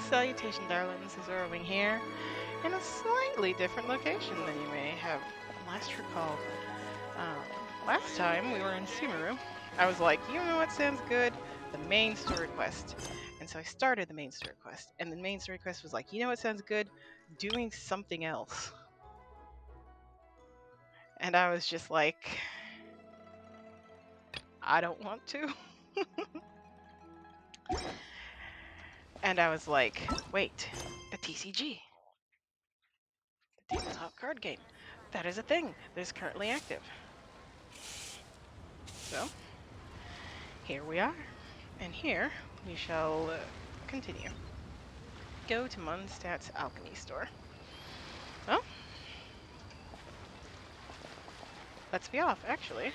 Salutation, darlings, is Orwing here, in a slightly different location than you may have last recalled. Um, Last time we were in Sumeru, I was like, you know what sounds good? The main story quest. And so I started the main story quest, and the main story quest was like, you know what sounds good? Doing something else. And I was just like, I don't want to. And I was like, wait, the TCG, the tabletop card game. That is a thing that is currently active. So, here we are. And here we shall continue. Go to Mondstadt's alchemy store. Well, let's be off, actually.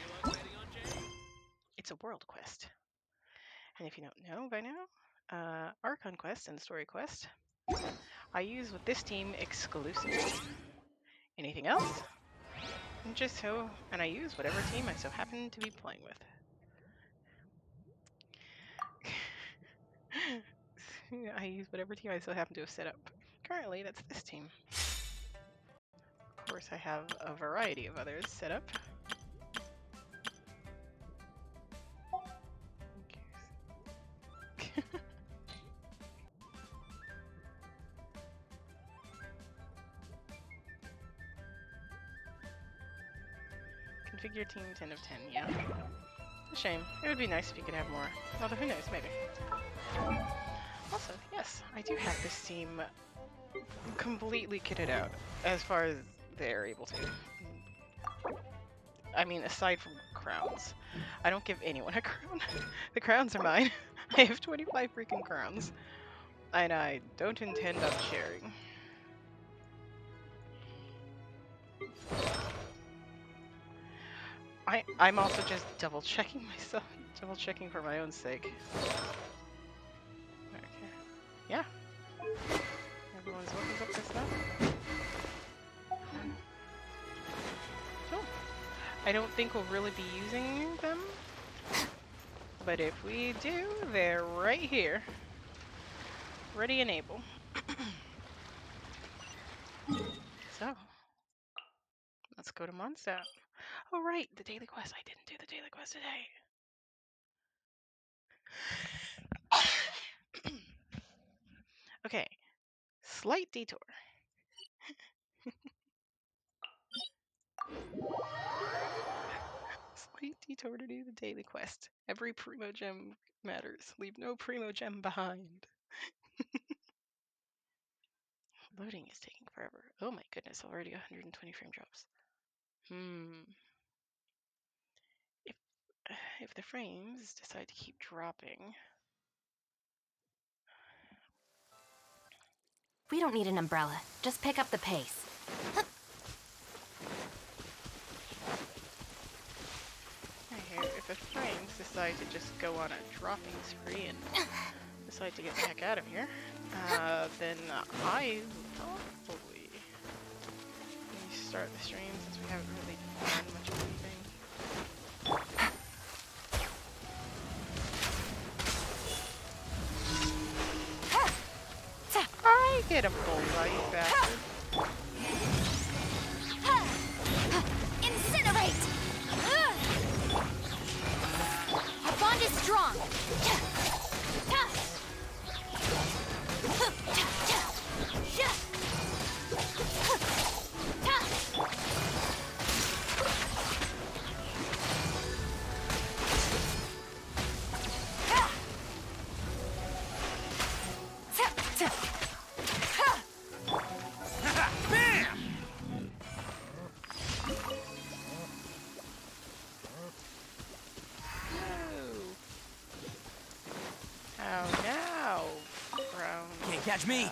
It's a world quest. And if you don't know by now, Archon Quest and Story Quest I use with this team exclusively. Anything else? And I use whatever team I so happen to be playing with. I use whatever team I so happen to have set up. Currently, that's this team. Of course, I have a variety of others set up. Configure team 10 of 10, yeah. A shame. It would be nice if you could have more. Although, who knows, maybe. Also, yes, I do have this team completely kitted out, as far as they're able to. I mean, aside from crowns. I don't give anyone a crown. The crowns are mine. I have 25 freaking crowns. And I don't intend on sharing. I'm also just double checking myself, double checking for my own sake. Okay. Yeah. Everyone's looking up this stuff. Cool. I don't think we'll really be using them. But if we do, they're right here. Ready and able. So, let's go to Mondstadt. Oh right, the daily quest. I didn't do the daily quest today. Okay, slight detour. Slight detour to do the daily quest. Every primo gem matters. Leave no primo gem behind. Loading is taking forever. Oh my goodness, already 120 frame drops. If if the frames decide to keep dropping. We don't need an umbrella. Just pick up the pace. If the frames decide to just go on a dropping spree and decide to get the heck out of here, then I will probably restart the stream since we haven't really done much of anything. I get a bullseye, you bastard. Incinerate! Our bond is strong. Catch me!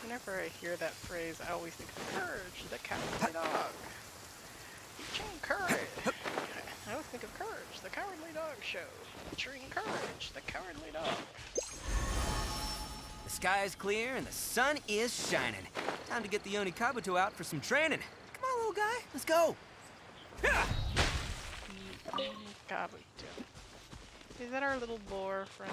Whenever I hear that phrase, I always think of Courage, the Cowardly Dog. Featuring Courage. I always think of Courage, the Cowardly Dog Show. Featuring Courage, the Cowardly Dog. The sky is clear and the sun is shining. Time to get the Yoni Kabuto out for some training. Come on, little guy, let's go! Kabuto. Is that our little boar friend?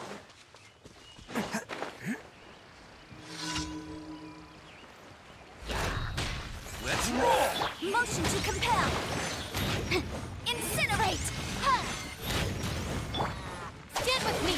Let's roll! Motion to compel. Incinerate. Ha! Stand with me.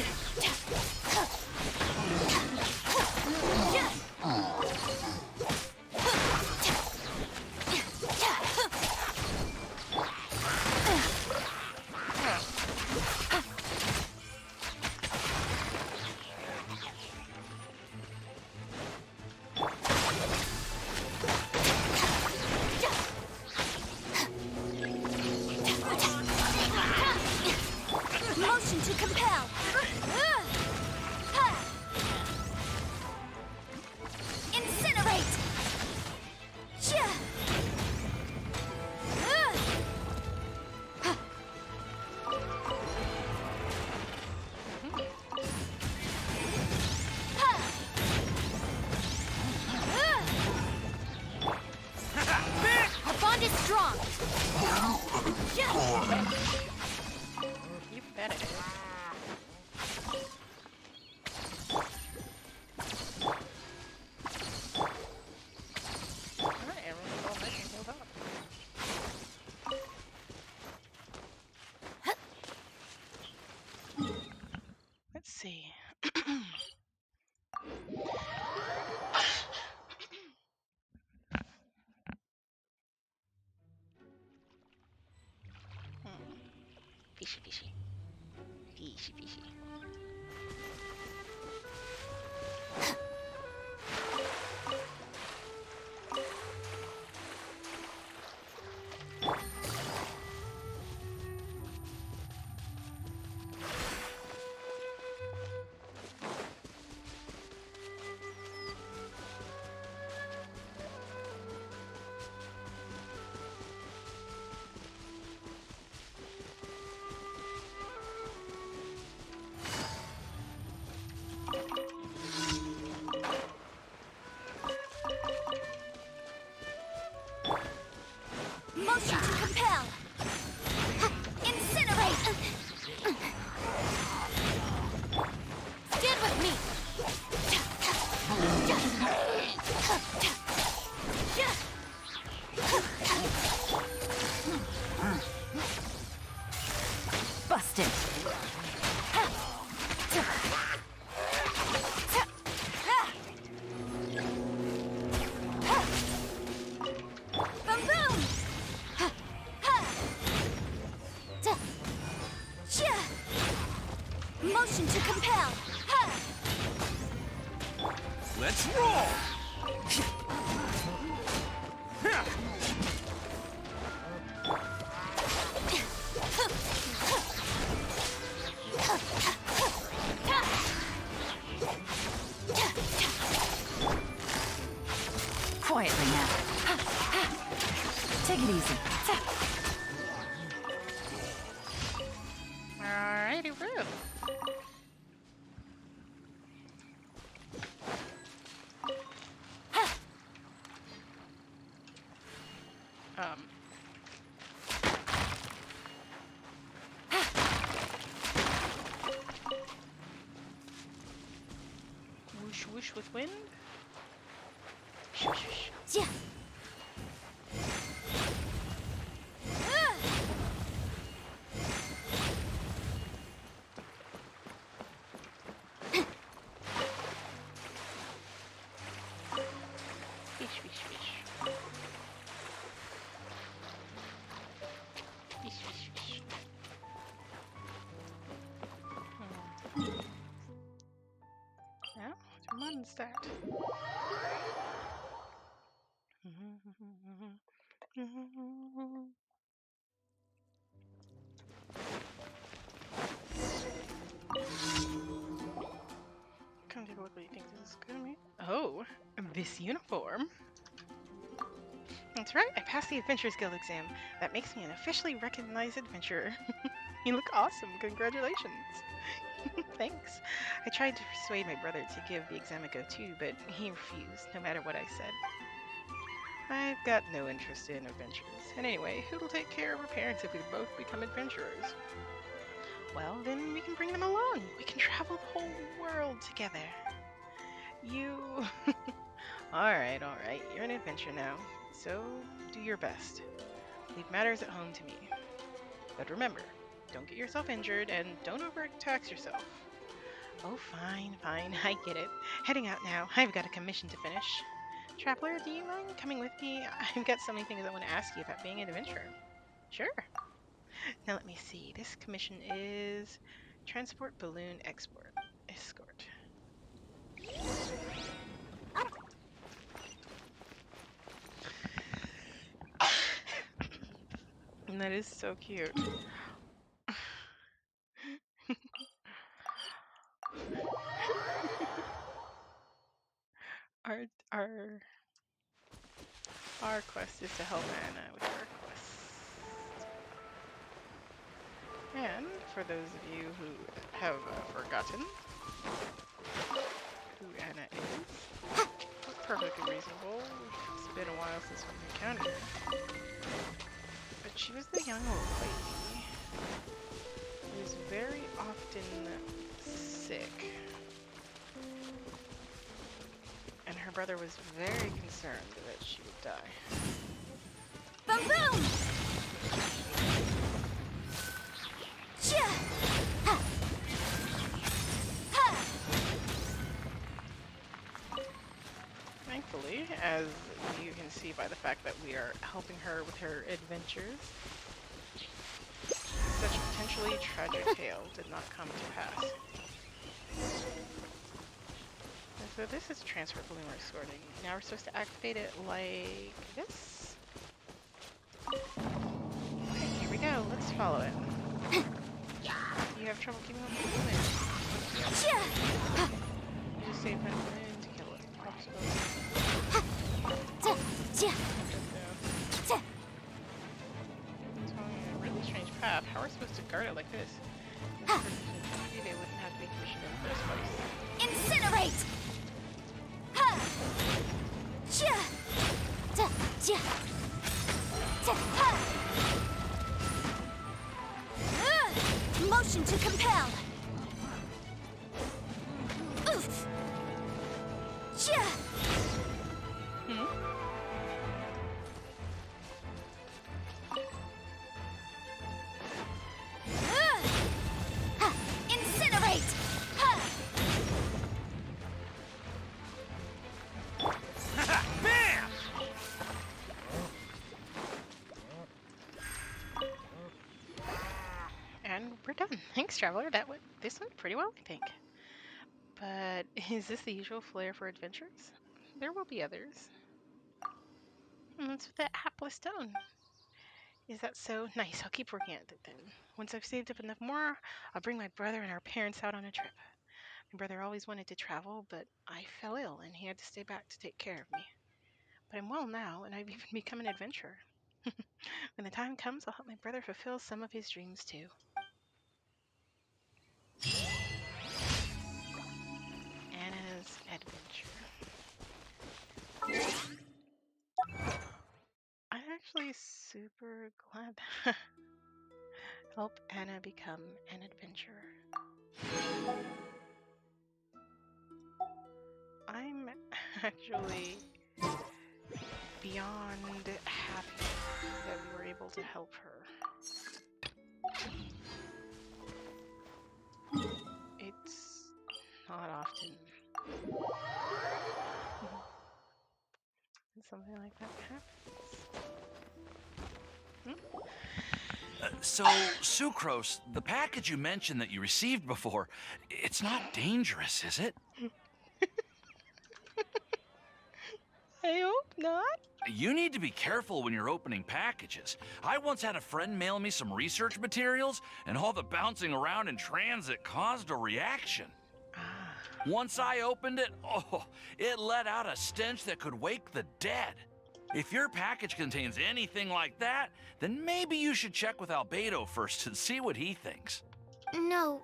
Motion to compel. Ha! Incinerate. Shia! Our bond is strong. You bet it is. Alright, everyone's all nice and healed up. Let's see. Fishy, fishy. Fishy, fishy. Motion to compel. Incinerate. Stand with me. Busted. Boom boom. Motion to compel. Let's roll! Quietly now. Take it easy. Alrighty, woo. Um. Whoosh whoosh with wind. Shh, shh, shh. Yeah. Fish, fish, fish. Fish, fish, fish. Now, to Mondstadt. Come take a look what you think this is gonna be. Oh, this uniform. That's right, I passed the Adventurers Guild exam. That makes me an officially recognized adventurer. You look awesome, congratulations. Thanks. I tried to persuade my brother to give the exam a go too, but he refused, no matter what I said. I've got no interest in adventures. And anyway, who'll take care of our parents if we both become adventurers? Well, then we can bring them along. We can travel the whole world together. You... Alright, alright. You're an adventurer now. So, do your best. Leave matters at home to me. But remember, don't get yourself injured and don't overtax yourself. Oh, fine, fine. I get it. Heading out now. I've got a commission to finish. Traveler, do you mind coming with me? I've got so many things I want to ask you about being an adventurer. Sure. Now let me see. This commission is transport balloon export escort. And that is so cute. our our our quest is to help Anna with her quest. And for those of you who have forgotten who Anna is, perfectly reasonable. It's been a while since we encountered her. But she was the young old lady who was very often sick. And her brother was very concerned that she would die. Boom boom! Chia! Ha! Ha! Thankfully, as you can see by the fact that we are helping her with her adventures, such a potentially tragic tale did not come to pass. And so this is transfer balloon escorting. Now we're supposed to activate it like this. Okay, here we go. Let's follow it. You have trouble keeping up with the balloon. Chia! Ha! You just save one balloon to kill it. Ta! Chia! Ta! It's following a really strange path. How are we supposed to guard it like this? Maybe they wouldn't have to be commissioned in the first place. Incinerate! Ha! Chia! Ta! Chia! Ta! Ha! Motion to compel! Oof! Chia! Ha! Incinerate! Ha! Bam! And we're done. Thanks, Traveler. This went pretty well, I think. But is this the usual flair for adventures? There will be others. What's with that hapless stone? Is that so? Nice. I'll keep working at it then. Once I've saved up enough more, I'll bring my brother and our parents out on a trip. My brother always wanted to travel, but I fell ill and he had to stay back to take care of me. But I'm well now, and I've even become an adventurer. When the time comes, I'll help my brother fulfill some of his dreams too. Anna's adventure. I'm actually super glad to help Anna become an adventurer. I'm actually beyond happy that we were able to help her. It's not often something like that happens. So, Sucrose, the package you mentioned that you received before, it's not dangerous, is it? I hope not. You need to be careful when you're opening packages. I once had a friend mail me some research materials, and all the bouncing around in transit caused a reaction. Once I opened it, it let out a stench that could wake the dead. If your package contains anything like that, then maybe you should check with Albedo first and see what he thinks. No,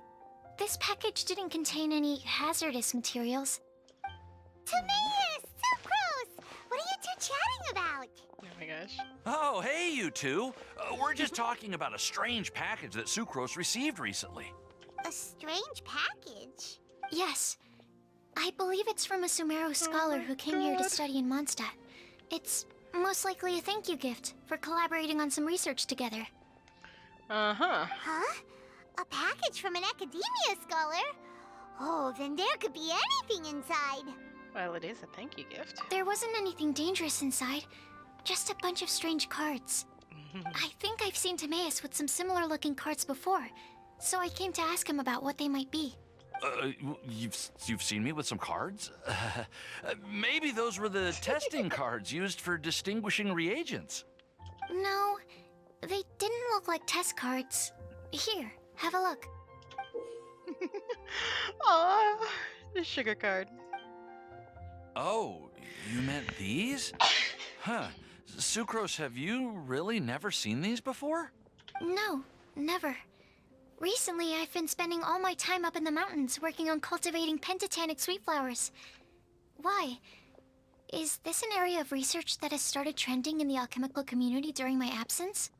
this package didn't contain any hazardous materials. Timaeus! So gross! What are you two chatting about? Oh my gosh. Oh, hey, you two. We're just talking about a strange package that Sucrose received recently. A strange package. Yes. I believe it's from a Sumeru scholar who came here to study in Mondstadt. It's most likely a thank you gift for collaborating on some research together. Uh-huh. Huh? A package from an academia scholar? Oh, then there could be anything inside. Well, it is a thank you gift. There wasn't anything dangerous inside, just a bunch of strange cards. I think I've seen Timaeus with some similar looking cards before, so I came to ask him about what they might be. You've seen me with some cards? Maybe those were the testing cards used for distinguishing reagents. No, they didn't look like test cards. Here, have a look. Aw, the sugar card. Oh, you meant these? Huh. Sucrose, have you really never seen these before? No, never. Recently, I've been spending all my time up in the mountains working on cultivating pentatonic sweet flowers. Why? Is this an area of research that has started trending in the alchemical community during my absence?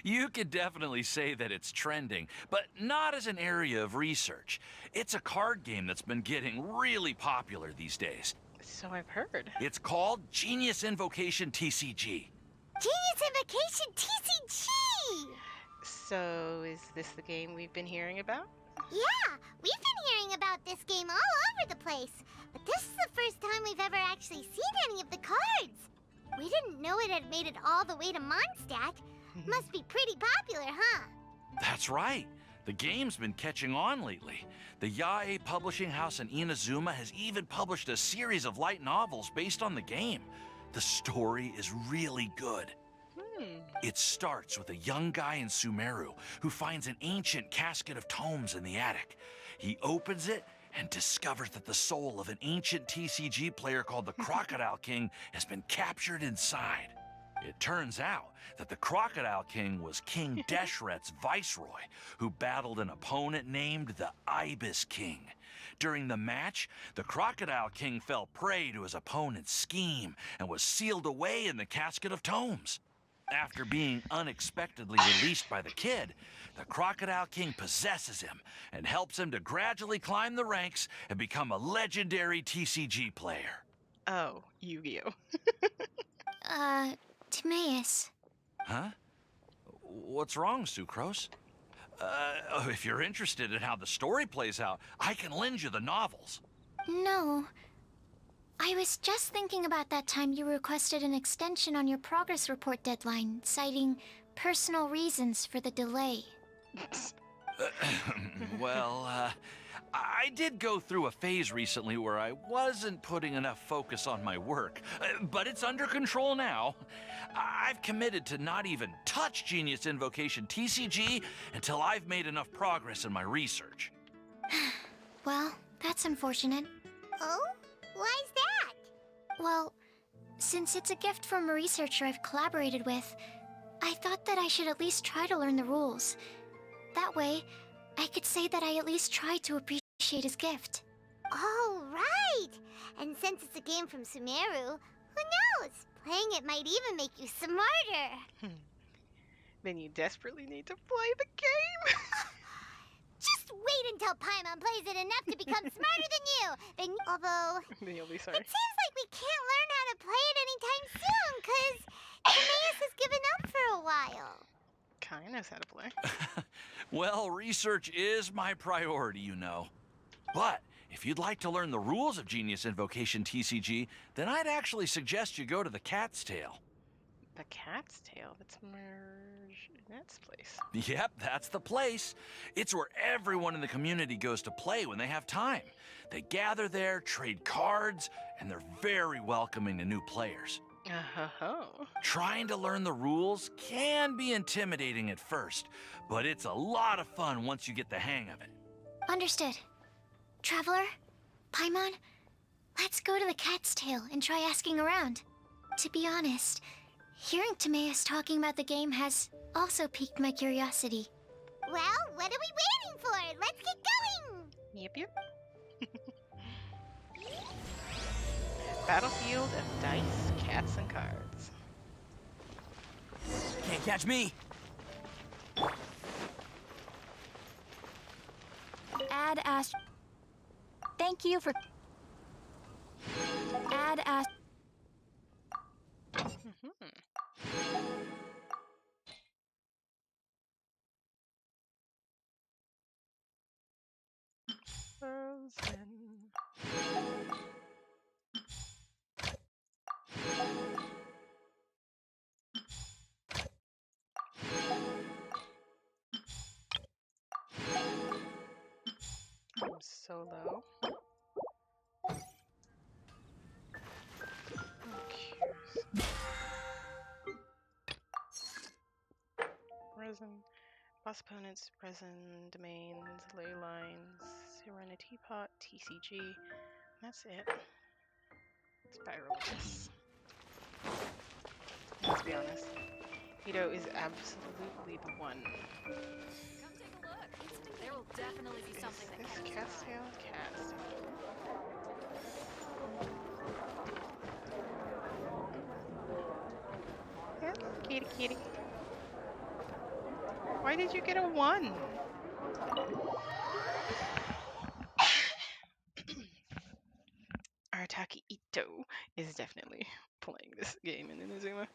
You could definitely say that it's trending, but not as an area of research. It's a card game that's been getting really popular these days. So I've heard. It's called Genius Invocation TCG. Genius Invocation TCG! So is this the game we've been hearing about? Yeah, we've been hearing about this game all over the place. But this is the first time we've ever actually seen any of the cards. We didn't know it had made it all the way to Mondstadt. Must be pretty popular, huh? That's right. The game's been catching on lately. The Yae publishing house in Inazuma has even published a series of light novels based on the game. The story is really good. It starts with a young guy in Sumeru who finds an ancient casket of tomes in the attic. He opens it and discovers that the soul of an ancient TCG player called the Crocodile King has been captured inside. It turns out that the Crocodile King was King Deshret's viceroy, who battled an opponent named the Ibis King. During the match, the Crocodile King fell prey to his opponent's scheme and was sealed away in the casket of tomes. After being unexpectedly released by the kid, the Crocodile King possesses him and helps him to gradually climb the ranks and become a legendary TCG player. Oh, Yu-Gi-Oh. Timaeus. Huh? What's wrong, Sucrose? If you're interested in how the story plays out, I can lend you the novels. No. I was just thinking about that time you requested an extension on your progress report deadline, citing personal reasons for the delay. Well, I did go through a phase recently where I wasn't putting enough focus on my work, but it's under control now. I've committed to not even touch Genius Invocation TCG until I've made enough progress in my research. Well, that's unfortunate. Oh? Why's that? Well, since it's a gift from a researcher I've collaborated with, I thought that I should at least try to learn the rules. That way, I could say that I at least tried to appreciate his gift. Oh, right! And since it's a game from Sumeru, who knows? Playing it might even make you smarter. Then you desperately need to play the game. Just wait until Paimon plays it enough to become smarter than you. Then, although, Then you'll be it sorry. seems like we can't learn how to play it anytime soon, because Timaeus has given up for a while. Kai knows how to play. Well, research is my priority, you know. But if you'd like to learn the rules of Genius Invocation TCG, then I'd actually suggest you go to the Cat's Tail. The Cat's Tail? That's Marginette's place. Yep, that's the place. It's where everyone in the community goes to play when they have time. They gather there, trade cards, and they're very welcoming to new players. Oh. Trying to learn the rules can be intimidating at first, but it's a lot of fun once you get the hang of it. Understood. Traveler, Paimon, let's go to the Cat's Tail and try asking around. To be honest, hearing Timaeus talking about the game has also piqued my curiosity. Well, what are we waiting for? Let's get going! Yep. Battlefield of Dice, Cats, and Cards. Can't catch me. Add ast. Thank you for. Add ast. Frozen. I'm so low. Okay. Resin. Boss opponents, resin, domains, ley lines, Serenity Pot, TCG. That's it. Spiral Abyss. Let's be honest. Hito is absolutely the one. Come take a look. There will definitely be something that This catches your eye. Castiel cast. Yes, kitty kitty. Why did you get a 1? Arataki Ito is definitely playing this game in Inazuma.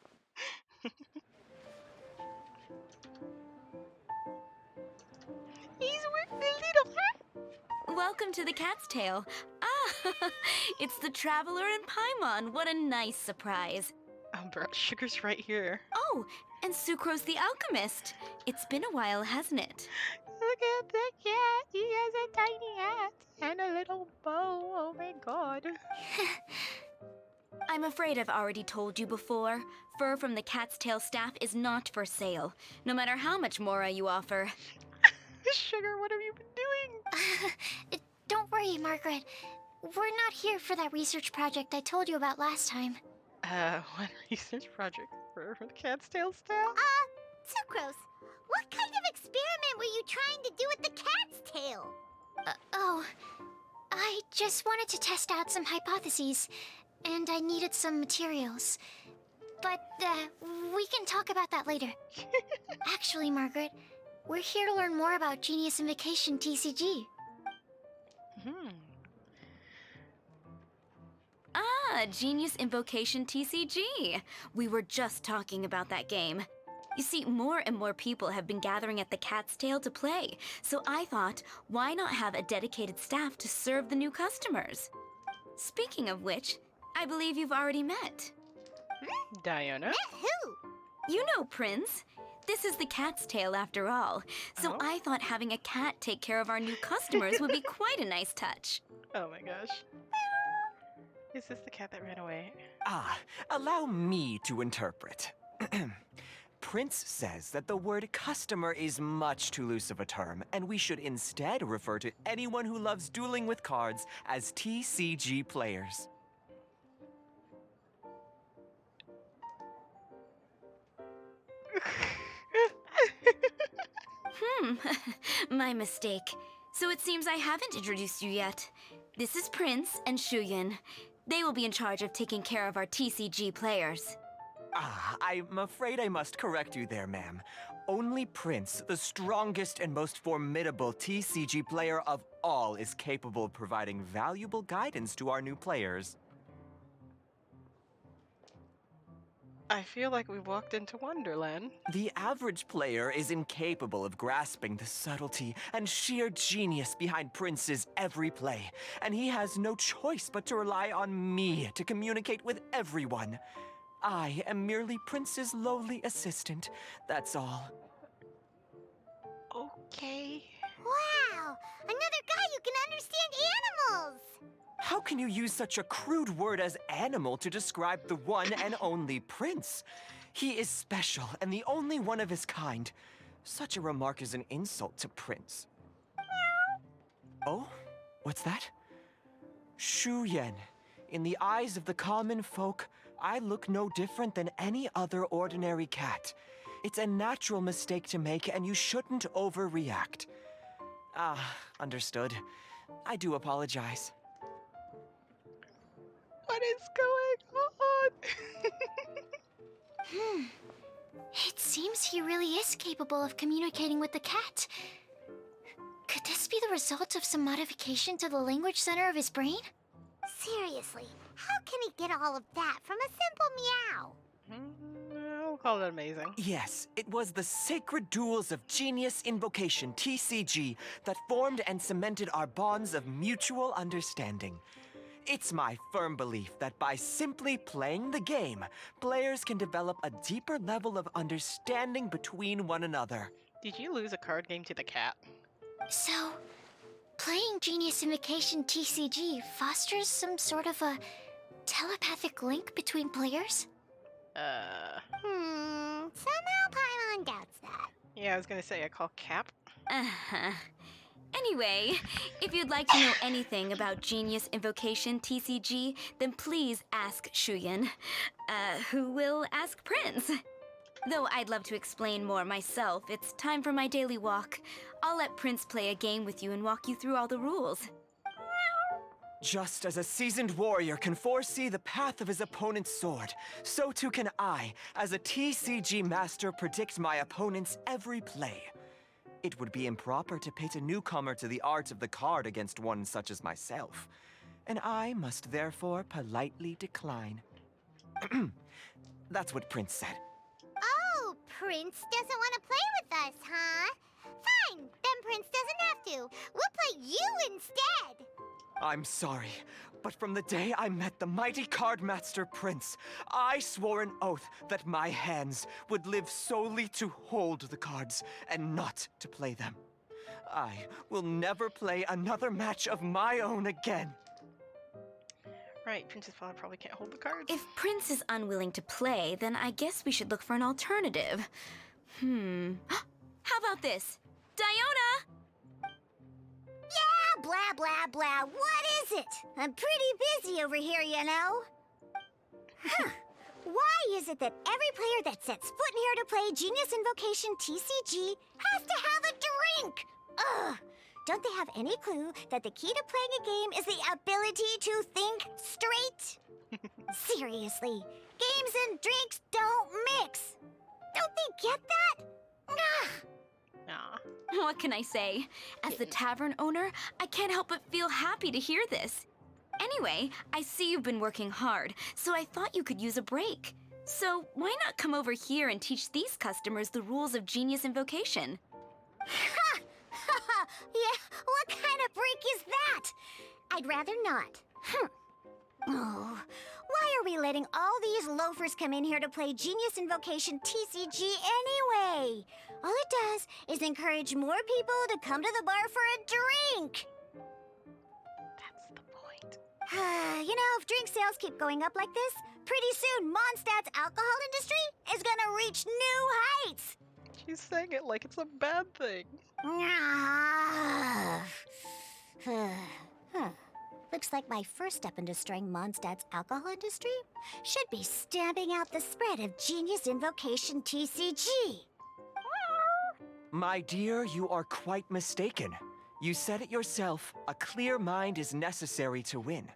He's with the little hat. Welcome to the Cat's Tail. Ah, it's the Traveler and Paimon. What a nice surprise. Brought Sugar's right here. Oh, and Sucrose the Alchemist. It's been a while, hasn't it? Look at the cat. He has a tiny hat and a little bow. Oh my god. I'm afraid I've already told you before. Fur from the Cat's Tail staff is not for sale, no matter how much Mora you offer. Sugar, what have you been doing? Don't worry, Margaret. We're not here for that research project I told you about last time. What research project for the cat's tail staff? Sucrose, what kind of experiment were you trying to do with the cat's tail? I just wanted to test out some hypotheses, and I needed some materials. But, we can talk about that later. Actually, Margaret, we're here to learn more about Genius Invocation TCG. Ah, Genius Invocation TCG. We were just talking about that game. You see, more and more people have been gathering at the Cat's Tail to play, so I thought, why not have a dedicated staff to serve the new customers? Speaking of which, I believe you've already met. Diana? Who? You know Prince. This is the Cat's Tail after all, so Oh. I thought having a cat take care of our new customers would be quite a nice touch. Oh my gosh. Is this the cat that ran away? Allow me to interpret. Prince says that the word customer is much too loose of a term, and we should instead refer to anyone who loves dueling with cards as TCG players. My mistake. So it seems I haven't introduced you yet. This is Prince and Shuyan. They will be in charge of taking care of our TCG players. I'm afraid I must correct you there, ma'am. Only Prince, the strongest and most formidable TCG player of all, is capable of providing valuable guidance to our new players. I feel like we walked into Wonderland. The average player is incapable of grasping the subtlety and sheer genius behind Prince's every play, and he has no choice but to rely on me to communicate with everyone. I am merely Prince's lowly assistant, that's all. Okay. Wow, another guy who can understand animals! How can you use such a crude word as animal to describe the one and only Prince? He is special and the only one of his kind. Such a remark is an insult to Prince. Oh? What's that? Shu Yen. In the eyes of the common folk, I look no different than any other ordinary cat. It's a natural mistake to make, and you shouldn't overreact. Understood. I do apologize. What is going on? It seems he really is capable of communicating with the cat. Could this be the result of some modification to the language center of his brain? Seriously, how can he get all of that from a simple meow? I'll call it amazing. Yes, it was the sacred duels of Genius Invocation, TCG, that formed and cemented our bonds of mutual understanding. It's my firm belief that by simply playing the game, players can develop a deeper level of understanding between one another. Did you lose a card game to the cat? So, playing Genius Invocation TCG fosters some sort of a telepathic link between players? Somehow Paimon doubts that. Yeah, I was gonna say, I call Cap. Uh-huh. Anyway, if you'd like to know anything about Genius Invocation TCG, then please ask Shuyan, who will ask Prince. Though I'd love to explain more myself, it's time for my daily walk. I'll let Prince play a game with you and walk you through all the rules. Just as a seasoned warrior can foresee the path of his opponent's sword, so too can I, as a TCG master, predict my opponent's every play. It would be improper to pit a newcomer to the art of the card against one such as myself, and I must therefore politely decline. That's what Prince said. Oh, Prince doesn't want to play with us, huh? Fine, then Prince doesn't have to. We'll play you instead. I'm sorry, but from the day I met the mighty cardmaster Prince, I swore an oath that my hands would live solely to hold the cards and not to play them. I will never play another match of my own again. Right, Prince's father probably can't hold the cards. If Prince is unwilling to play, then I guess we should look for an alternative. How about this? Diona! Yeah, blah, blah, blah. What is it? I'm pretty busy over here, you know. Huh. Why is it that every player that sets foot in here to play Genius Invocation TCG has to have a drink? Ugh! Don't they have any clue that the key to playing a game is the ability to think straight? Seriously, games and drinks don't mix. Don't they get that? Ugh! Nah. What can I say? As the tavern owner, I can't help but feel happy to hear this. Anyway, I see you've been working hard, so I thought you could use a break. So why not come over here and teach these customers the rules of Genius Invocation? Ha! Yeah, what kind of break is that? I'd rather not. Oh, why are we letting all these loafers come in here to play Genius Invocation TCG anyway? All it does is encourage more people to come to the bar for a drink. That's the point. You know, if drink sales keep going up like this, pretty soon Mondstadt's alcohol industry is gonna reach new heights. She's saying it like it's a bad thing. Looks like my first step in destroying Mondstadt's alcohol industry should be stamping out the spread of Genius Invocation TCG. My dear, you are quite mistaken. You said it yourself, a clear mind is necessary to win.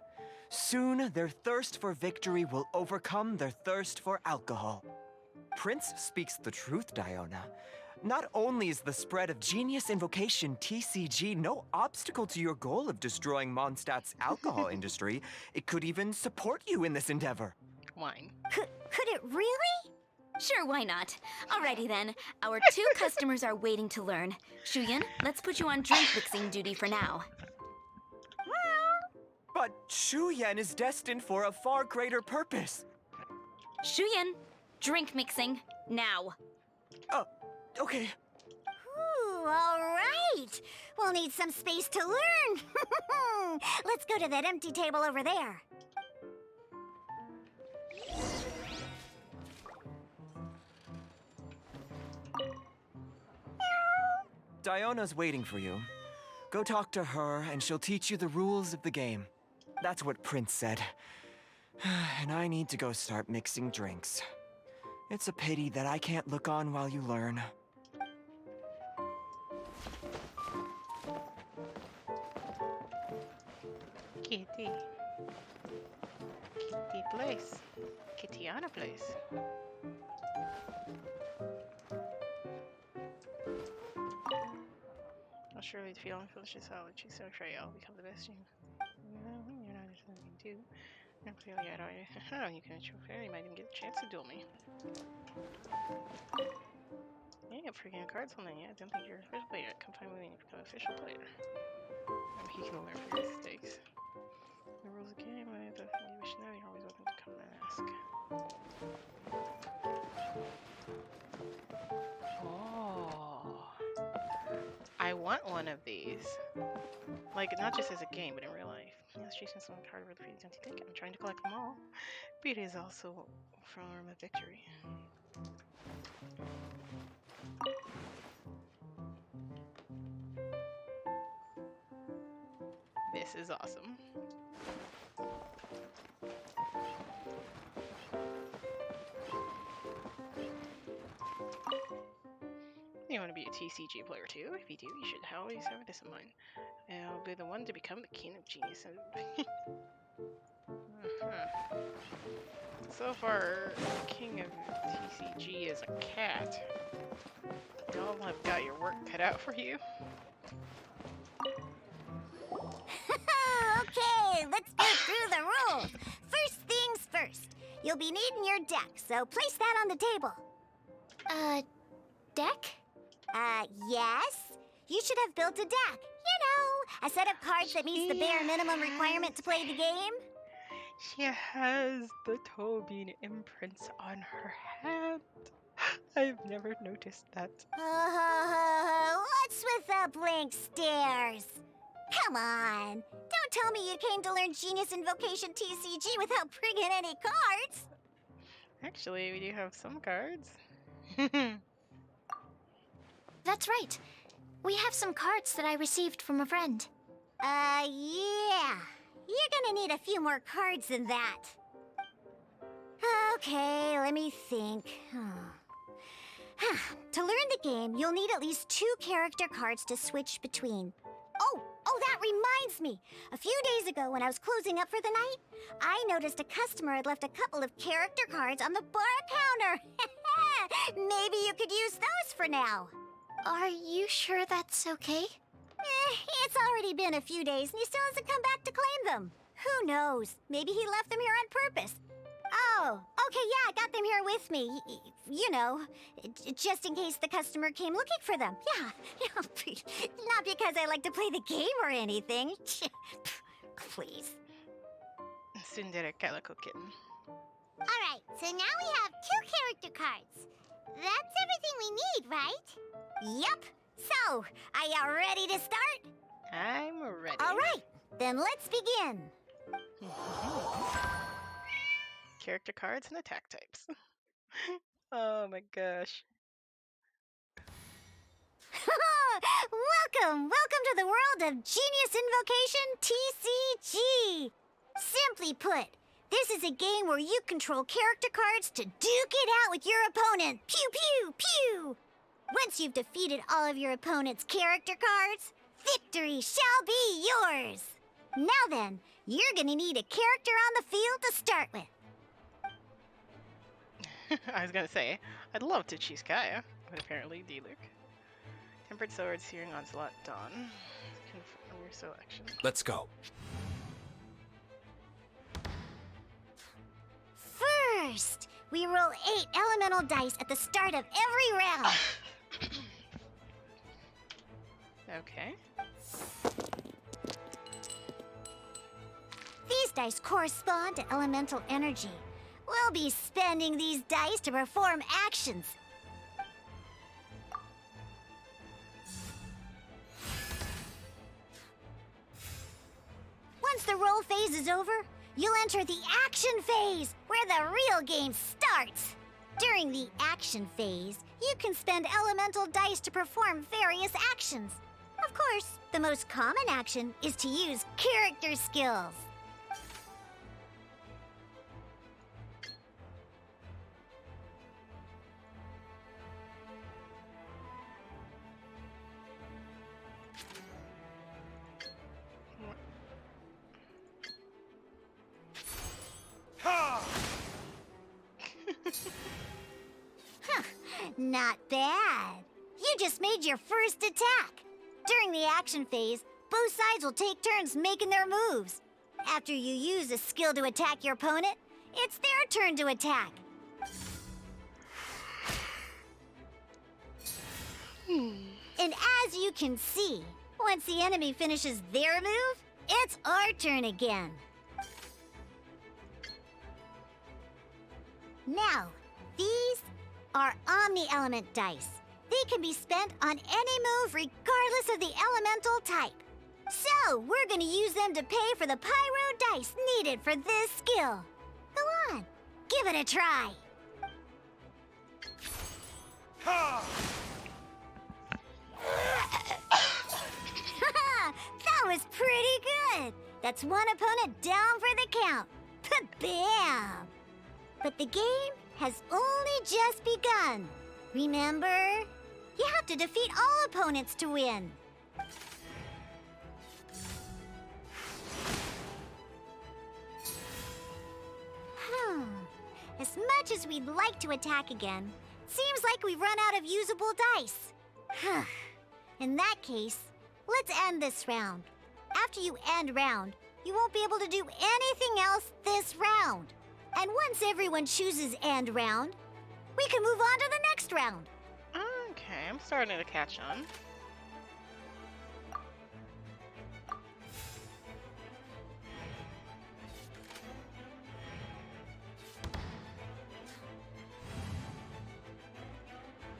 Soon, their thirst for victory will overcome their thirst for alcohol. Prince speaks the truth, Diona. Not only is the spread of Genius Invocation TCG no obstacle to your goal of destroying Mondstadt's alcohol industry, it could even support you in this endeavor. Wine. Could it really? Sure, why not? Alrighty then, our 2 customers are waiting to learn. Shuyan, let's put you on drink mixing duty for now. But Shuyan is destined for a far greater purpose. Shuyan, drink mixing, now. Okay. Ooh, all right. We'll need some space to learn. Let's go to that empty table over there. Diona's waiting for you. Go talk to her, and she'll teach you the rules of the game. That's what Prince said. And I need to go start mixing drinks. It's a pity that I can't look on while you learn. Kitty. Kitty place. Kittyana place. surely to feel unfinished solid. She's so afraid I'll become the best you. No, you're not there's nothing to do. And clearly I don't you can show fair, you might even get a chance to duel me. You ain't up for getting cards on that yet. I don't think you're official player. Come find me when you become official player. He can learn from your mistakes. The rules of the game, if you wish to know, you're always welcome to come and ask. Oh. I want one of these. Like, not just as a game, but in real life. Illustrations on the card were the pretty don't you think? I'm trying to collect them all. Beauty is also a form of victory. This is awesome. You want to be a TCG player too? If you do, you should always have this in mind. I'll be the one to become the king of genius. So far, the king of TCG is a cat. Y'all have got your work cut out for you. Okay, let's go through the rules. First things first. You'll be needing your deck, so place that on the table. Deck? Yes. You should have built a deck. You know, a set of cards that meets the bare minimum requirement to play the game. She has the Tobin imprints on her hand. I've never noticed that. What's with the blank stares? Come on. Don't tell me you came to learn Genius Invocation TCG without bringing any cards. Actually, we do have some cards. That's right. We have some cards that I received from a friend. Yeah. You're gonna need a few more cards than that. Okay, let me think. To learn the game, you'll need at least 2 character cards to switch between. Oh, that reminds me. A few days ago, when I was closing up for the night, I noticed a customer had left a couple of character cards on the bar counter. Maybe you could use those for now. Are you sure that's okay? It's already been a few days and he still hasn't come back to claim them. Who knows? Maybe he left them here on purpose. Oh, okay, yeah, I got them here with me. You know, just in case the customer came looking for them. Yeah, not because I like to play the game or anything. Please. Tsundere Calico Kitten. Alright, so now we have 2 character cards. That's everything we need, right? Yep. So, are you ready to start? I'm ready. Alright, then let's begin. Character cards and attack types. Oh my gosh. Welcome to the world of Genius Invocation TCG. Simply put, this is a game where you control character cards to duke it out with your opponent. Pew, pew, pew. Once you've defeated all of your opponent's character cards, victory shall be yours. Now then, you're gonna need a character on the field to start with. I was gonna say, I'd love to choose Kaya, but apparently D-Luke. Tempered Sword, Searing Onslaught, Dawn. Confirm your selection. Let's go. First, we roll 8 elemental dice at the start of every round. Okay. These dice correspond to elemental energy. We'll be spending these dice to perform actions. Once the roll phase is over, you'll enter the action phase, where the real game starts. During the action phase, you can spend elemental dice to perform various actions. Of course, the most common action is to use character skills. Not bad. You just made your first attack. During the action phase, both sides will take turns making their moves. After you use a skill to attack your opponent, it's their turn to attack. And as you can see, once the enemy finishes their move, it's our turn again. Now, these are Omni-Element dice. They can be spent on any move regardless of the elemental type. So, we're gonna use them to pay for the pyro dice needed for this skill. Go on, give it a try. That was pretty good. That's one opponent down for the count. Bam! But the game has only just begun. Remember? You have to defeat all opponents to win. As much as we'd like to attack again, seems like we've run out of usable dice. In that case, let's end this round. After you end round, you won't be able to do anything else this round. And once everyone chooses end round, we can move on to the next round. Okay, I'm starting to catch on.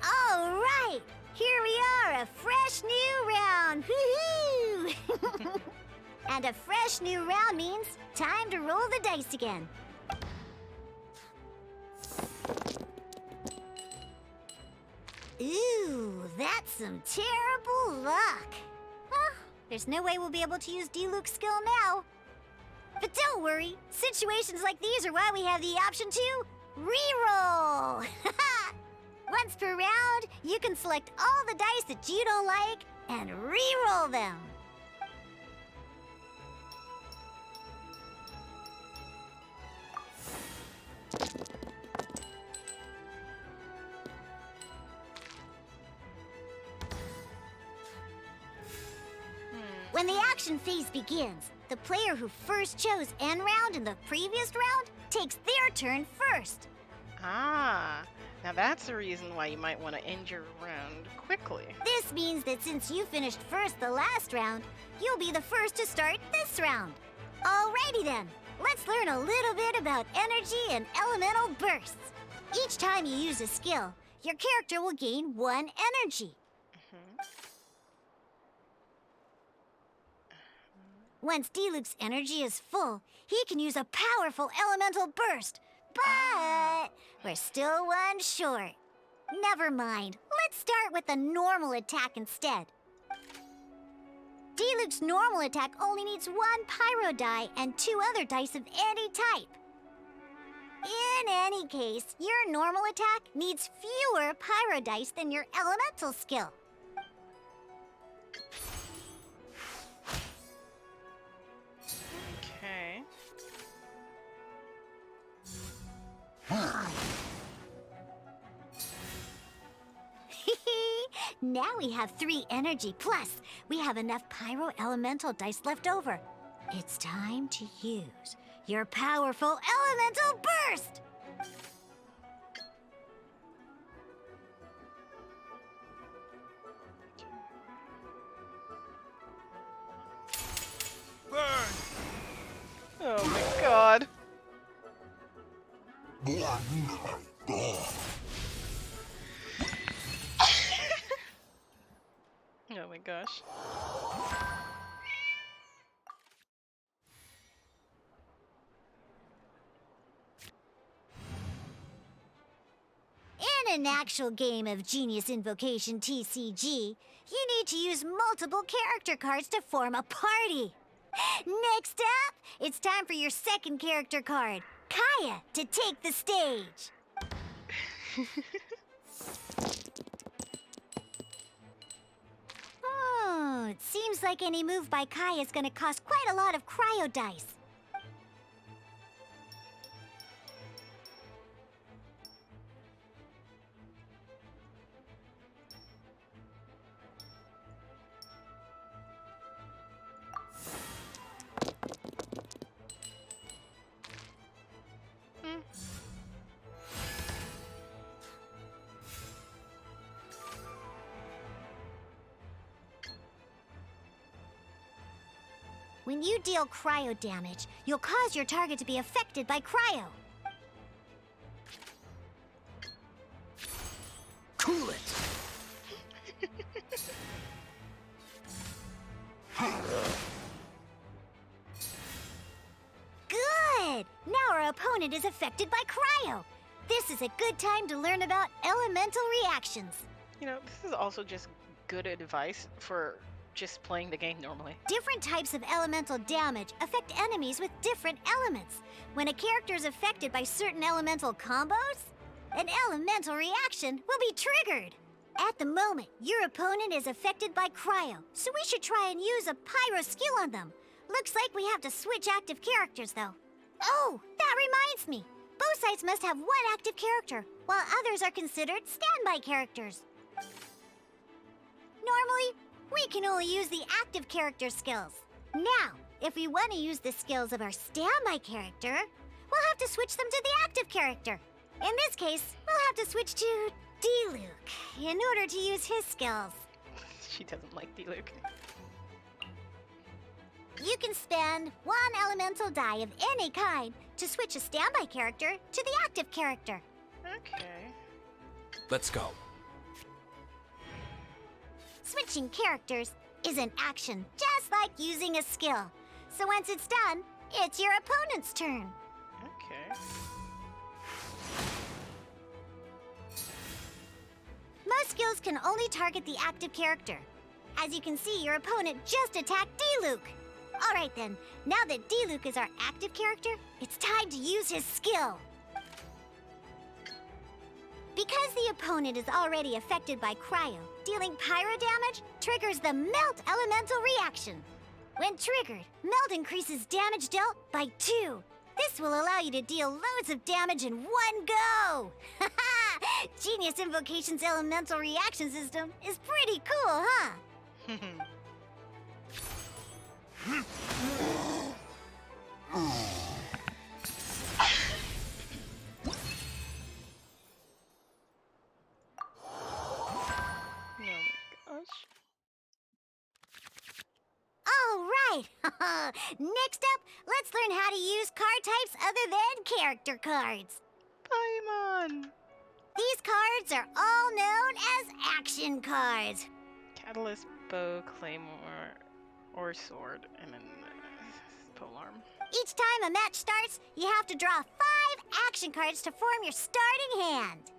All right, here we are, a fresh new round. Woohoo! And a fresh new round means time to roll the dice again. Ooh, that's some terrible luck. Well, there's no way we'll be able to use D-Luke's skill now. But don't worry, situations like these are why we have the option to reroll. Once per round, you can select all the dice that you don't like and reroll them. When the action phase begins, the player who first chose end round in the previous round takes their turn first. Ah, now that's the reason why you might want to end your round quickly. This means that since you finished first the last round, you'll be the first to start this round. Alrighty then, let's learn a little bit about energy and elemental bursts. Each time you use a skill, your character will gain 1 energy. Once D-Luke's energy is full, he can use a powerful elemental burst. But we're still 1 short. Never mind. Let's start with the normal attack instead. D-Luke's normal attack only needs 1 pyro die and 2 other dice of any type. In any case, your normal attack needs fewer pyro dice than your elemental skill. Okay. Now we have 3 energy, plus we have enough pyro elemental dice left over. It's time to use your powerful elemental burst! Oh my god. Oh my gosh. In an actual game of Genius Invocation TCG, you need to use multiple character cards to form a party. Next up, it's time for your second character card, Kaya, to take the stage. Oh, it seems like any move by Kaya is gonna cost quite a lot of cryo dice. When you deal cryo damage, you'll cause your target to be affected by cryo. Cool it. Good! Now our opponent is affected by cryo. This is a good time to learn about elemental reactions. You know, this is also just good advice for just playing the game normally. Different types of elemental damage affect enemies with different elements. When a character is affected by certain elemental combos, an elemental reaction will be triggered. At the moment, your opponent is affected by cryo, so we should try and use a pyro skill on them. Looks like we have to switch active characters, though. Oh, that reminds me. Both sides must have one active character, while others are considered standby characters. Normally, we can only use the active character skills. Now, if we want to use the skills of our standby character, we'll have to switch them to the active character. In this case, we'll have to switch to D-Luke in order to use his skills. She doesn't like D-Luke. You can spend one elemental die of any kind to switch a standby character to the active character. Okay. Let's go. Switching characters is an action, just like using a skill. So once it's done, it's your opponent's turn. Okay. Most skills can only target the active character. As you can see, your opponent just attacked D-Luke. All right then, now that D-Luke is our active character, it's time to use his skill. Because the opponent is already affected by cryo, dealing pyro damage triggers the melt elemental reaction. When triggered, melt increases damage dealt by 2. This will allow you to deal loads of damage in one go. Genius Invocation's elemental reaction system is pretty cool, huh? Oh my gosh. All right. Next up, let's learn how to use card types other than character cards. Paimon! These cards are all known as action cards. Catalyst, bow, claymore, or sword, and then polearm. Each time a match starts, you have to draw 5 action cards to form your starting hand.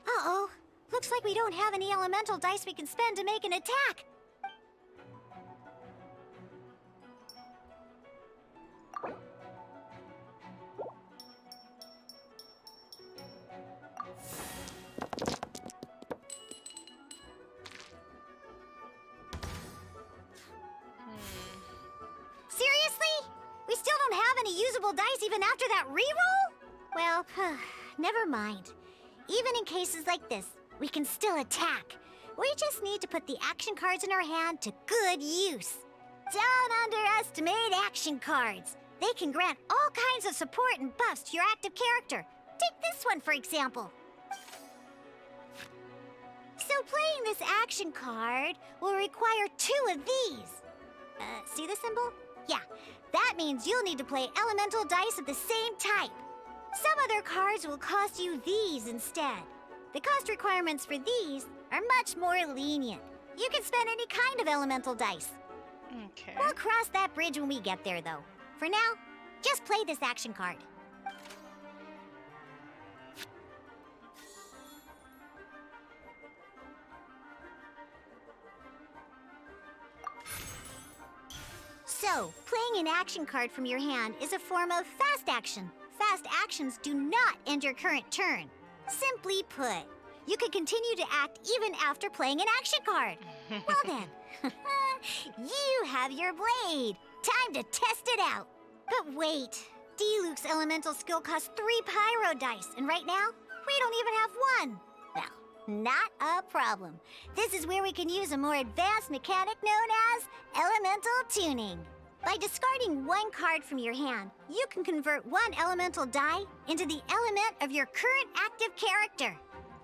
Uh-oh. Looks like we don't have any elemental dice we can spend to make an attack. Seriously? We still don't have any usable dice even after that reroll? Well, never mind. Even in cases like this, we can still attack. We just need to put the action cards in our hand to good use. Don't underestimate action cards. They can grant all kinds of support and buffs to your active character. Take this one, for example. So playing this action card will require 2 of these. See the symbol? Yeah, that means you'll need to play elemental dice of the same type. Some other cards will cost you these instead. The cost requirements for these are much more lenient. You can spend any kind of elemental dice. Okay. We'll cross that bridge when we get there, though. For now, just play this action card. So, playing an action card from your hand is a form of fast action. Fast actions do not end your current turn. Simply put, you can continue to act even after playing an action card. Well then, you have your blade. Time to test it out. But wait, D-Luke's elemental skill costs 3 pyro dice, and right now, we don't even have 1. Well, not a problem. This is where we can use a more advanced mechanic known as elemental tuning. By discarding one card from your hand, you can convert one elemental die into the element of your current active character.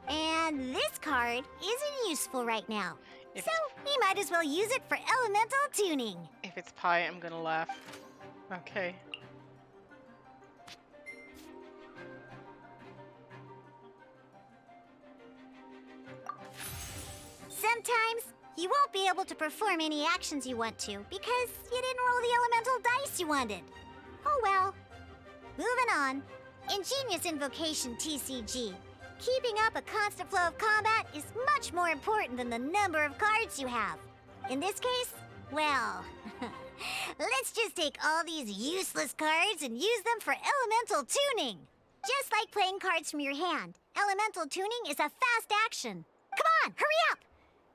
And this card isn't useful right now. If So we might as well use it for elemental tuning. If it's pie, I'm gonna laugh. Okay. Sometimes you won't be able to perform any actions you want to because you didn't roll the elemental dice you wanted. Oh well. Moving on. Ingenious Invocation TCG. Keeping up a constant flow of combat is much more important than the number of cards you have. In this case, well, let's just take all these useless cards and use them for elemental tuning. Just like playing cards from your hand, elemental tuning is a fast action. Come on, hurry up!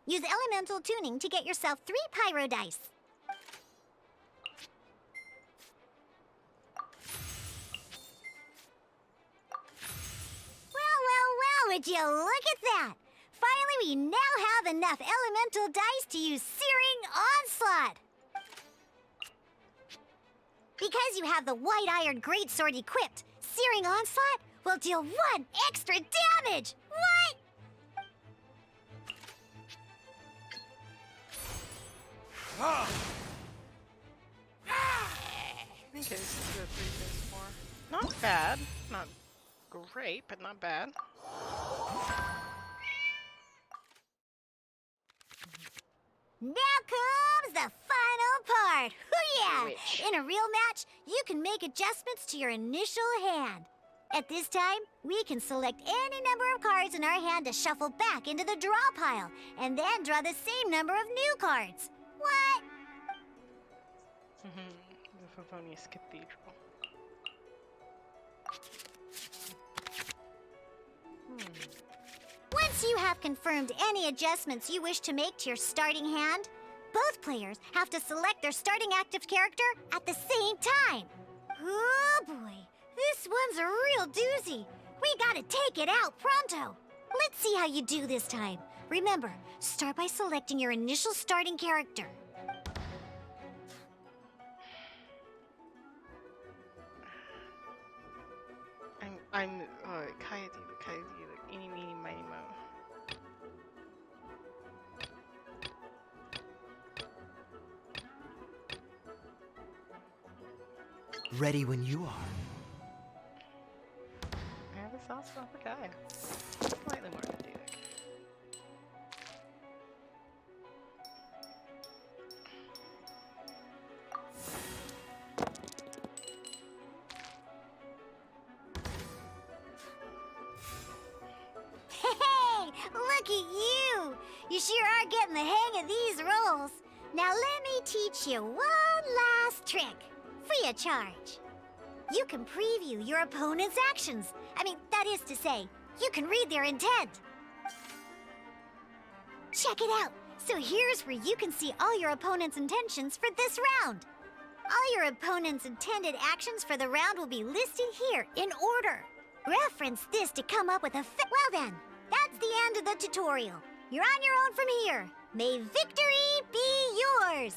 Use elemental tuning to get yourself 3 pyro dice. Well, would you look at that? Finally, we now have enough elemental dice to use Searing Onslaught. Because you have the White Iron Greatsword equipped, Searing Onslaught will deal 1 extra damage! What? Okay, this is a 3, 4. Not bad. Not great, but not bad. Now comes the final part! Hoo-yeah! Which? In a real match, you can make adjustments to your initial hand. At this time, we can select any number of cards in our hand to shuffle back into the draw pile, and then draw the same number of new cards. What? The Favonius Cathedral. Once you have confirmed any adjustments you wish to make to your starting hand, both players have to select their starting active character at the same time. Oh boy, this one's a real doozy. We gotta take it out pronto. Let's see how you do this time. Remember, start by selecting your initial starting character. I'm Kaidi, the eeny, meeny, miny, mo. Ready when you are. I have a soft spot for Kai. Slightly more comedic. Hey, look at you! You sure are getting the hang of these rolls. Now let me teach you one last trick, free of charge. You can preview your opponent's actions. That is to say, you can read their intent. Check it out. So here's where you can see all your opponent's intentions for this round. All your opponent's intended actions for the round will be listed here in order. Reference this to come up with a well then, that's the end of the tutorial. You're on your own from here. May victory be yours!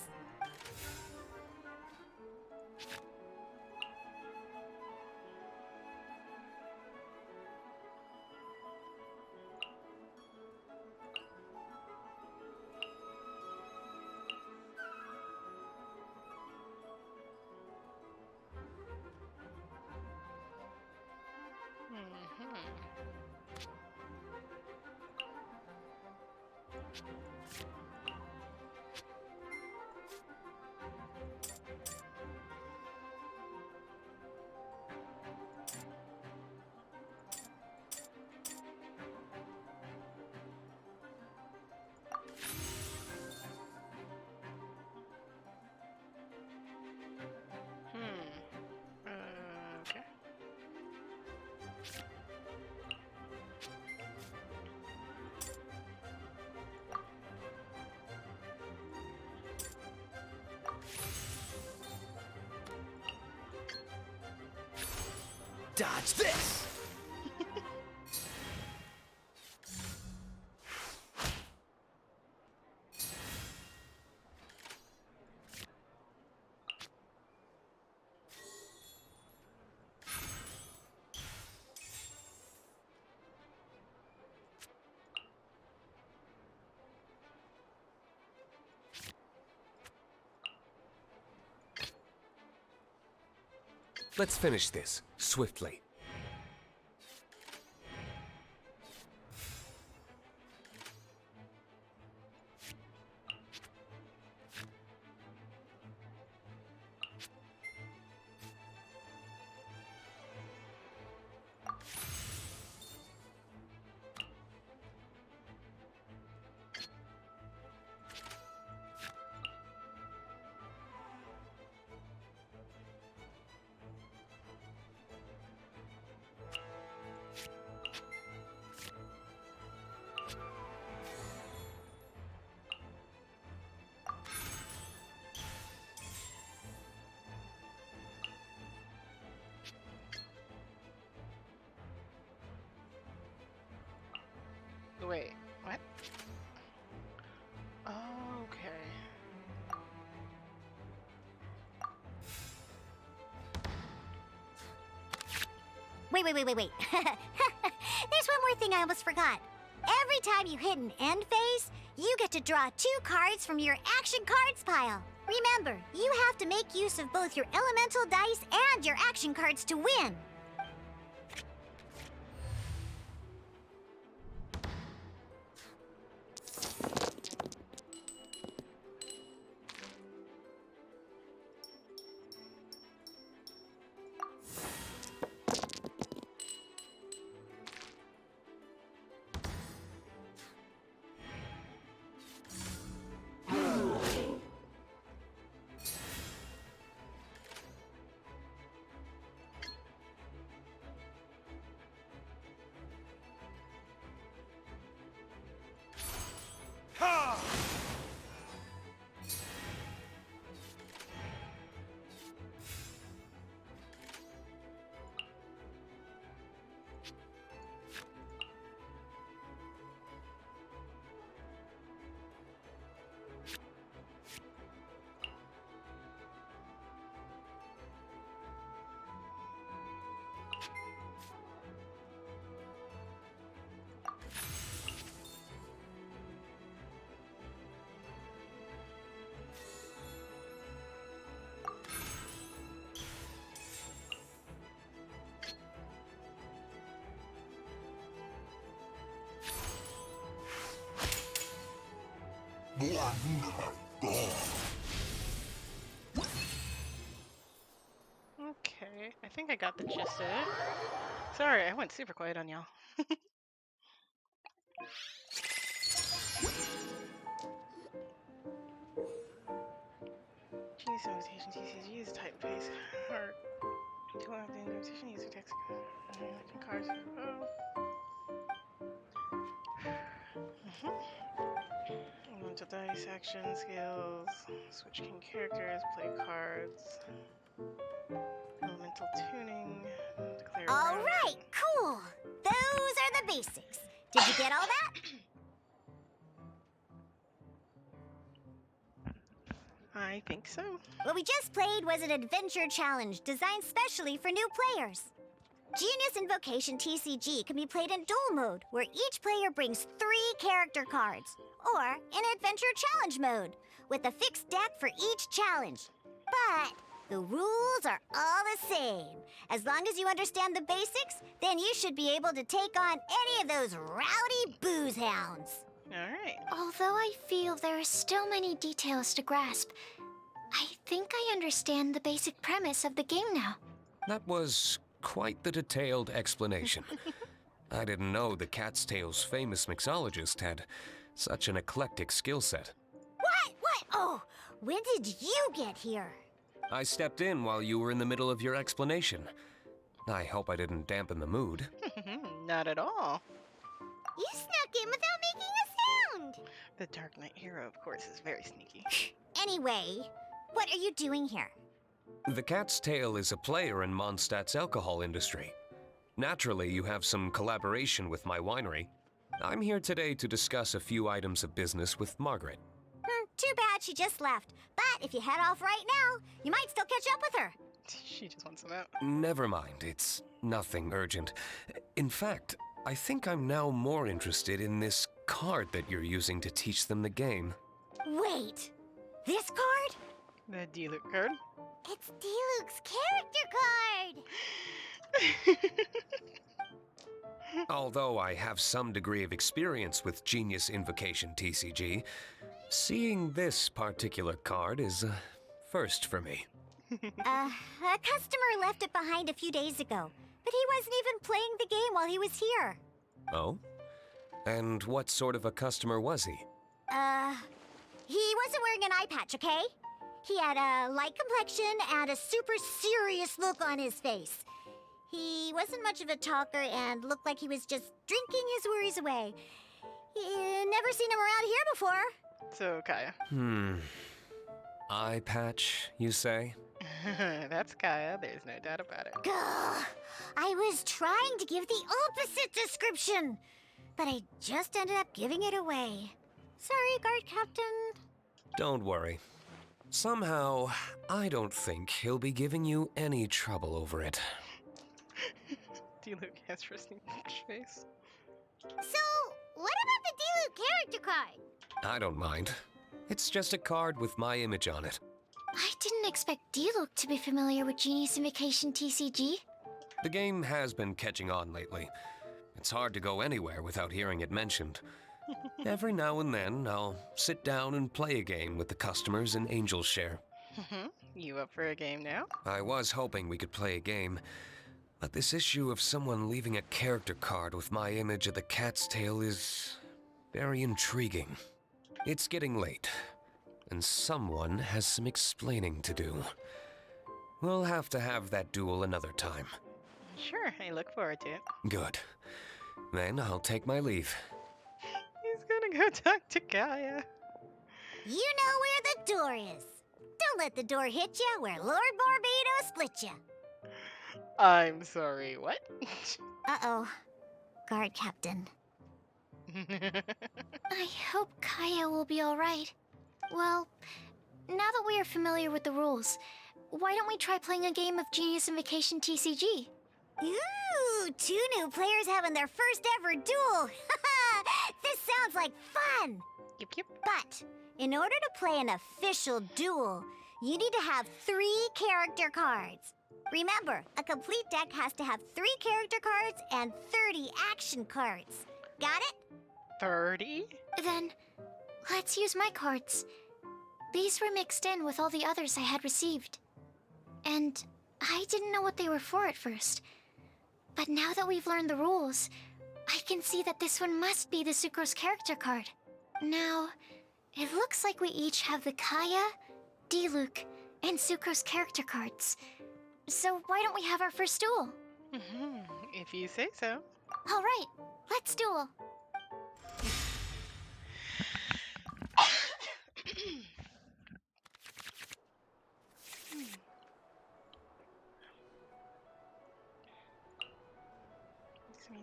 Okay. Dodge this! Let's finish this, swiftly. Wait, what? Okay. Wait. There's one more thing I almost forgot. Every time you hit an end phase, you get to draw 2 cards from your action cards pile. Remember, you have to make use of both your elemental dice and your action cards to win. Okay, I think I got the gist of it. Sorry, I went super quiet on y'all. Genius invitation TCG is type paste. Or do I have the invitation user text cards? Elemental dice, action, skills, switch king characters, play cards, elemental tuning, declare All round. right, cool. Those are the basics. Did you get all that? I think so. What we just played was an adventure challenge designed specially for new players. Genius Invocation TCG can be played in duel mode, where each player brings 3 character cards, or in adventure challenge mode, with a fixed deck for each challenge. But the rules are all the same. As long as you understand the basics, then you should be able to take on any of those rowdy booze hounds. Alright. Although I feel there are still many details to grasp, I think I understand the basic premise of the game now. That was quite the detailed explanation. I didn't know the Cat's Tail's famous mixologist had such an eclectic skill set. What? Oh, when did you get here? I stepped in while you were in the middle of your explanation. I hope I didn't dampen the mood. Not at all. You snuck in without making a sound. The Dark Knight hero, of course, is very sneaky. Anyway, what are you doing here? The Cat's Tail is a player in Mondstadt's alcohol industry. Naturally, you have some collaboration with my winery. I'm here today to discuss a few items of business with Margaret. Too bad she just left. But if you head off right now, you might still catch up with her. She just wants them out. Never mind, it's nothing urgent. In fact, I think I'm now more interested in this card that you're using to teach them the game. Wait, this card? The dealer card? It's Diluc's character card! Although I have some degree of experience with Genius Invocation TCG, seeing this particular card is a first for me. A customer left it behind a few days ago, but he wasn't even playing the game while he was here. Oh? And what sort of a customer was he? He wasn't wearing an eye patch, okay? He had a light complexion and a super serious look on his face. He wasn't much of a talker and looked like he was just drinking his worries away. Never seen him around here before. So, Kaya. Eye patch, you say? That's Kaya, there's no doubt about it. Gah! I was trying to give the opposite description, but I just ended up giving it away. Sorry, guard captain. Don't worry. Somehow, I don't think he'll be giving you any trouble over it. Diluc has resting face. So, what about the Diluc character card? I don't mind. It's just a card with my image on it. I didn't expect Diluc to be familiar with Genius Invocation TCG. The game has been catching on lately. It's hard to go anywhere without hearing it mentioned. Every now and then, I'll sit down and play a game with the customers in Angel's Share. You up for a game now? I was hoping we could play a game, but this issue of someone leaving a character card with my image of the cat's tail is very intriguing. It's getting late, and someone has some explaining to do. We'll have to have that duel another time. Sure, I look forward to it. Good. Then I'll take my leave. He's gonna go talk to Kaya. You know where the door is. Don't let the door hit ya where Lord Barbados split ya. I'm sorry, what? Uh-oh. Guard captain. I hope Kaya will be alright. Well, now that we are familiar with the rules, why don't we try playing a game of Genius Invocation TCG? Ooh, 2 new players having their first ever duel. This sounds like fun. Yep. But in order to play an official duel, you need to have 3 character cards. Remember, a complete deck has to have 3 character cards and 30 action cards. Got it? 30? Then, let's use my cards. These were mixed in with all the others I had received. And I didn't know what they were for at first. But now that we've learned the rules, I can see that this one must be the Sucrose character card. Now, it looks like we each have the Kaya, Diluc, and Sucrose character cards. So why don't we have our first duel? If you say so. All right, let's duel.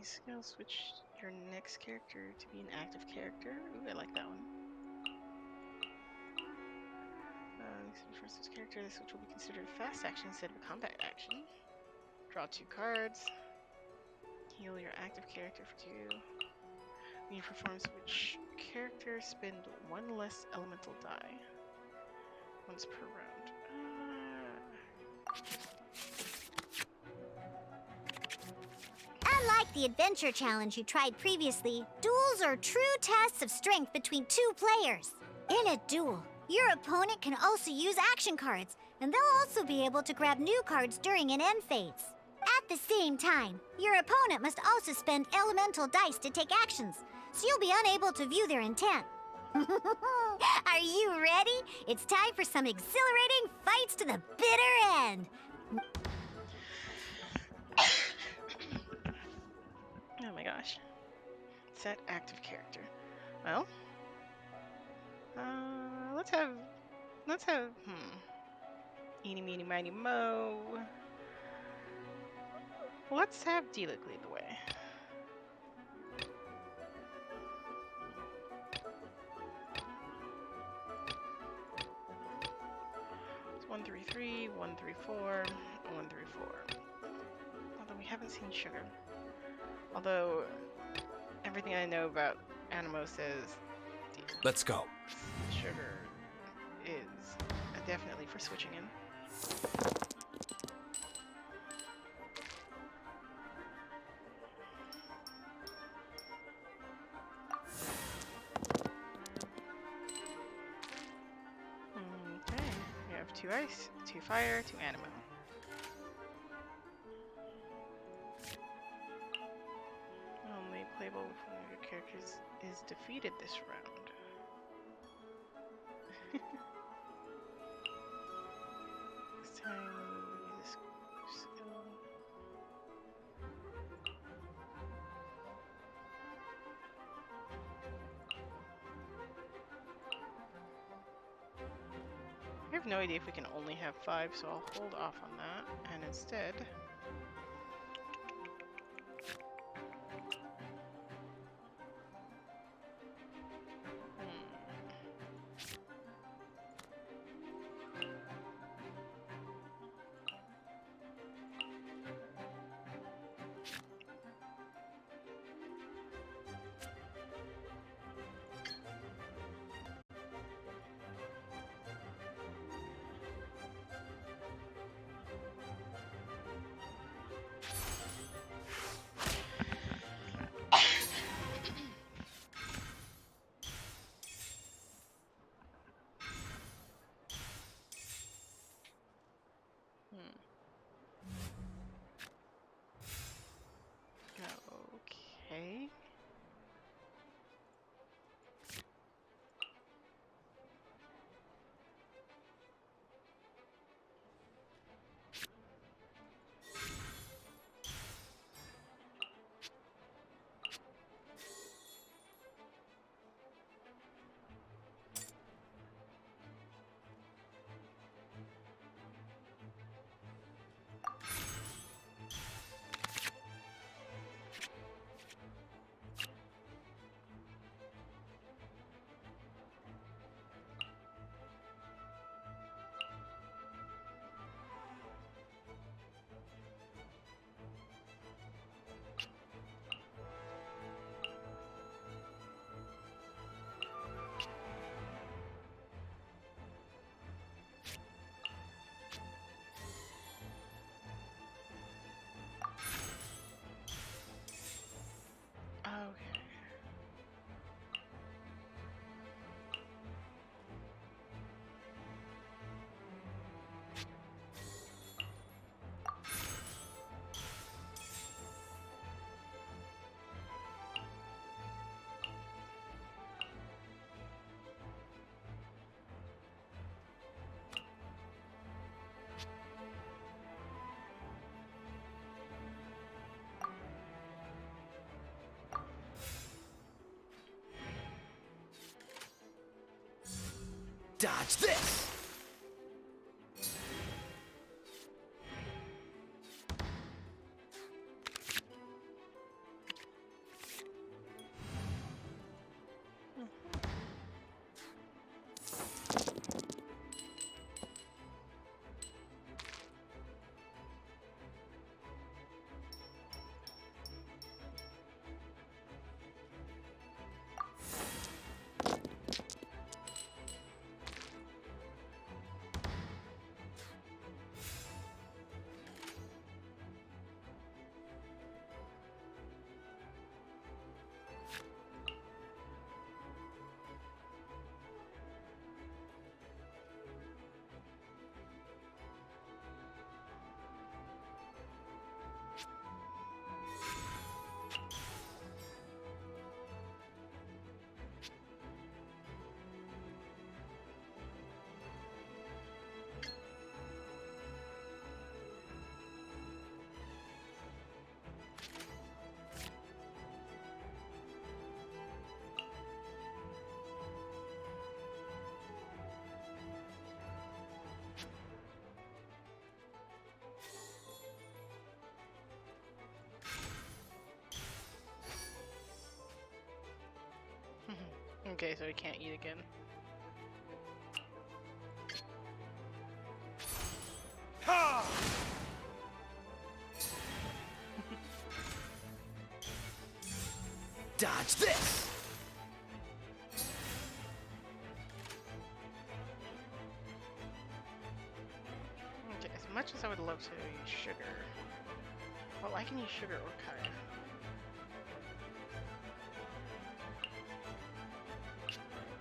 Skill switch your next character to be an active character. Ooh, I like that one. First this character, this switch will be considered a fast action instead of a combat action. Draw 2 cards. Heal your active character for 2. When you perform switch character, spend 1 less elemental die. Once per round. Unlike the adventure challenge you tried previously, duels are true tests of strength between 2 players. In a duel, your opponent can also use action cards, and they'll also be able to grab new cards during an end phase. At the same time, your opponent must also spend elemental dice to take actions, so you'll be unable to view their intent. Are you ready? It's time for some exhilarating fights to the bitter end. Oh my gosh. Set active character. Well, let's have, eeny, meeny, miny, mo. Let's have Diluc lead the way. It's 1, 3, 3, 1, 3, 4, 1, 3, 4. Although we haven't seen Sugar. Although, everything I know about Animo says Let's go. Sugar is definitely for switching in. Okay, we have 2 ice, 2 fire, 2 animo. Only playable if one of your characters is defeated this round. This time we use this skill. I have no idea if we can only have 5, so I'll hold off on that, and instead... Okay. Okay. Dodge this! Okay, so we can't eat again. Ha! Dodge this! So use sugar. Well, I can use sugar or Kaya.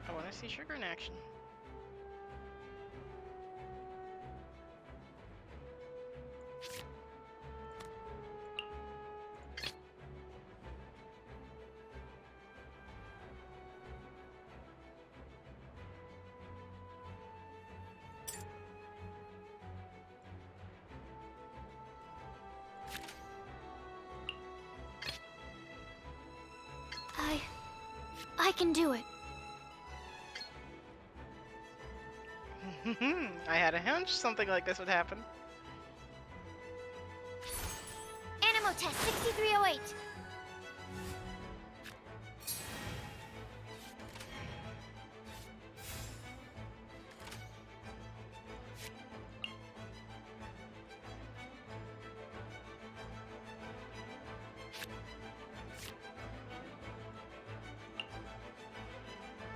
I want to see sugar in action. I can do it. I had a hunch something like this would happen. Animo test 6308.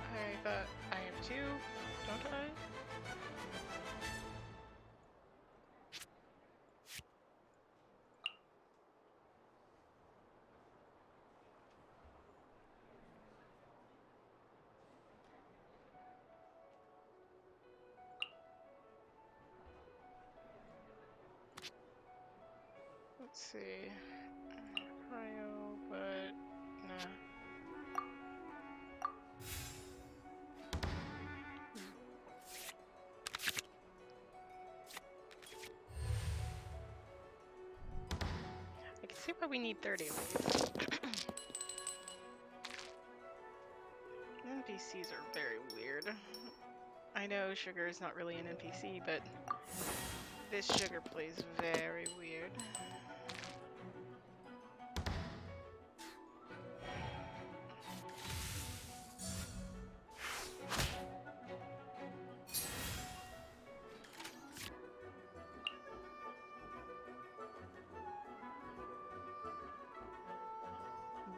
I thought I am too, don't I? Let's see. Cryo, but nah. I can see why we need 30 of these. NPCs are very weird. I know sugar is not really an NPC, but this sugar plays very weird.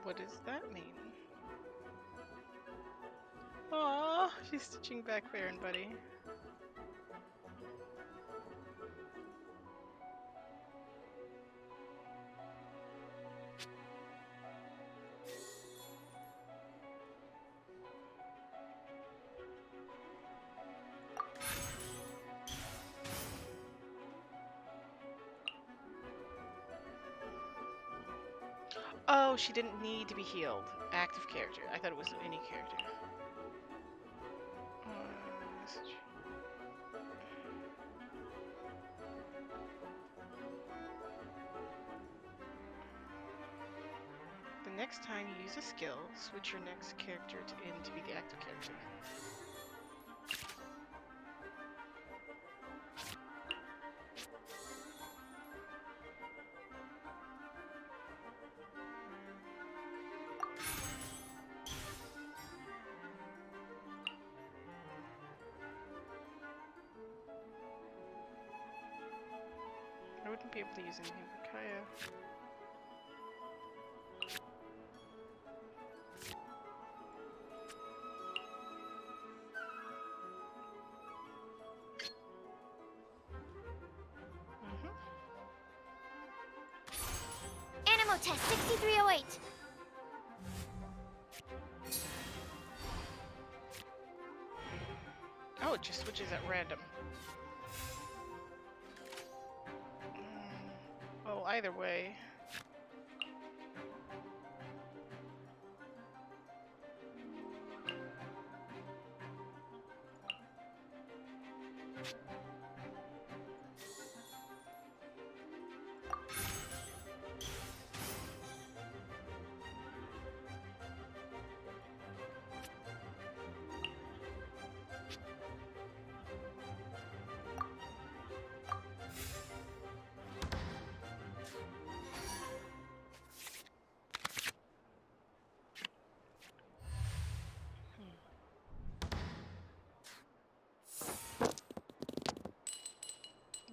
What does that mean? Aww, she's stitching back there, and buddy. Oh, she didn't need to be healed. Active character. I thought it was any character. Message. The next time you use a skill, switch your next character to be the active character. I wouldn't be able to use anything for Kaya. Animo test 6308. Oh, it just switches at random. Well, either way.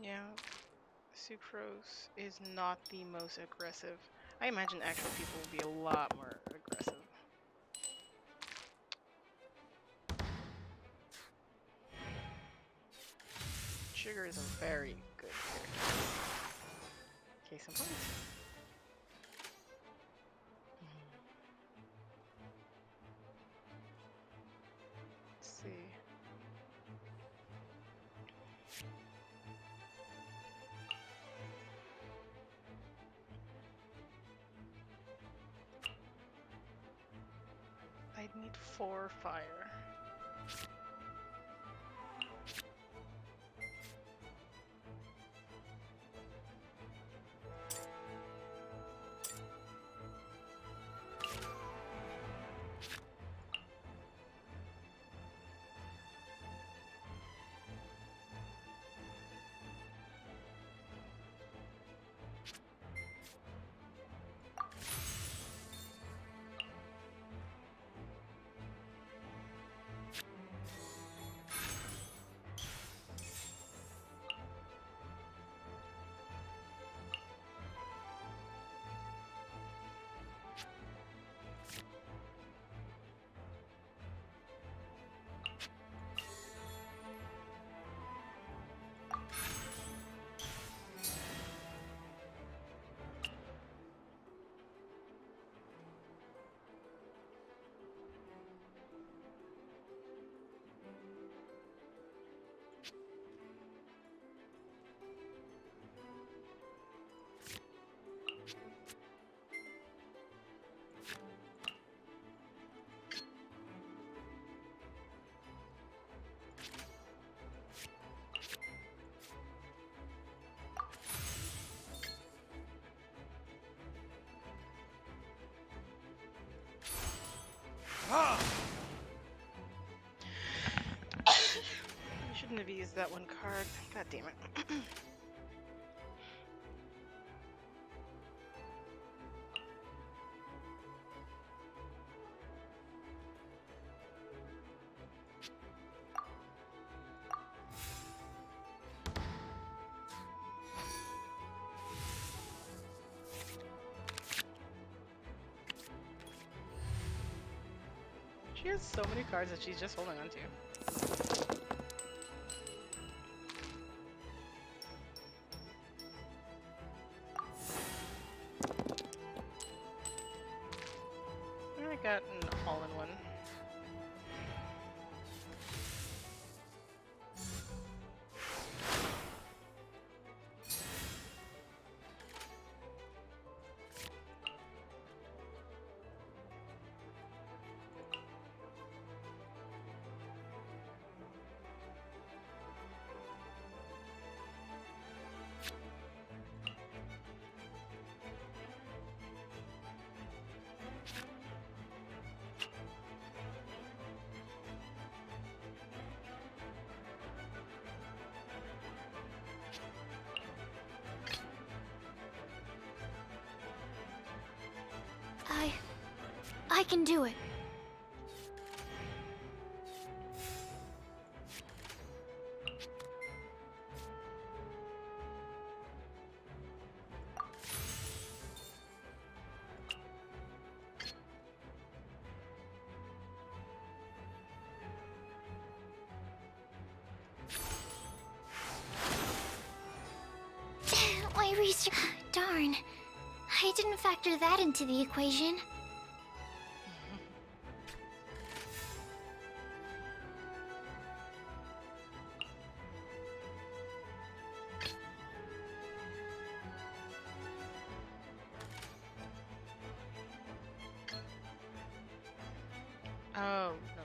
Yeah, sucrose is not the most aggressive. I imagine actual people will be a lot more aggressive. Sugar is a very good character. Case in point. Let's see. I'd need 4 fire. I shouldn't have used that one card. God damn it. She has so many cards that she's just holding on to. I got an all-in-one. I can do it. My research. Darn. I didn't factor that into the equation. Oh, no.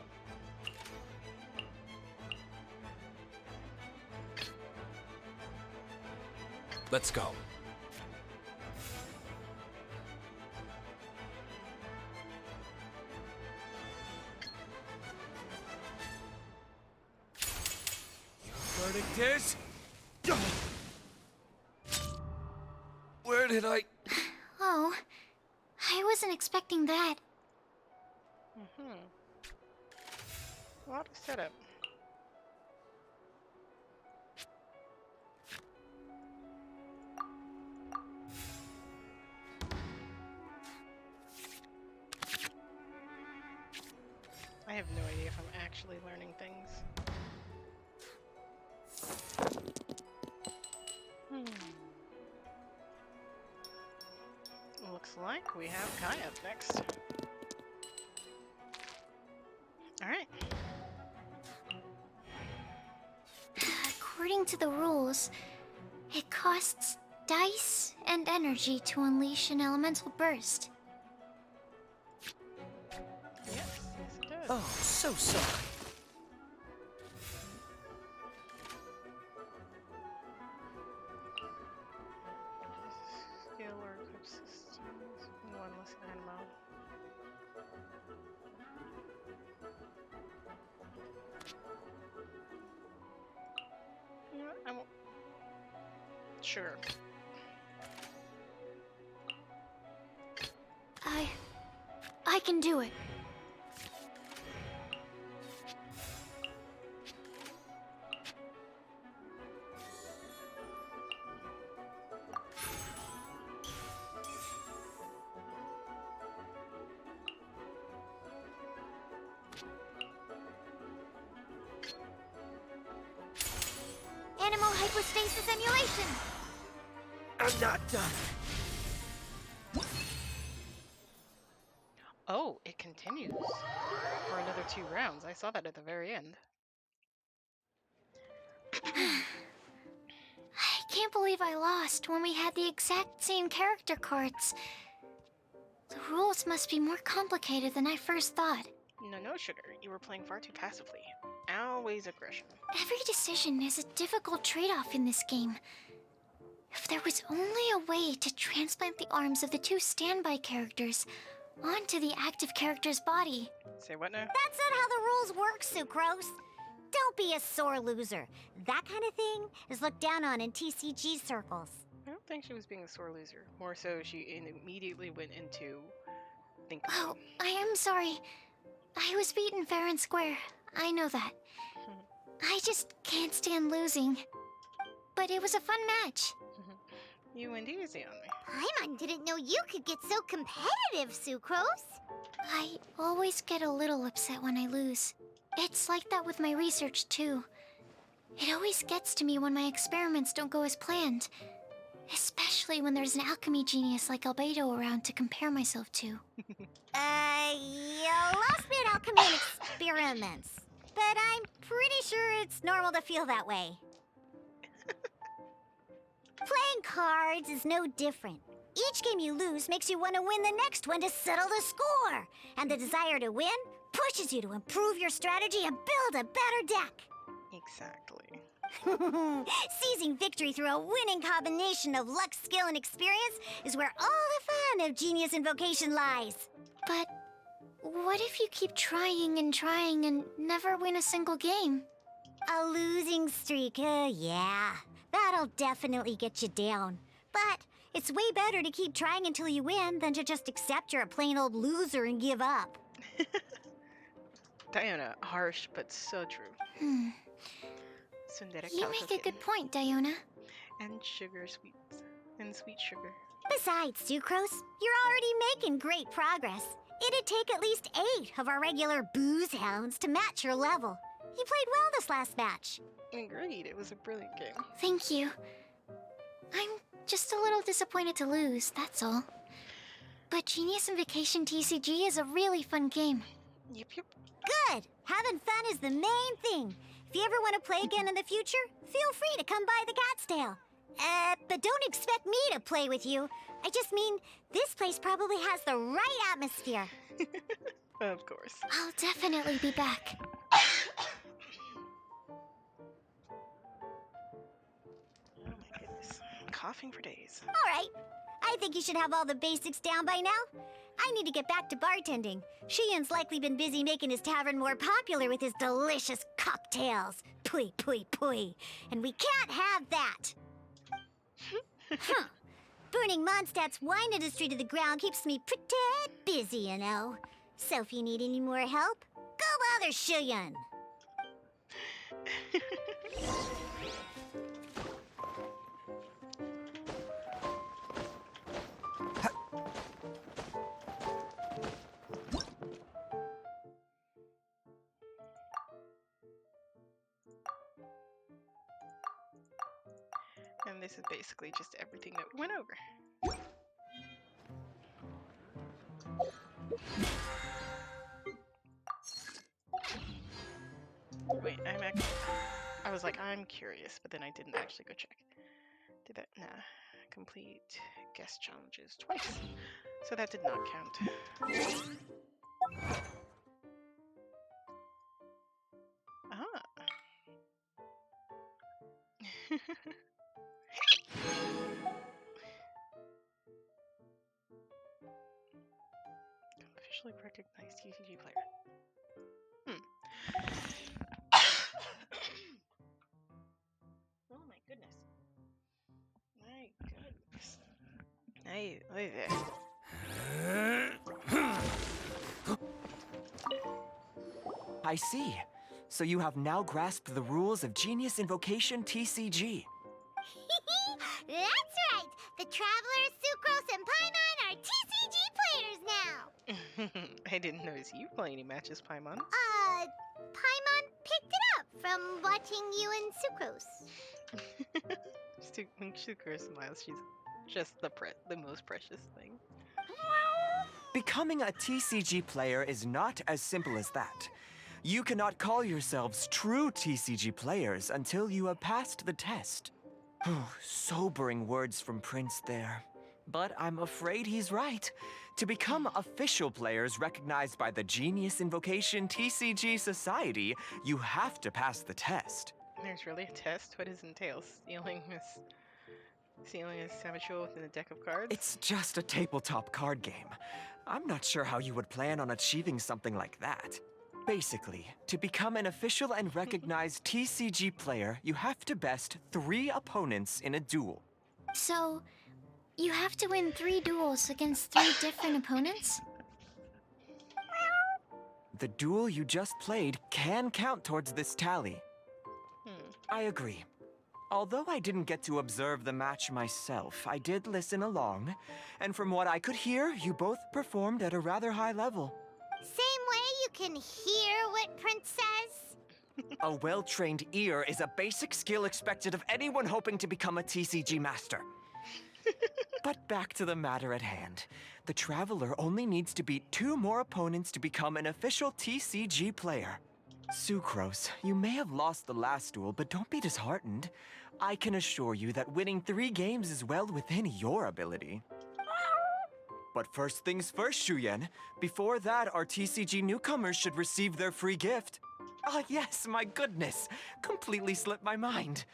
Let's go. Verdict is... Where did I... Oh, I wasn't expecting that. A lot of setup. I have no idea if I'm actually learning things. Looks like we have Kai up next. Alright. According to the rules, it costs dice and energy to unleash an elemental burst. Yes, it does. Oh, so sorry. Skill or equip systems. One less animal. You know what? I won't. Sure. I can do it. Animal hypostasis emulation! I'm not done. Oh, it continues for another 2 rounds. I saw that at the very end. I can't believe I lost when we had the exact same character cards. The rules must be more complicated than I first thought. No, Sugar. You were playing far too passively. Always aggression. Every decision is a difficult trade-off in this game. If there was only a way to transplant the arms of the 2 standby characters onto the active character's body. Say what now? That's not how the rules work, Sucrose. Don't be a sore loser. That kind of thing is looked down on in TCG circles. I don't think she was being a sore loser. More so, she immediately went into think. Oh, I am sorry. I was beaten fair and square. I know that. I just can't stand losing. But it was a fun match. You went easy on me. Paimon didn't know you could get so competitive, Sucrose. I always get a little upset when I lose. It's like that with my research, too. It always gets to me when my experiments don't go as planned. Especially when there's an alchemy genius like Albedo around to compare myself to. You lost me at alchemy and experiments. But I'm pretty sure it's normal to feel that way. Playing cards is no different. Each game you lose makes you want to win the next one to settle the score. And the desire to win pushes you to improve your strategy and build a better deck. Exactly. Seizing victory through a winning combination of luck, skill, and experience is where all the fun of Genius Invocation lies. But what if you keep trying and never win a single game? A losing streak, yeah. That'll definitely get you down. But it's way better to keep trying until you win than to just accept you're a plain old loser and give up. Diana, harsh but so true. Tsundere You make a Kalkoken. good point, Diona. And sugar sweets. And sweet sugar. Besides, Sucrose, you're already making great progress. It'd take at least 8 of our regular booze hounds to match your level. You played well this last match. Agreed, it was a brilliant game. Thank you. I'm just a little disappointed to lose, that's all. But Genius Invocation TCG is a really fun game. Yep. Good! Having fun is the main thing. If you ever want to play again in the future, feel free to come by the Cat's Tail. But don't expect me to play with you. I just mean, this place probably has the right atmosphere. Of course. I'll definitely be back. Oh my goodness. Coughing for days. All right. I think you should have all the basics down by now. I need to get back to bartending. Shian's likely been busy making his tavern more popular with his delicious cocktails. Pui, pui, pui. And we can't have that. Huh. Burning Mondstadt's wine industry to the ground keeps me pretty busy, you know. So if you need any more help, go bother Shian. And this is basically just everything that we went over. Wait, I was like, I'm curious, but then I didn't actually go check. Did that? Nah. Complete guest challenges twice. So that did not count. Ah. Officially recognized TCG player. Oh my goodness. My goodness. Hey, look at I see. So you have now grasped the rules of Genius Invocation TCG. That's right! The Travelers, Sucrose, and Paimon are TCG players now! this. I didn't notice you play any matches, Paimon. Paimon picked it up from watching you and Sucrose. When Shukura smiles, she's just the most precious thing. Becoming a TCG player is not as simple as that. You cannot call yourselves true TCG players until you have passed the test. Sobering words from Prince there. But I'm afraid he's right. To become official players recognized by the Genius Invocation TCG Society, you have to pass the test. There's really a test? What does it entail? Stealing a Saboteur within a deck of cards? It's just a tabletop card game. I'm not sure how you would plan on achieving something like that. Basically, to become an official and recognized TCG player, you have to best 3 opponents in a duel. So, you have to win 3 duels against 3 different opponents? The duel you just played can count towards this tally. I agree. Although I didn't get to observe the match myself, I did listen along, and from what I could hear, you both performed at a rather high level. Same way you can hear what Prince says? A well-trained ear is a basic skill expected of anyone hoping to become a TCG master. But back to the matter at hand. The Traveler only needs to beat 2 more opponents to become an official TCG player. Sucrose, you may have lost the last duel, but don't be disheartened. I can assure you that winning 3 games is well within your ability. But first things first, Shuyen. Before that, our TCG newcomers should receive their free gift. Ah, yes, my goodness. Completely slipped my mind.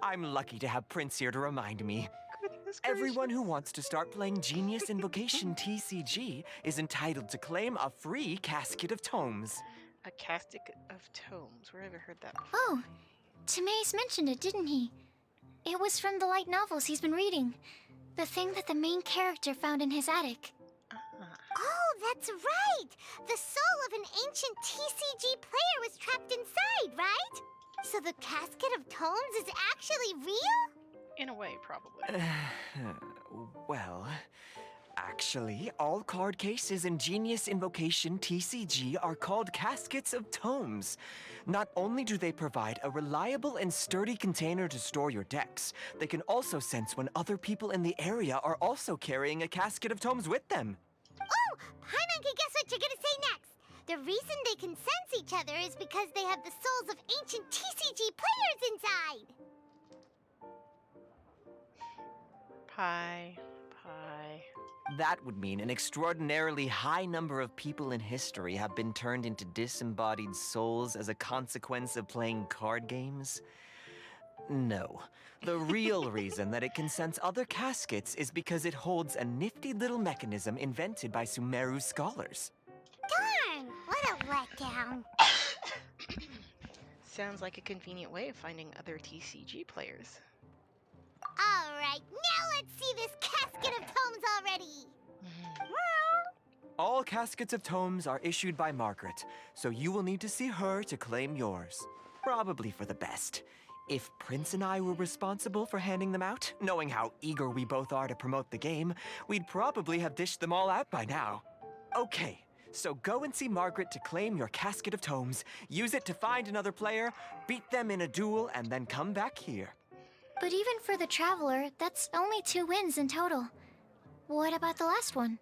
I'm lucky to have Prince here to remind me. Goodness Everyone who gracious. wants to start playing Genius Invocation TCG is entitled to claim a free casket of tomes. A casket of tomes. Where have I heard that before? Oh, Timaeus mentioned it, didn't he? It was from the light novels he's been reading. The thing that the main character found in his attic. Oh, that's right! The soul of an ancient TCG player was trapped inside, right? So the casket of tomes is actually real? In a way, probably. Well, actually, all card cases in Genius Invocation TCG are called caskets of tomes. Not only do they provide a reliable and sturdy container to store your decks, they can also sense when other people in the area are also carrying a casket of tomes with them. Oh, Paimon can guess what you're gonna say next. The reason they can sense each other is because they have the souls of ancient TCG players inside. Pie. That would mean an extraordinarily high number of people in history have been turned into disembodied souls as a consequence of playing card games. No. The real reason that it can sense other caskets is because it holds a nifty little mechanism invented by Sumeru scholars. Darn, what a letdown. Sounds like a convenient way of finding other TCG players. All right, now let's see this casket of tomes already. All caskets of tomes are issued by Margaret, so you will need to see her to claim yours. Probably for the best. If Prince and I were responsible for handing them out, knowing how eager we both are to promote the game, we'd probably have dished them all out by now. Okay, so go and see Margaret to claim your casket of tomes, use it to find another player, beat them in a duel, and then come back here. But even for the Traveler, that's only 2 wins in total. What about the last one?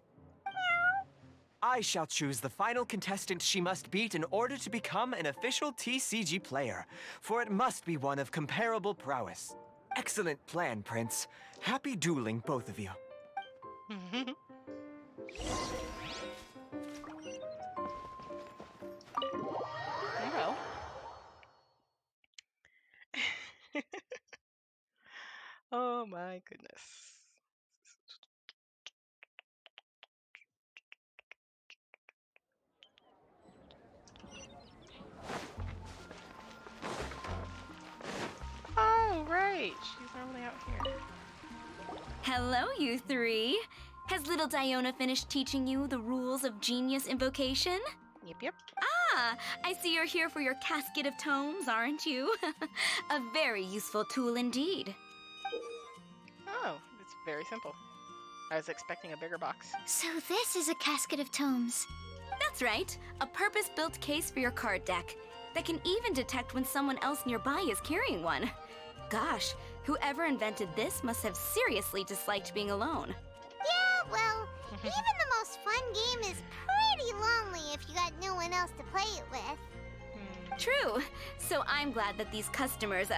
I shall choose the final contestant she must beat in order to become an official TCG player, for it must be one of comparable prowess. Excellent plan, Prince. Happy dueling, both of you. Well. Oh my goodness. Oh, right. She's normally out here. Hello, you three. Has little Diona finished teaching you the rules of genius invocation? Yep. Ah, I see you're here for your casket of tomes, aren't you? A very useful tool indeed. Oh, it's very simple. I was expecting a bigger box. So this is a casket of tomes. That's right, a purpose-built case for your card deck that can even detect when someone else nearby is carrying one. Gosh, whoever invented this must have seriously disliked being alone. Yeah, well, even the most fun game is pretty lonely if you got no one else to play it with. True. So I'm glad that these customers,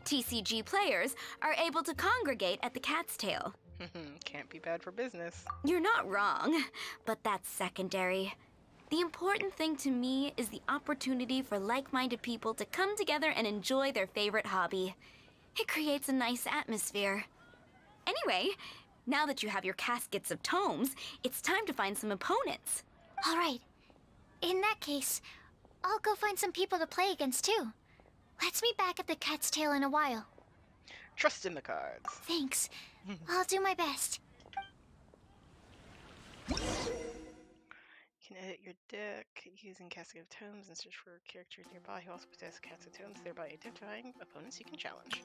TCG players, are able to congregate at the Cat's Tail. Can't be bad for business. You're not wrong, but that's secondary. The important thing to me is the opportunity for like-minded people to come together and enjoy their favorite hobby. It creates a nice atmosphere. Anyway, now that you have your caskets of tomes, it's time to find some opponents. All right. In that case, I'll go find some people to play against too. Let's meet back at the Cat's Tail in a while. Trust in the cards. Thanks. I'll do my best. You can edit your deck using Casket of Tomes and search for characters nearby who also possess Casket of Tomes, thereby identifying opponents you can challenge.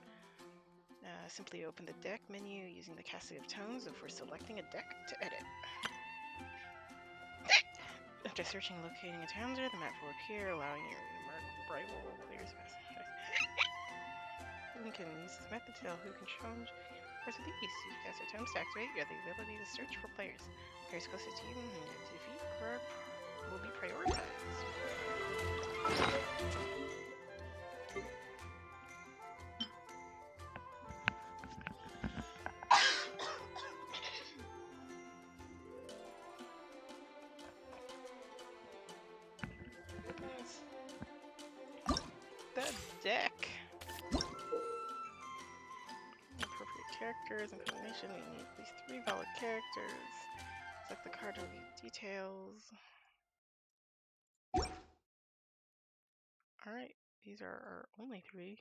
Simply open the deck menu using the Casket of Tomes before selecting a deck to edit. After searching and locating a Townser, the map will appear, allowing your rival players to pass. You can use this method to tell who can challenge players with ease. Use Casket of Tomes to activate. You have the ability to search for players. Players closest to you and defeat will be prioritized. The deck. Appropriate characters and combination. You need at least 3 valid characters. Select the card to review details. Alright, these are our only 3.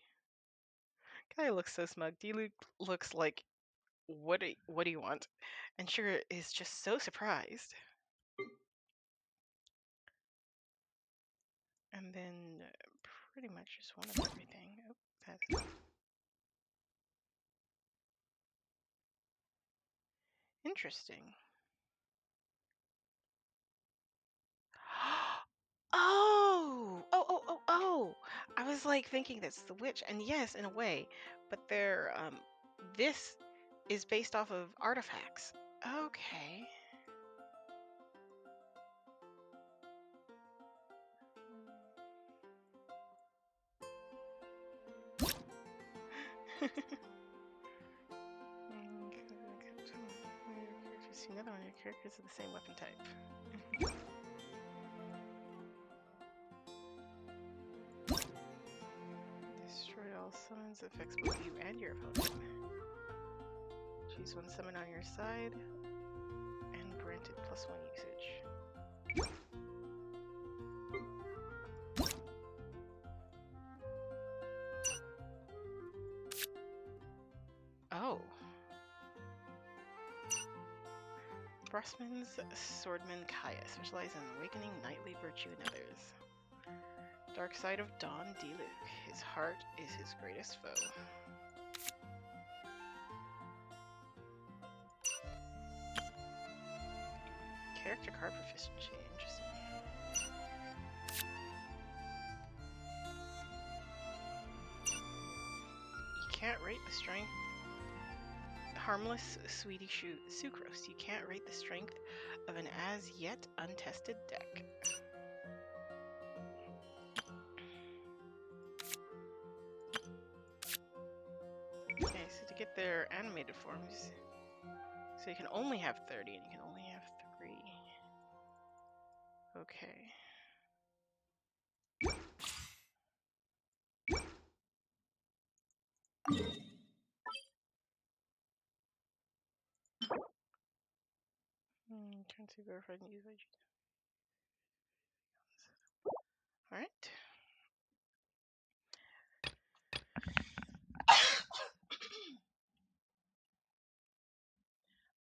Guy looks so smug. D-Luke looks like, what do you want? And Sugar is just so surprised. And then pretty much just one of everything. Oh, that's interesting. Oh! I was like thinking that's the witch, and yes, in a way, but they're this is based off of artifacts. Okay. See another one of your characters of the same weapon type. Destroy all summons that affects both you and your opponent. Choose one summon on your side and granted +1 usage. Oh. Brusman's Swordman Kaya, specializes in awakening knightly virtue in others. Dark side of Dawn D-Luke. His heart is his greatest foe. Character card proficiency. Interesting. You can't rate the strength. Harmless Sweetie Sucrose. You can't rate the strength of an as yet untested deck. Okay, so to get their animated forms, so you can only have 30 and you can only have 3. Okay. Currency verified and used by G. Alright.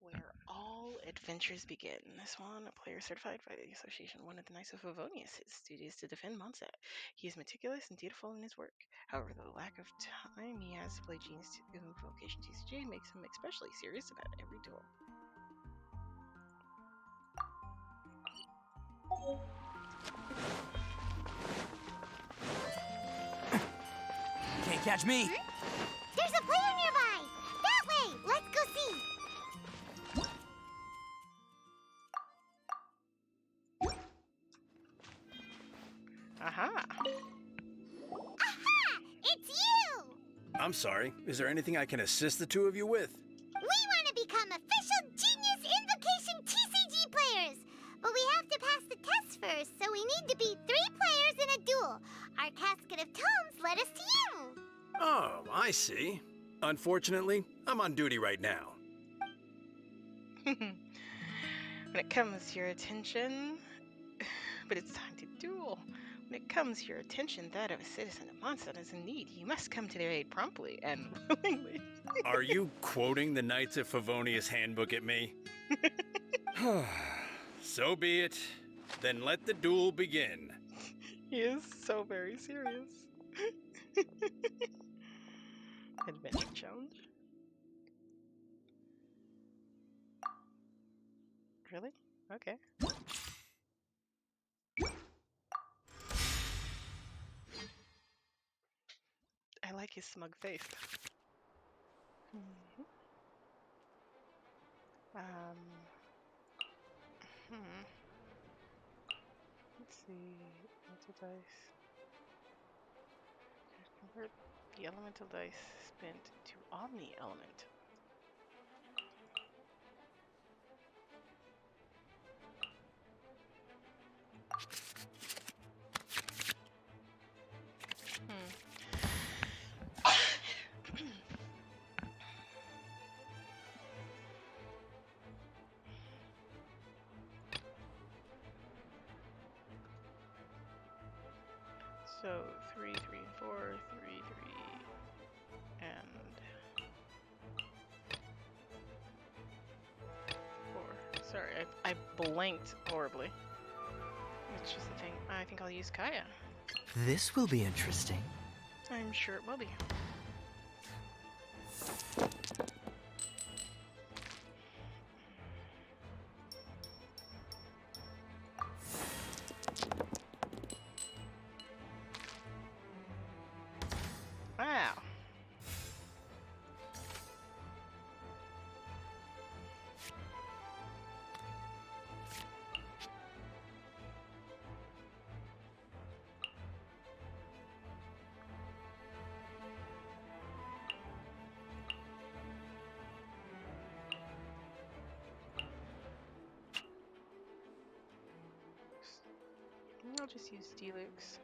Where all adventures begin. This one, a player certified by the Association, one of the Knights of Favonius. His duty is to defend Mondstadt. He is meticulous and dutiful in his work. However, the lack of time he has to play Genius Invocation TCG makes him especially serious about every duel. Can't catch me. There's a player nearby! That way! Let's go see! Aha! Aha! It's you! I'm sorry. Is there anything I can assist the two of you with? We want to become official Genius Invocation TCG players! But we have to pass the test first, so we need to beat 3 players in a duel. Our casket of tomes led us to you! Oh, I see. Unfortunately, I'm on duty right now. When it comes to your attention, but it's time to duel. When it comes to your attention, that of a citizen of Mondstadt is in need. You must come to their aid promptly and willingly. Are you quoting the Knights of Favonius handbook at me? So be it. Then let the duel begin. He is so very serious. Adventure challenge? Really? Okay. I like his smug face. Let's see. Elemental dice. Convert the elemental dice spent to Omni Element. So 3, 3, and 4, 3, 3, and 4. Sorry, I blanked horribly. It's just the thing. I think I'll use Kaya. This will be interesting. I'm sure it will be. Wow. I'll just use Steelix.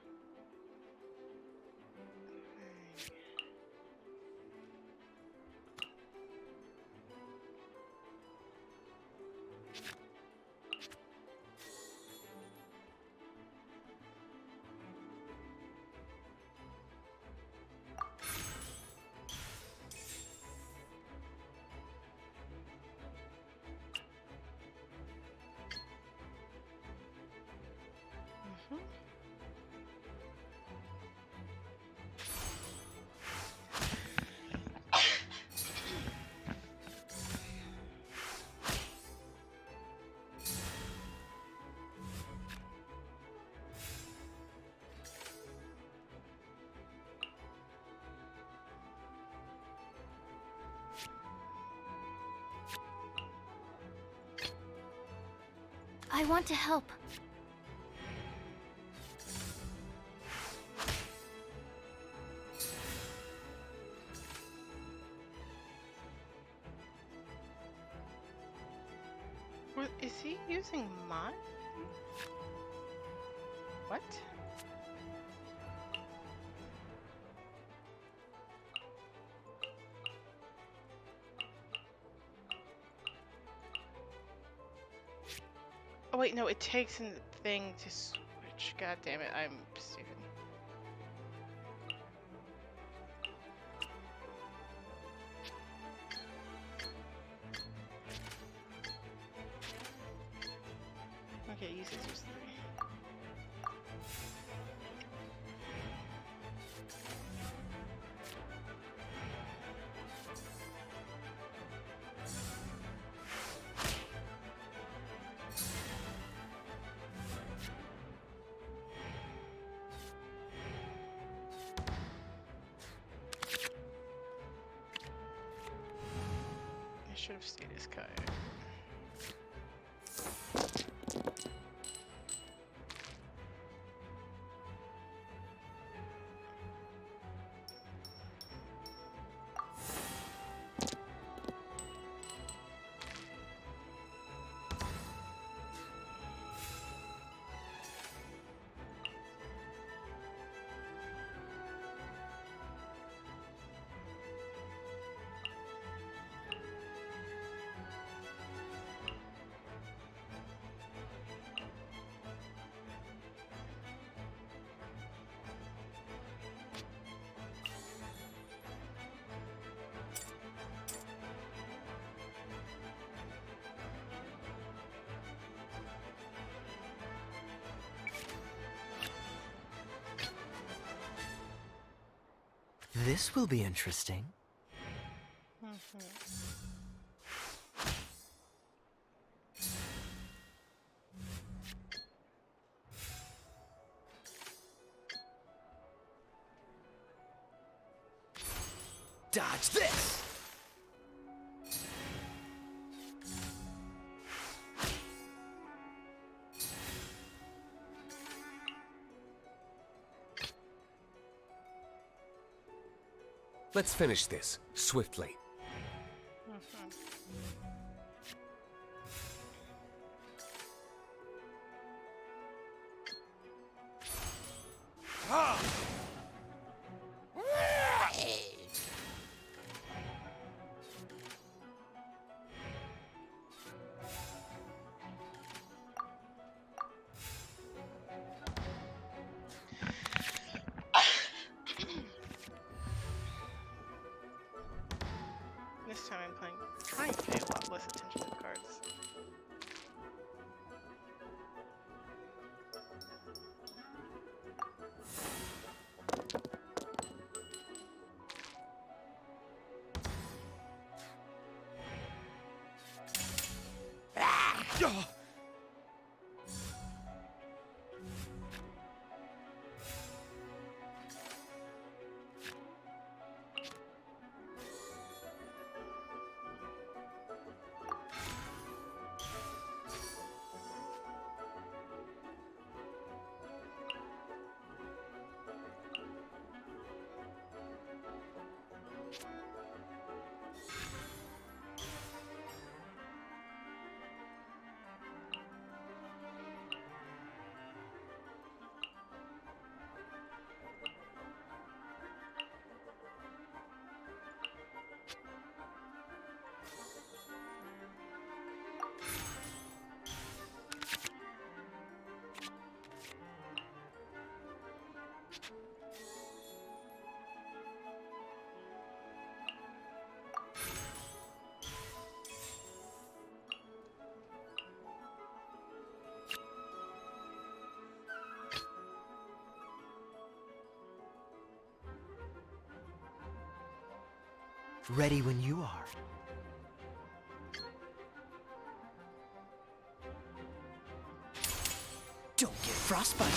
I want to help. Is he using mine? What? Oh wait, no, it takes a thing to switch. God damn it, I'm stupid. Okay, use scissors 3. I should have stayed as Kai. This will be interesting. Dodge this! Let's finish this, swiftly. This time I'm trying to pay a lot less attention to the cards. Ready when you are. Don't get frostbite.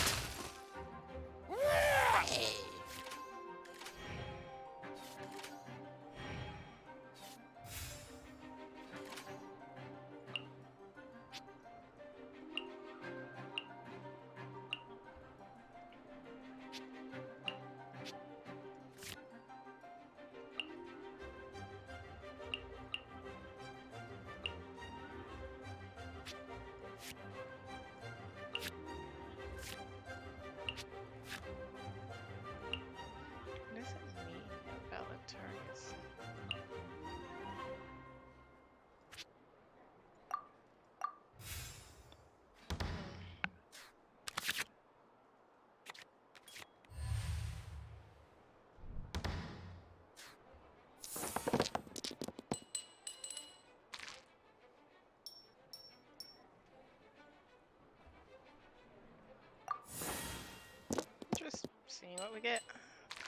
You know what we get?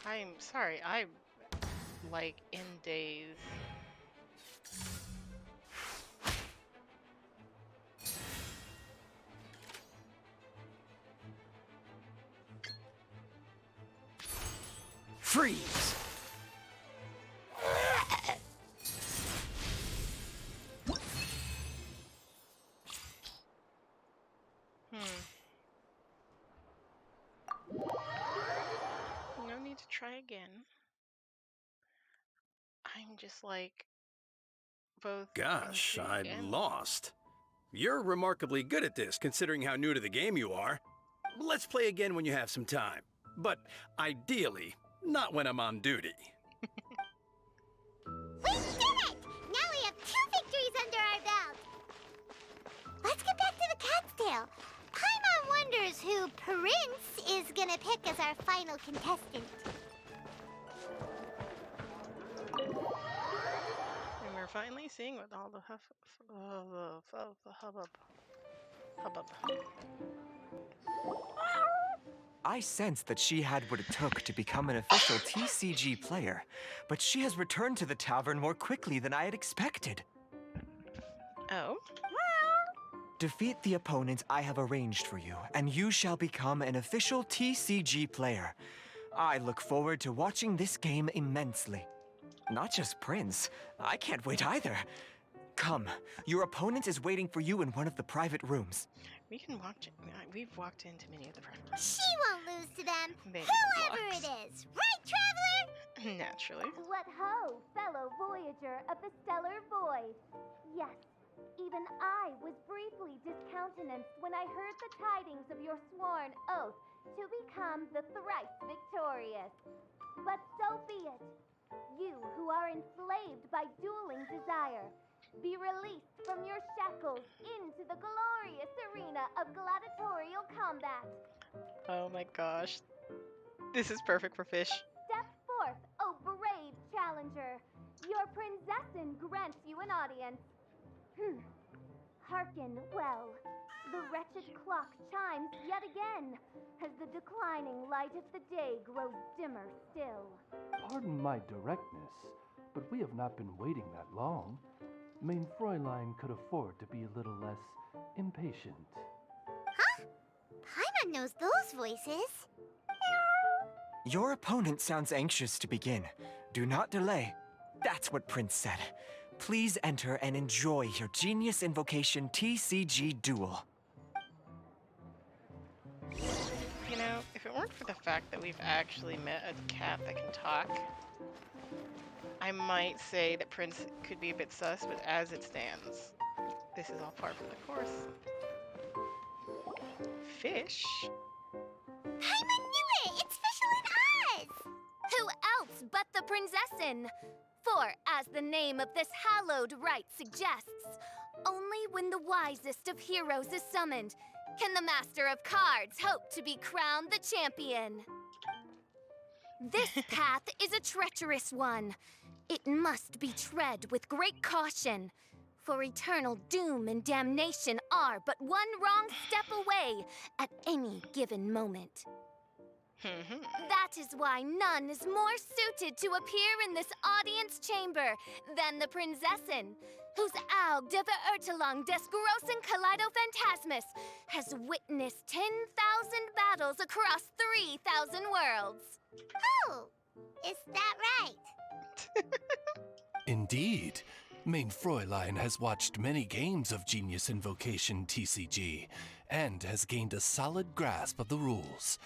I'm sorry, I'm like in daze. Freeze! No need to try again. I'm just like both Gosh, intrigued I'm and lost. You're remarkably good at this, considering how new to the game you are. Let's play again when you have some time. But ideally, not when I'm on duty. We did it! Now we have 2 victories under our belt. Let's get back to the cat's tail. Paimon wonders who Prince is gonna pick as our final contestant. And we're finally seeing what all the hubbub. I sensed that she had what it took to become an official TCG player, but she has returned to the tavern more quickly than I had expected. Oh? Defeat the opponent I have arranged for you, and you shall become an official TCG player. I look forward to watching this game immensely. Not just Prince. I can't wait either. Come, your opponent is waiting for you in one of the private rooms. We can watch it. We've walked into many of the She won't lose to them, Maybe whoever blocks. it is. Right, Traveler? Naturally. What ho, fellow voyager of the stellar void. Yes, even I was briefly discountenanced when I heard the tidings of your sworn oath to become the thrice victorious. But so be it. You who are enslaved by dueling desire, be released from your shackles into the glorious arena of gladiatorial combat. Oh my gosh. This is perfect for fish. Step forth, O brave challenger. Your princessin grants you an audience. Hearken well. The wretched clock chimes yet again, as the declining light of the day grows dimmer still. Pardon my directness, but we have not been waiting that long. Mein Fräulein could afford to be a little less impatient. Huh? Paimon knows those voices. Your opponent sounds anxious to begin. Do not delay. That's what Prince said. Please enter and enjoy your Genius Invocation TCG duel. You know, if it weren't for the fact that we've actually met a cat that can talk, I might say that Prince could be a bit sus, but as it stands, this is all par for the course. Fish? Paimon knew it! It's Fish and Oz! Who else but the princessin? For, as the name of this hallowed rite suggests, only when the wisest of heroes is summoned can the master of cards hope to be crowned the champion. This path is a treacherous one. It must be tread with great caution, for eternal doom and damnation are but one wrong step away at any given moment. That is why none is more suited to appear in this audience chamber than the princessin, whose Aug de Verurtelung des großen Kaleido-Phantasmus has witnessed 10,000 battles across 3,000 worlds. Oh, is that right? Indeed. Mein Fräulein has watched many games of Genius Invocation TCG and has gained a solid grasp of the rules.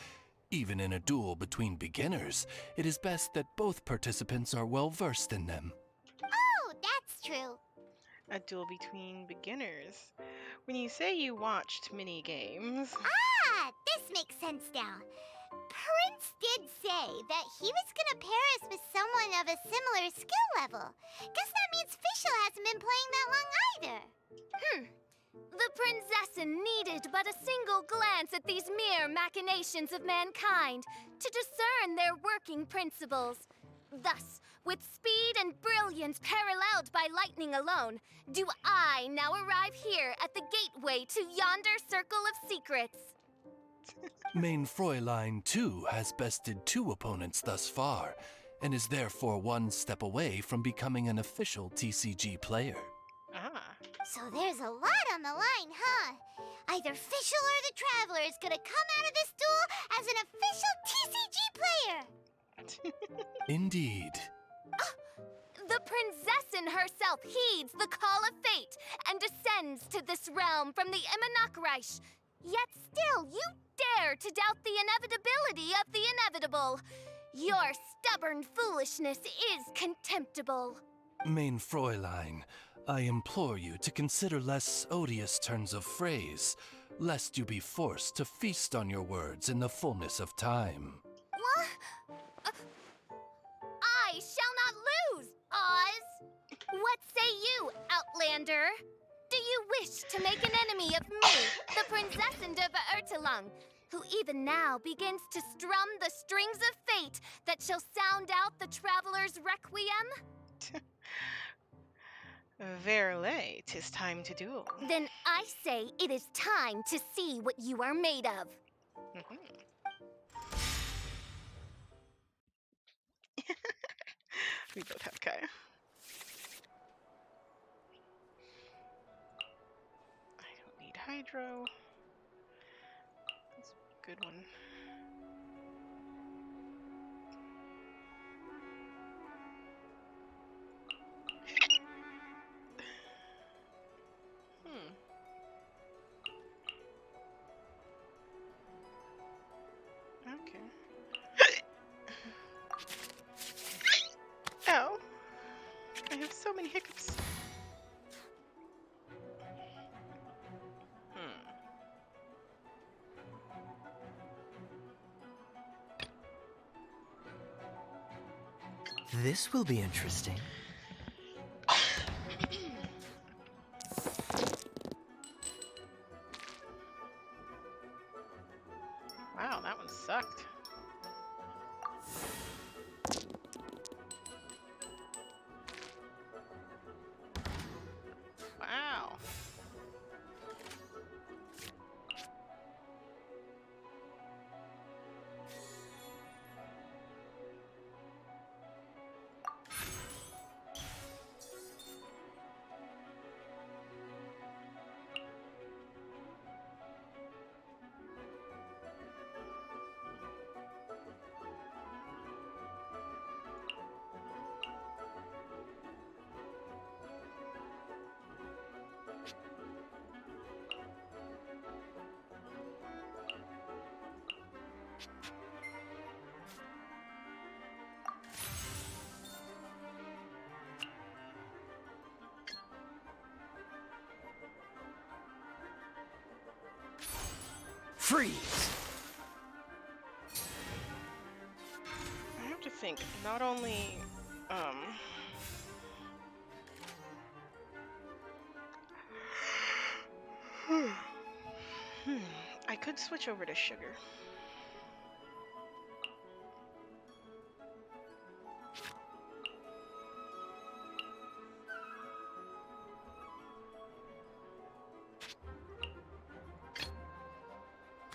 Even in a duel between beginners, it is best that both participants are well versed in them. Oh, that's true. A duel between beginners. When you say you watched mini games, Ah, this makes sense now. Prince did say that he was gonna pair us with someone of a similar skill level. Guess that means Fischl hasn't been playing that long either. The princessin needed but a single glance at these mere machinations of mankind to discern their working principles. Thus, with speed and brilliance paralleled by lightning alone, do I now arrive here at the gateway to yonder circle of secrets. Main Fräulein, too, has bested 2 opponents thus far, and is therefore 1 step away from becoming an official TCG player. Ah. So there's a lot on the line, huh? Either Fischl or the Traveler is gonna come out of this duel as an official TCG player! Indeed. The Prinzessin herself heeds the call of fate and descends to this realm from the Immanakreich. Yet still, you dare to doubt the inevitability of the inevitable. Your stubborn foolishness is contemptible. Main Fräulein, I implore you to consider less odious turns of phrase, lest you be forced to feast on your words in the fullness of time. What? I shall not lose, Oz! What say you, Outlander? Do you wish to make an enemy of me, the Prinzessin de Beertelung, who even now begins to strum the strings of fate that shall sound out the Traveler's Requiem? Verily, 'tis time to duel. Then I say it is time to see what you are made of. We both have Kai. I don't need Hydro. That's a good one. Okay. Ow! I have so many hiccups. This will be interesting. Wow, that one sucked. Wow. Freeze! I have to think, not only, I could switch over to sugar.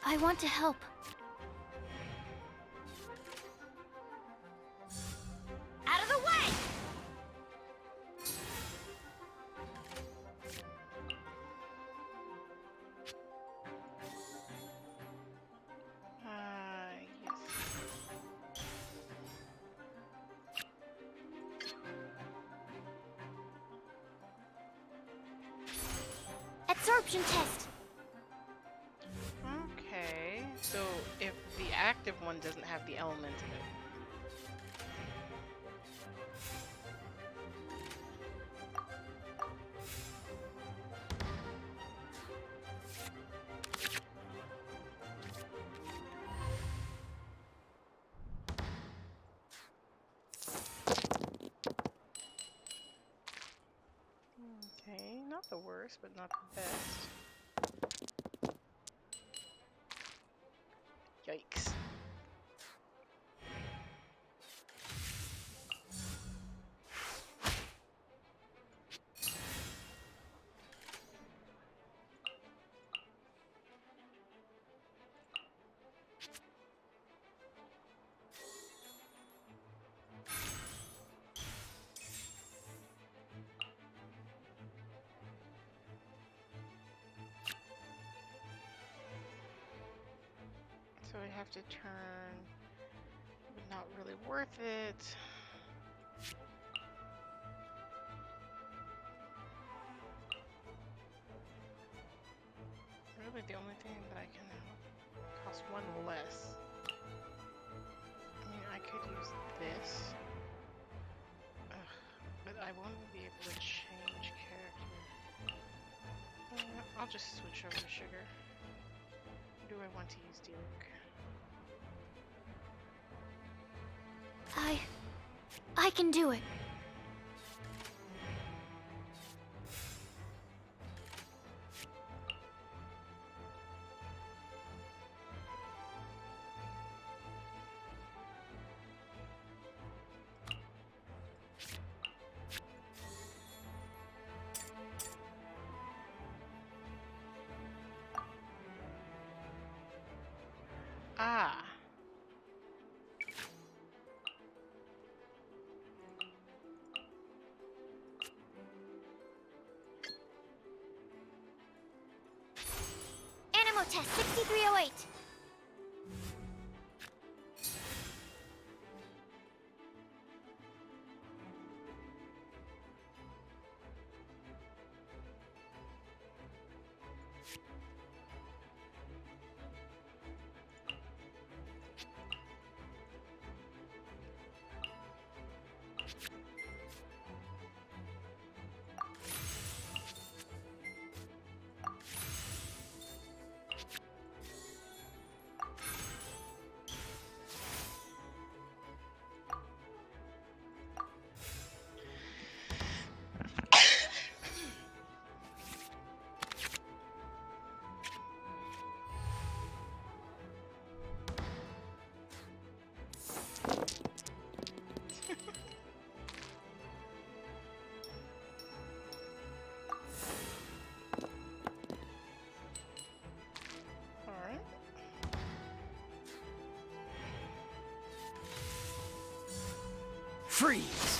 I want to help. Out of the way! Yes. Absorption test. Okay, so if the active one doesn't have the element in it. Okay, not the worst, but not the best. Yikes. So I have to turn, but not really worth it. Really, the only thing that I can cost one less. I mean, I could use this, but I won't be able to change character. I'll just switch over to sugar. Or do I want to use Diluc? I can do it. Ah. Animo test 6308. Alright. Freeze!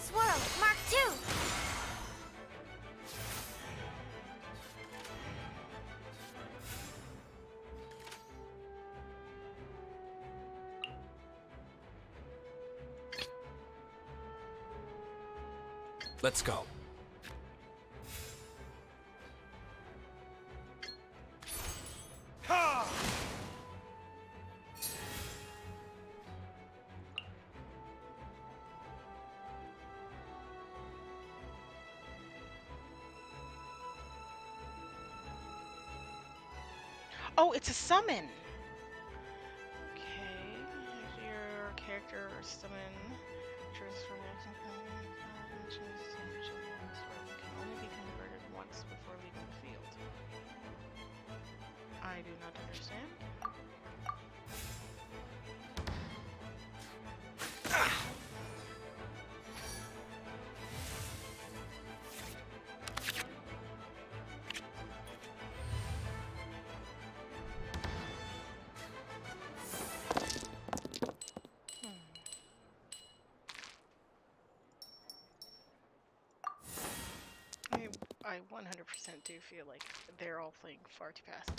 Swirl, Mark 2. Let's go. Oh, it's a summon! Okay. If your character or summon chooses from the action can only be converted once before leaving the field. I do not understand. I 100% do feel like they're all playing far too fast.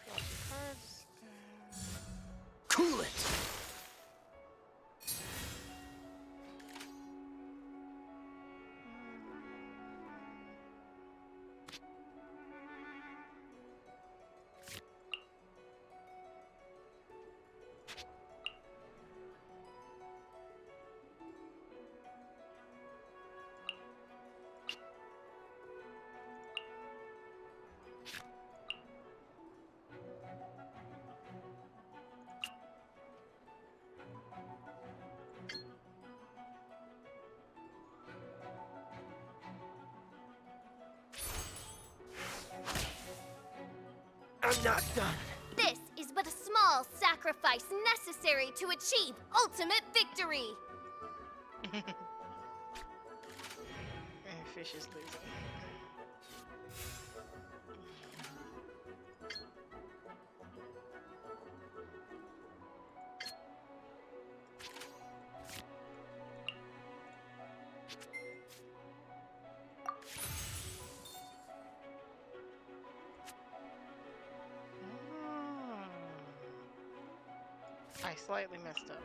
Draw 2 cards. Cool it! I'm not done. This is but a small sacrifice necessary to achieve ultimate victory. And Fish is losing. I slightly messed up.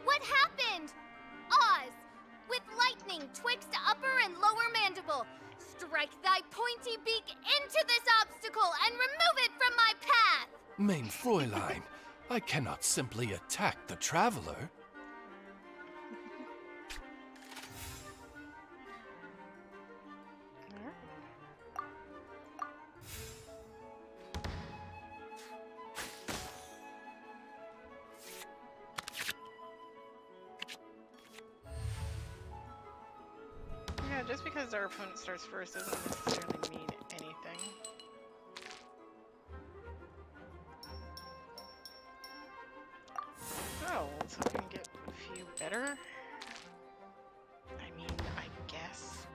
What happened? Oz, with lightning twixt upper and lower mandible, strike thy pointy beak into this obstacle and remove it from my path! Mein Fräulein, I cannot simply attack the traveler. Yeah, just because our opponent starts first doesn't necessarily mean anything. Oh, let's hope we can get a few better. I mean, I guess.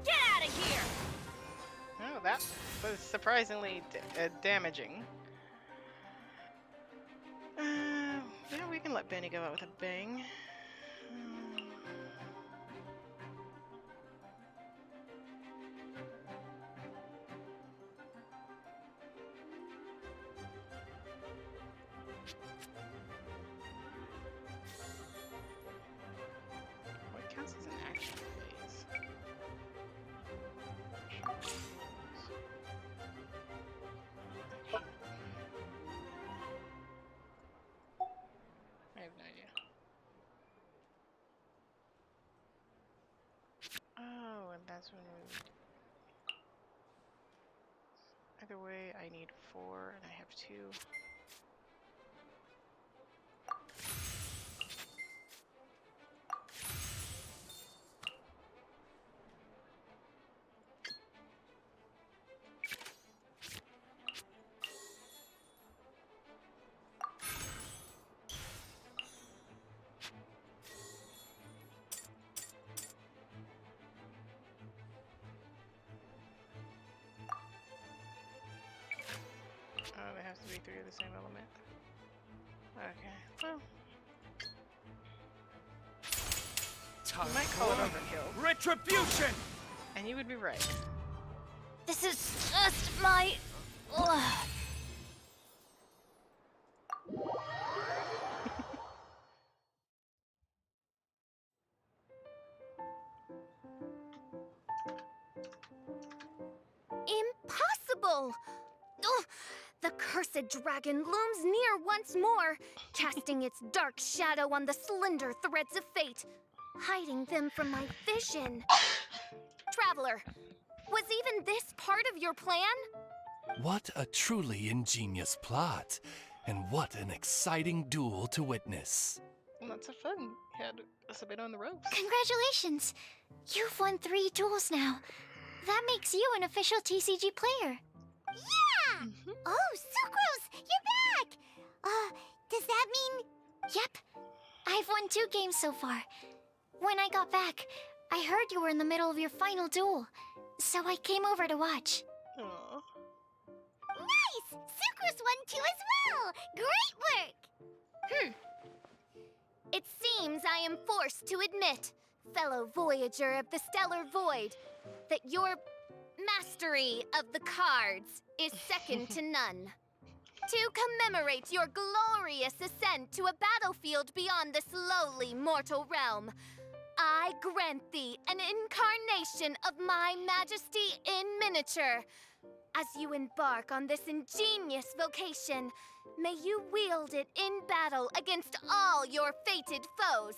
Get out of here! Oh, that was surprisingly damaging. Yeah, we can let Benny go out with a bang. What counts as an action phase? I have no idea. Oh, and that's when we... Either way, I need 4, and I have 2. Oh, they have to be 3 of the same element. Okay, well... You might call it overkill. Retribution! And you would be right. This is just my... Ugh. Impossible! Ugh. The cursed dragon looms near once more, casting its dark shadow on the slender threads of fate, hiding them from my vision. Traveler, was even this part of your plan? What a truly ingenious plot, and what an exciting duel to witness. Lots of fun. Had us a bit on the ropes. Congratulations! You've won 3 duels now. That makes you an official TCG player. Yeah! Oh, Sucrose, you're back! Does that mean... Yep. I've won 2 games so far. When I got back, I heard you were in the middle of your final duel, so I came over to watch. Aww. Nice! Sucrose won too as well! Great work! It seems I am forced to admit, fellow voyager of the Stellar Void, that your mastery of the cards is second to none. To commemorate your glorious ascent to a battlefield beyond this lowly mortal realm, I grant thee an incarnation of my majesty in miniature. As you embark on this ingenious vocation, may you wield it in battle against all your fated foes,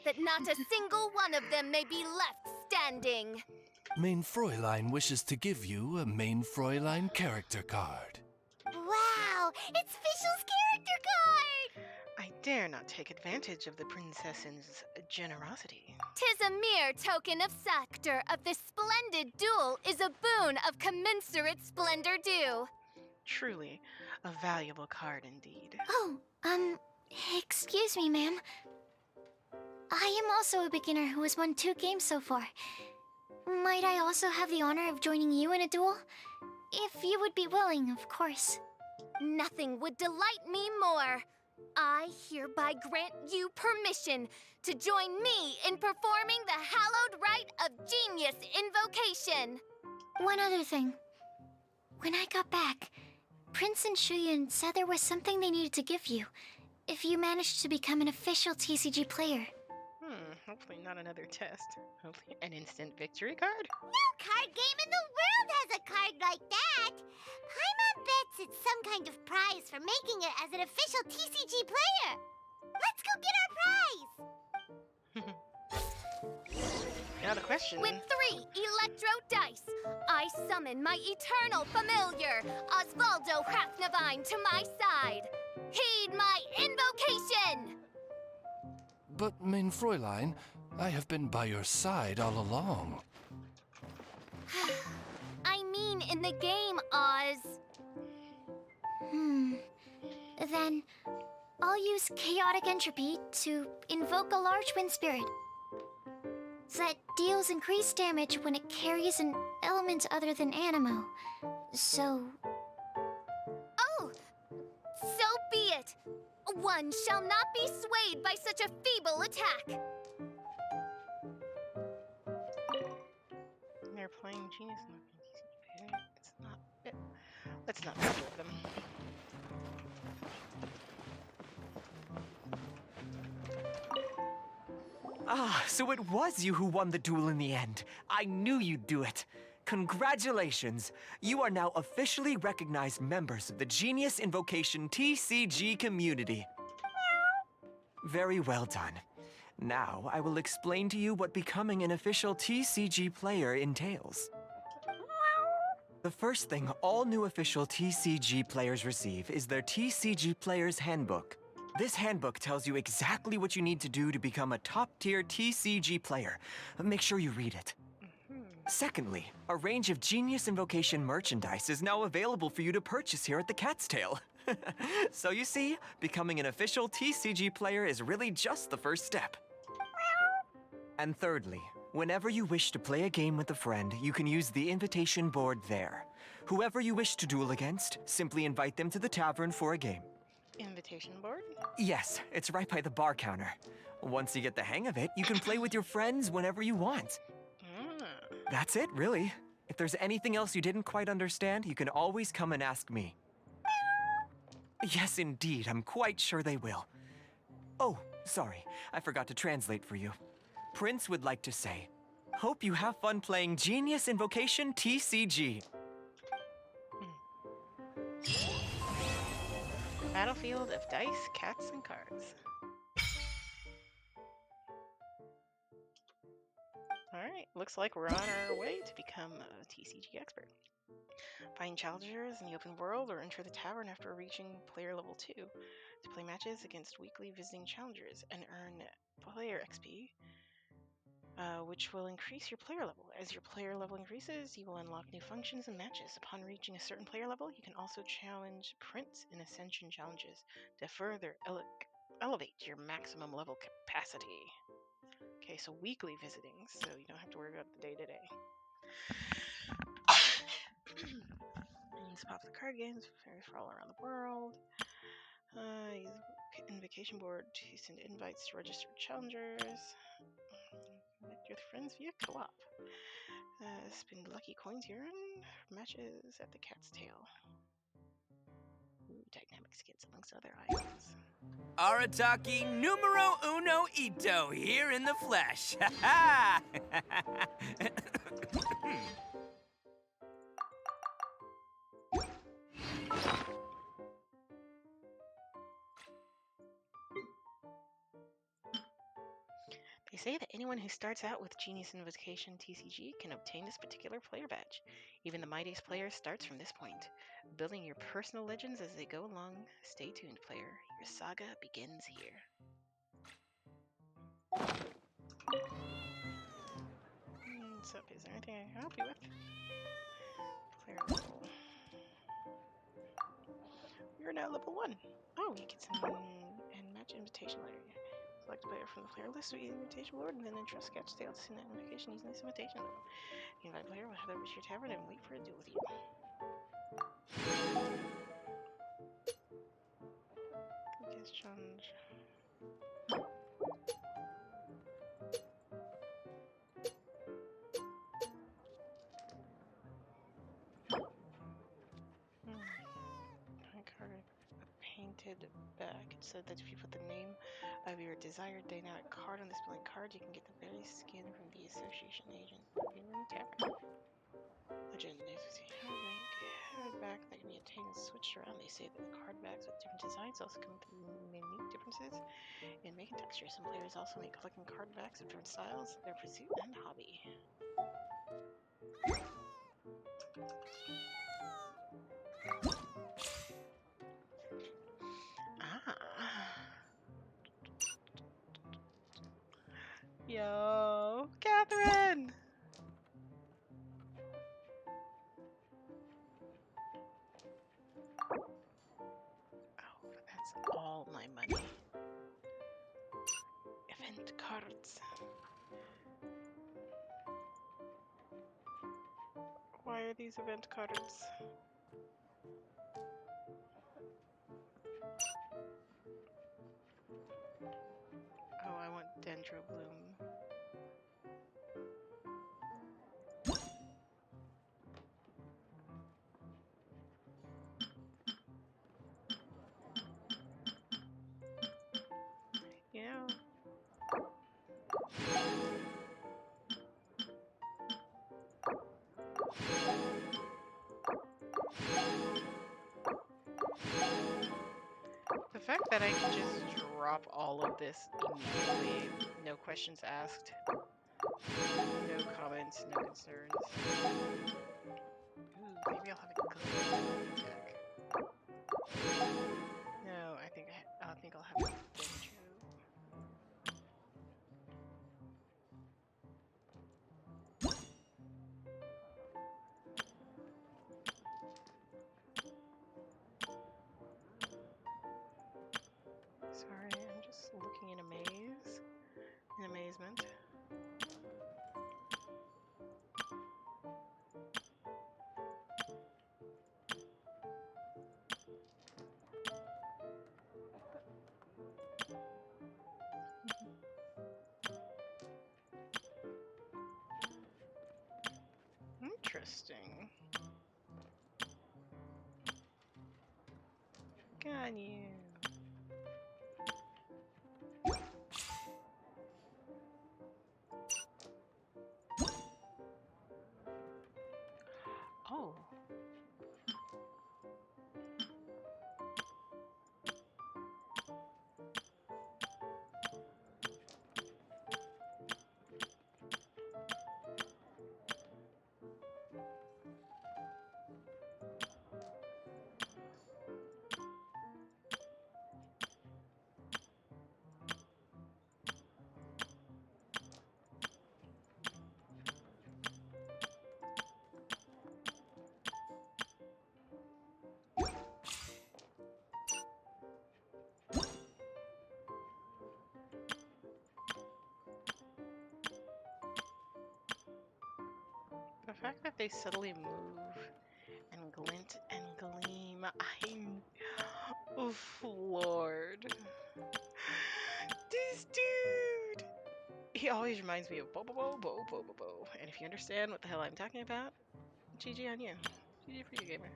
that not a single one of them may be left standing. Main Fräulein wishes to give you a Main Fräulein character card. Wow, it's Fischl's character card! I dare not take advantage of the princess's generosity. 'Tis a mere token of scepter of this splendid duel is a boon of commensurate splendor due. Truly, a valuable card indeed. Oh, excuse me, ma'am. I am also a beginner who has won 2 games so far. Might I also have the honor of joining you in a duel? If you would be willing, of course. Nothing would delight me more. I hereby grant you permission to join me in performing the hallowed rite of genius invocation. One other thing. When I got back, Prince and Shuyan said there was something they needed to give you if you managed to become an official TCG player. Hopefully not another test. Hopefully an instant victory card? No card game in the world has a card like that! Paimon bets it's some kind of prize for making it as an official TCG player! Let's go get our prize! Now the question... With 3 electro dice, I summon my eternal familiar, Osvaldo Hrafnavine, to my side. Heed my invocation! But, Main Fräulein, I have been by your side all along. I mean in the game, Oz. Then, I'll use Chaotic Entropy to invoke a large wind spirit that deals increased damage when it carries an element other than Animo. So... Oh! So be it! One shall not be swayed by such a feeble attack. They're playing Genius and it's not it. Let's not disturb them. Ah, so it was you who won the duel in the end. I knew you'd do it. Congratulations! You are now officially recognized members of the Genius Invocation TCG community. Very well done. Now, I will explain to you what becoming an official TCG player entails. The first thing all new official TCG players receive is their TCG Player's Handbook. This handbook tells you exactly what you need to do to become a top-tier TCG player. Make sure you read it. Secondly, a range of Genius Invocation merchandise is now available for you to purchase here at the Cat's Tail. So you see, becoming an official TCG player is really just the first step. And thirdly, whenever you wish to play a game with a friend, you can use the invitation board there. Whoever you wish to duel against, simply invite them to the tavern for a game. Invitation board? Yes, it's right by the bar counter. Once you get the hang of it, you can play with your friends whenever you want. That's it, really. If there's anything else you didn't quite understand, you can always come and ask me. Yes, indeed, I'm quite sure they will. Oh, sorry, I forgot to translate for you. Prince would like to say, hope you have fun playing Genius Invocation TCG. Battlefield of dice, cats, and cards. Alright, looks like we're on our way to become a TCG expert. Find challengers in the open world or enter the tavern after reaching player level 2 to play matches against weekly visiting challengers and earn player XP, which will increase your player level. As your player level increases, you will unlock new functions and matches. Upon reaching a certain player level, you can also challenge Prince in Ascension challenges to further elevate your maximum level capacity. Okay, so weekly visitings, so you don't have to worry about the day-to-day. Use popular card games for all around the world. Use invocation board to send invites to registered challengers. Connect your friends via co-op. Spend lucky coins here in matches at the Cat's Tail. Ooh, dynamic skits amongst other items. Arataki numero uno ito here in the flesh. Ha ha! They say that anyone who starts out with Genius Invocation TCG can obtain this particular player badge. Even the mightiest player starts from this point, building your personal legends as they go along. Stay tuned, player. Your saga begins here. What's up? Is there anything I can help you with? Player level. You're now level 1. Oh, you get some and match invitation letter. Select a player from the player list with the invitation board and then entrust Sketch Tale to send that notification using this invitation letter. The invited player will head over to your tavern and wait for a duel with you. Guess challenge. My card. Painted back. It said that if you put the name of your desired dynamic card on this blank card, you can get the very skin from the association agent. Tavern. Legend. Card back that can be obtained and switched around. They say that the card backs with different designs also come with minute differences in making texture. Some players also make collecting card backs of different styles their pursuit and hobby. Yo, Catherine! Oh, that's all my money. Event cards. Why are these event cards? Oh, I want Dendrobloom. You know, the fact that I can just drop all of this immediately, no questions asked, no comments, no concerns. Ooh, maybe I'll have a glue deck. No, I think I'll have a Dendro. Sorry, I'm just looking in amazement. Interesting. Got you. Oh. The fact that they subtly move and glint and gleam, oof, Lord. This dude! He always reminds me of Bo Bo Bo Bo Bo Bo Bo. And if you understand what the hell I'm talking about, GG on you. GG for you, gamer.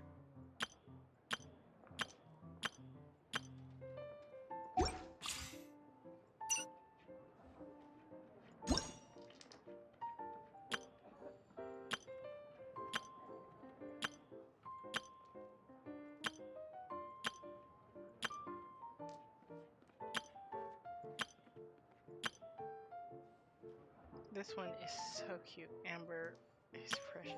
This one is so cute. Amber is precious.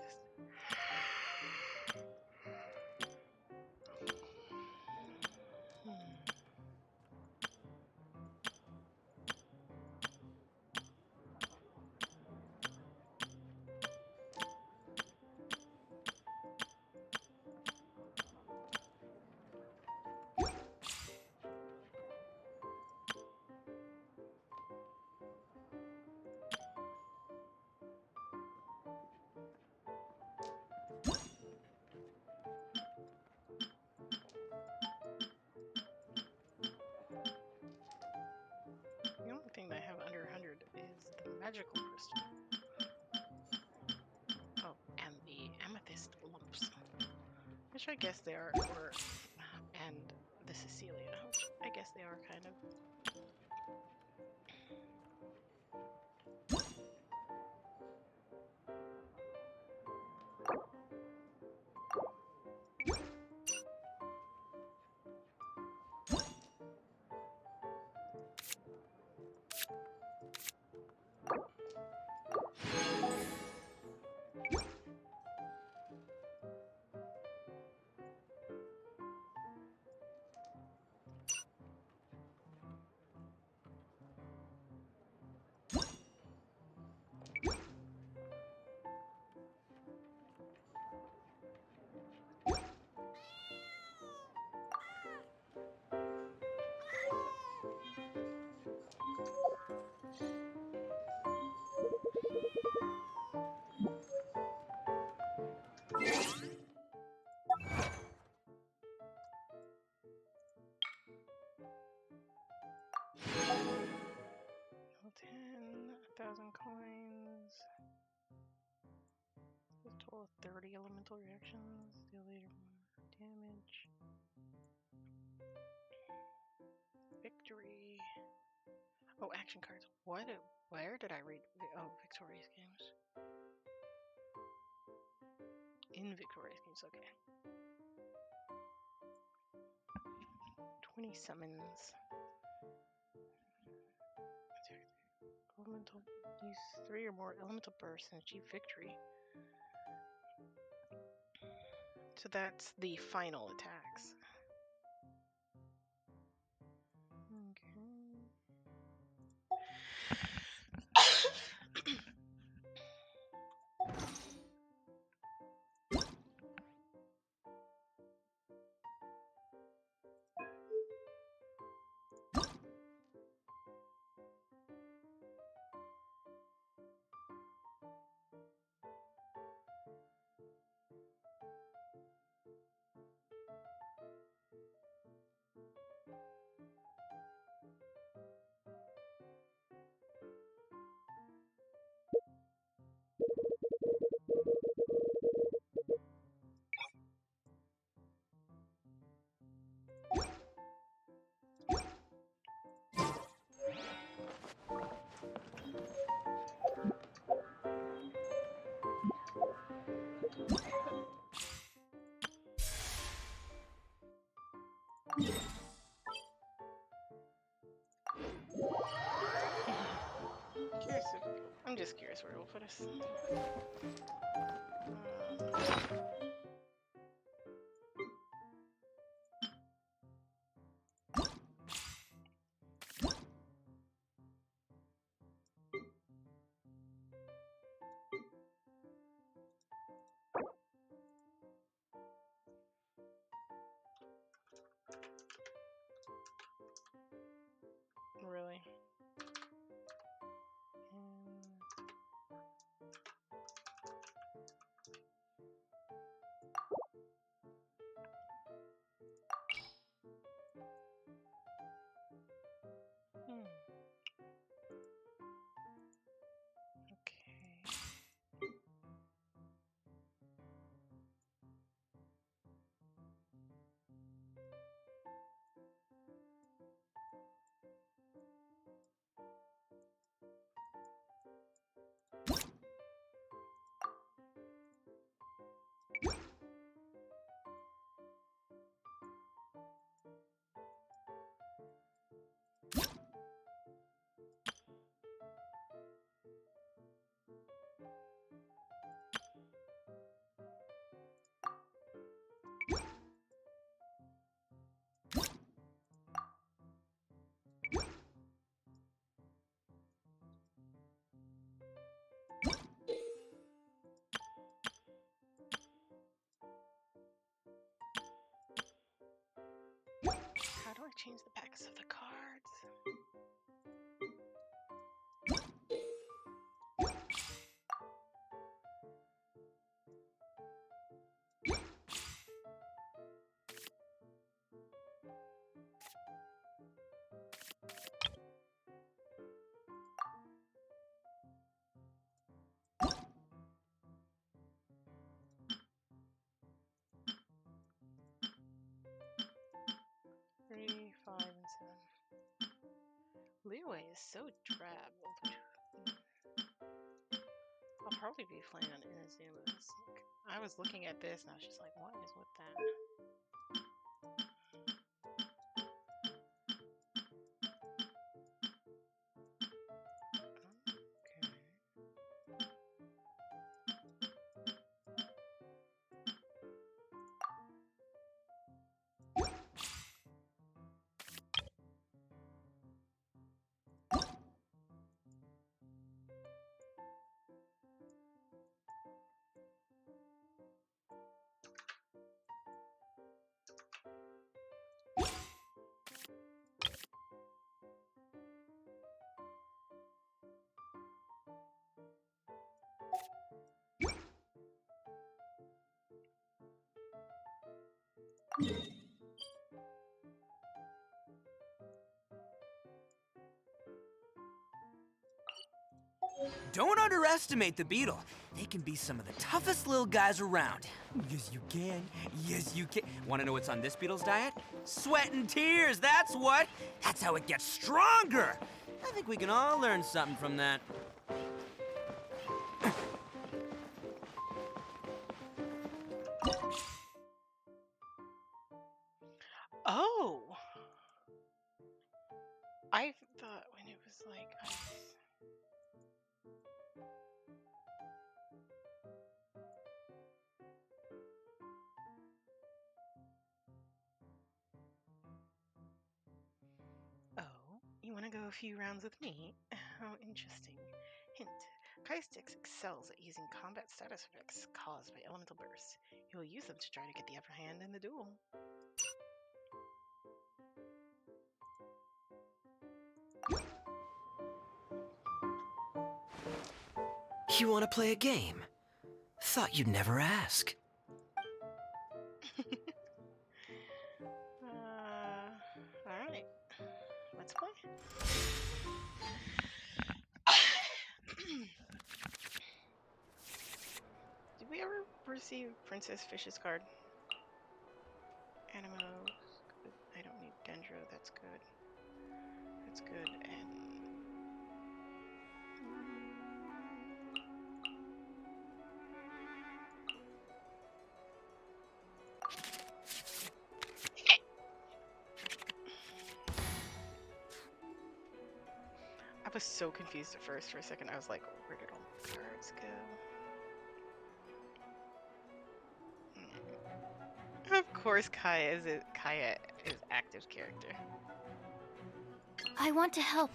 The only thing that I have under 100 is the magical crystal. Oh, and the amethyst lumps, which I guess they are, and the Cecilia, which I guess they are kind of. Level 10, 1,000 coins. A total of 30 elemental reactions. Deal later more damage. Victory. Oh, action cards. What? Where did I read? Oh, Victorious Games. In Victorious Games, okay. 20 summons. Elemental. Use 3 or more elemental bursts and achieve victory. So that's the final attacks. Okay. I'm just curious where it will put us. Really? Okay. change the backs of the cards. Three, 5, and 7. Leeway is so drab. I'll probably be playing on Inazuma's. Like, I was looking at this and I was just like, what is with that? Don't underestimate the beetle. They can be some of the toughest little guys around. Yes, you can. Yes, you can. Want to know what's on this beetle's diet? Sweat and tears, that's what. That's how it gets stronger. I think we can all learn something from that. Oh! I thought when it was like ice. Oh, you want to go a few rounds with me? How interesting. Hint. Kaistix excels at using combat status effects caused by elemental bursts. He will use them to try to get the upper hand in the duel. You want to play a game? Thought you'd never ask. Alright. Let's play. Did we ever receive Princess Fish's card? Animo. Good. I don't need Dendro. That's good. That's good. And I was so confused at first. For a second, I was like, "Where did all the cards go?" Of course, Kaya is active character. I want to help.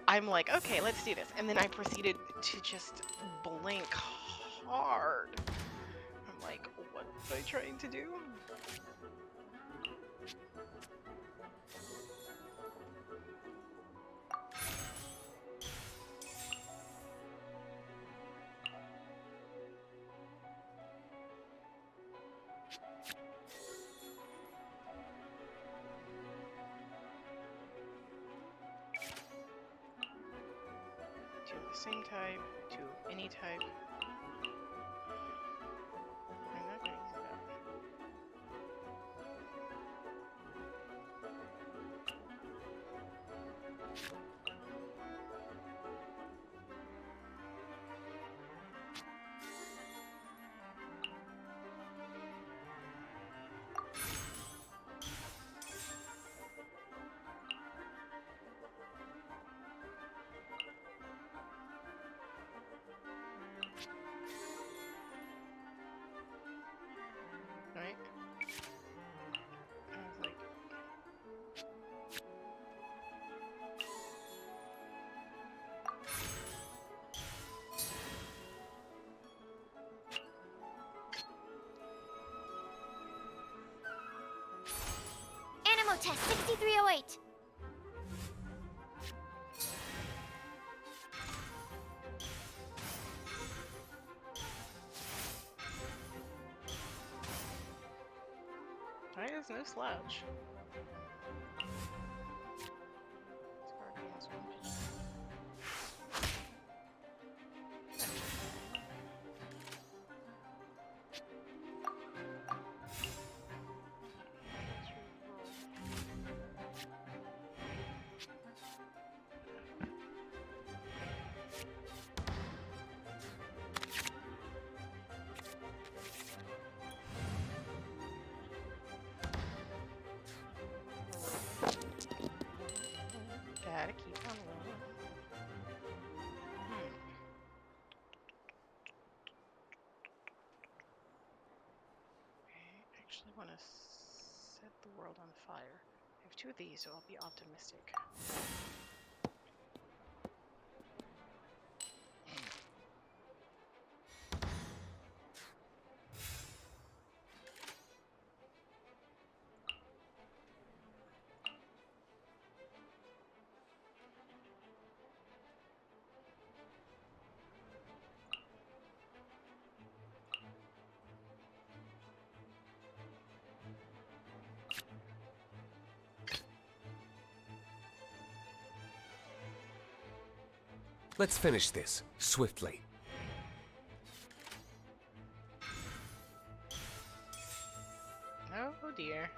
I'm like, okay, let's do this. And then I proceeded to just blink hard. I'm like, what was I trying to do? Two of the same type, two of any type. I'm not going to use that. Halo test 6308. That is no slouch. Scorpions. Gotta keep on rolling. I actually want to set the world on fire. I have 2 of these, so I'll be optimistic. Let's finish this, swiftly. Oh dear.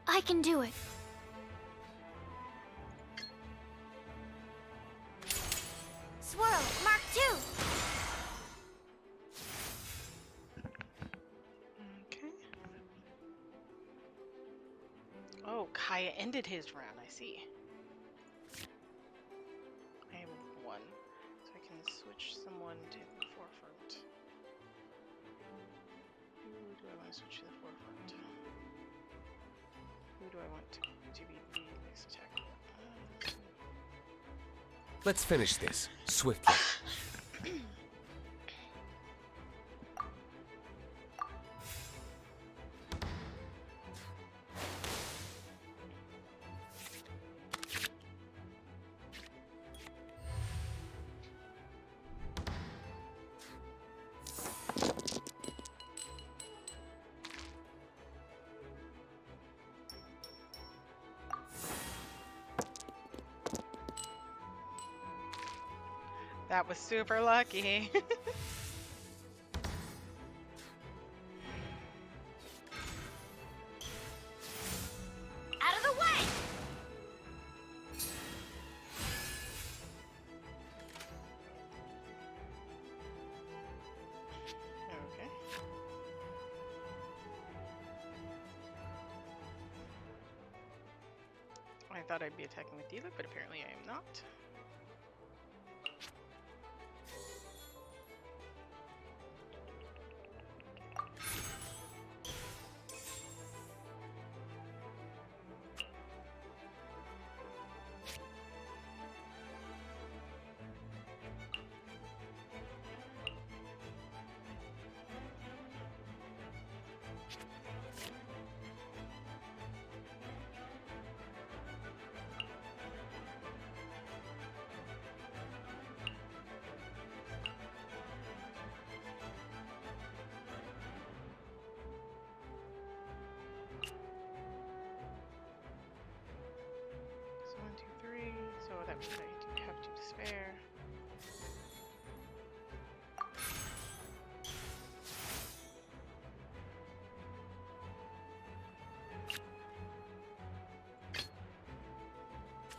I can do it. Swirl, Mark 2. Okay. Oh, Kaya ended his round, I see. I have 1, so I can switch someone to the forefront. Who do I want to switch to the forefront? Who do I want to be the next attacker? Let's finish this, swiftly. That was super lucky. Out of the way! Okay. I thought I'd be attacking with Diluc, but apparently I am not.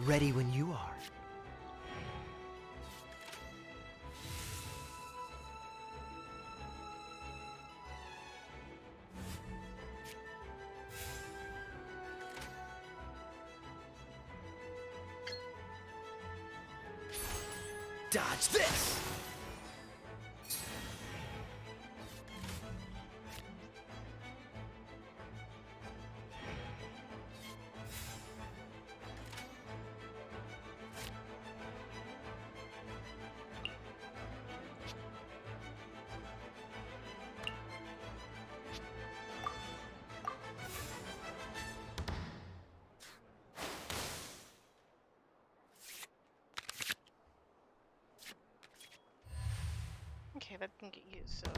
Ready when you are. Dodge this! Okay, that didn't get used, so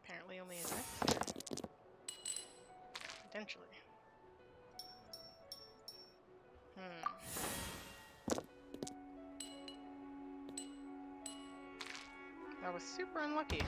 apparently only is necessary. Potentially. That was super unlucky.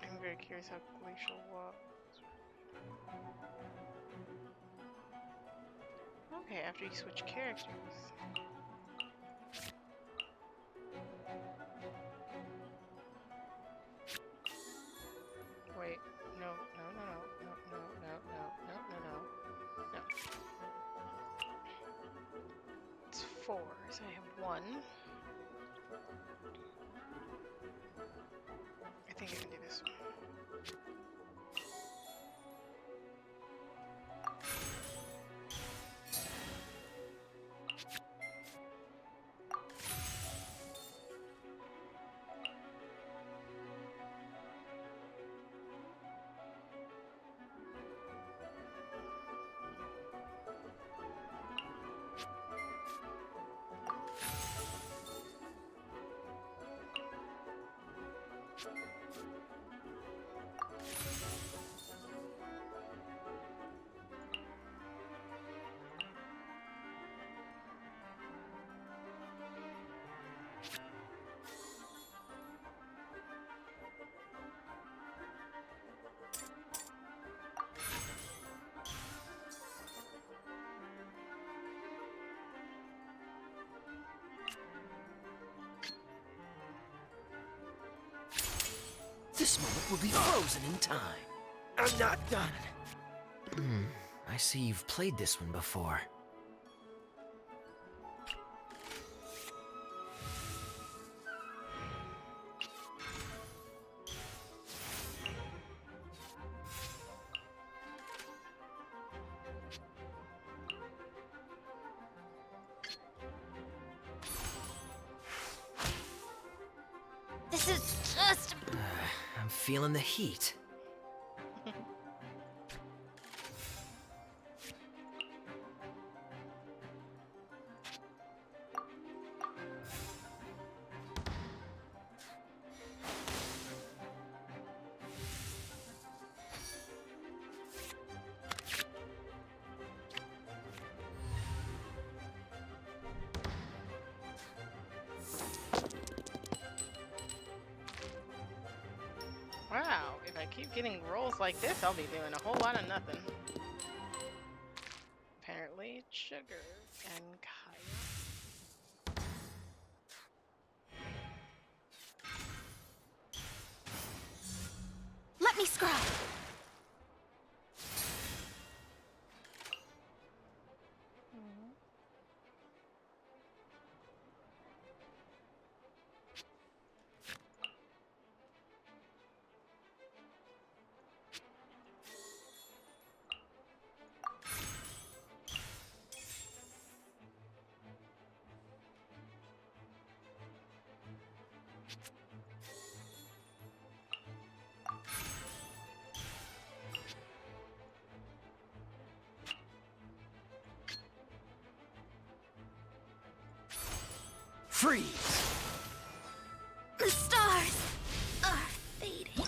I'm very curious how glacial was. Okay, after you switch characters. Wait, no. It's 4, so I have 1. I think I can do this one. This moment will be frozen in time. I'm not done. I see you've played this one before. This is just... I'm feeling the heat. Wow, if I keep getting rolls like this, I'll be doing a whole lot of nothing. Apparently, it's Sugar and Kaya. Let me scry. Freeze! The stars are fading.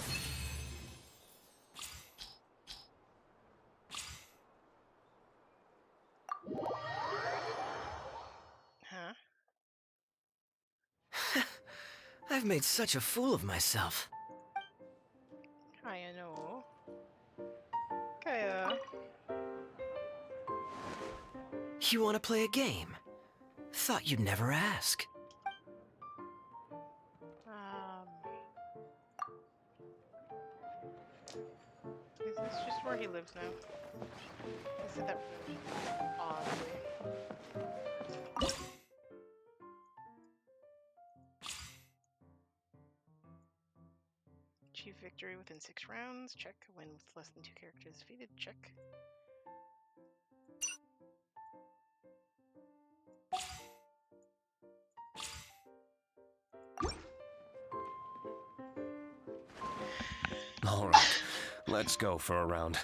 I've made such a fool of myself. Kaya, no. Kaya. You want to play a game? Thought you'd never ask. Is this just where he lives now? I said that oddly. Achieve victory within 6 rounds. Check. Win with less than 2 characters defeated. Check. All right, let's go for a round.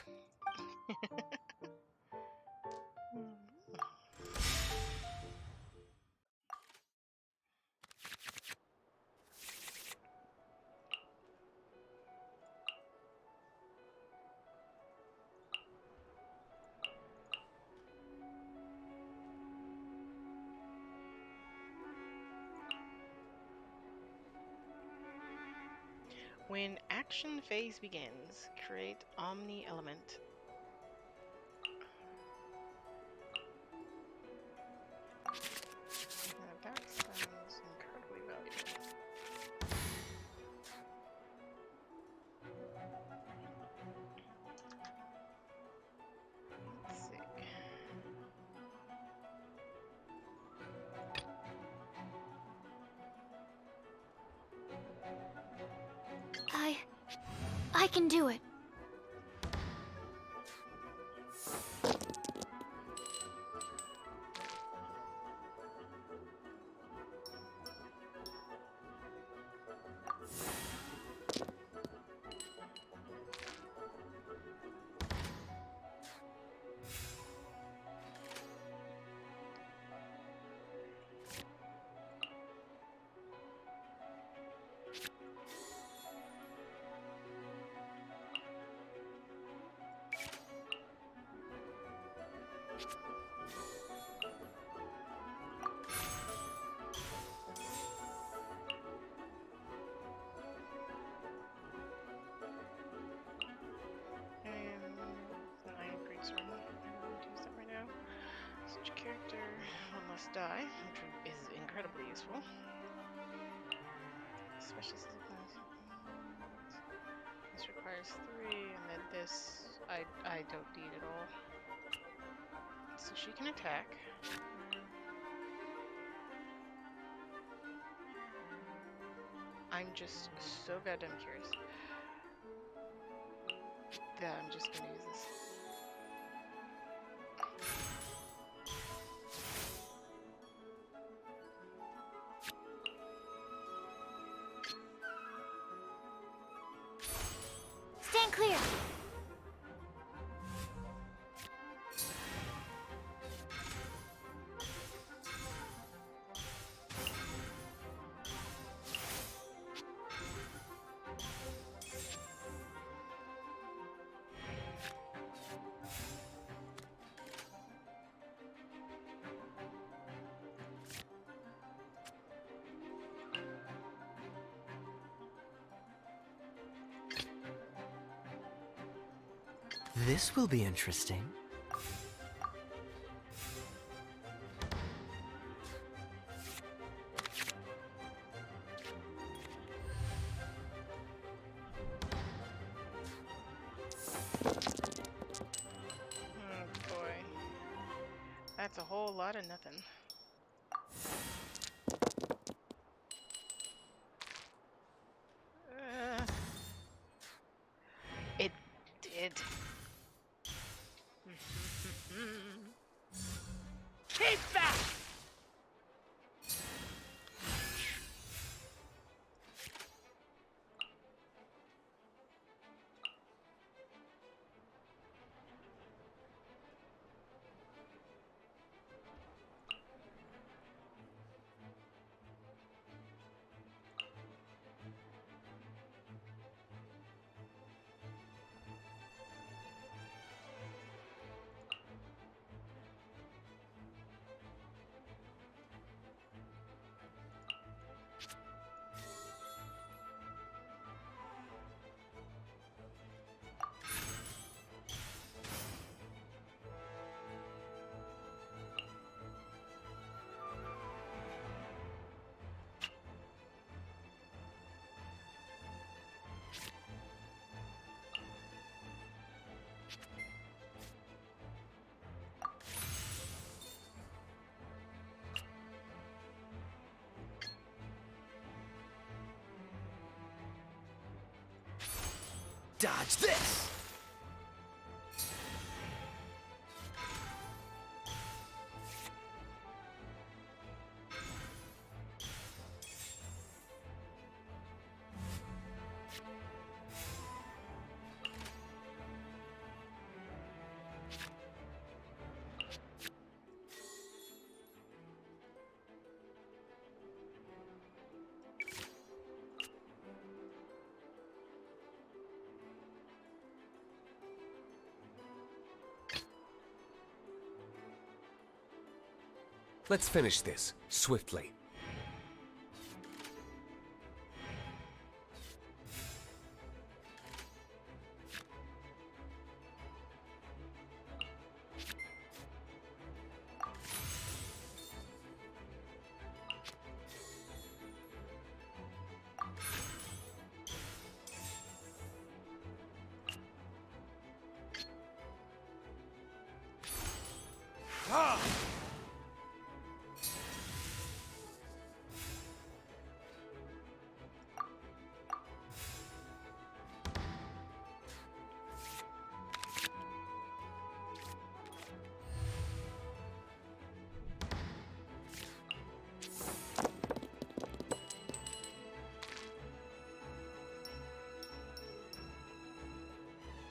When action phase begins, create Omni Element. Now that sounds incredibly valuable. Let's see. I can do it. Such a character, one must die, which is incredibly useful. Especially since this requires 3, and then this I don't need at all. So she can attack. I'm just so goddamn curious that I'm just gonna use this. Stand clear. This will be interesting. Oh boy. That's a whole lot of nothing. It did. Keep back! Dodge this! Let's finish this, swiftly.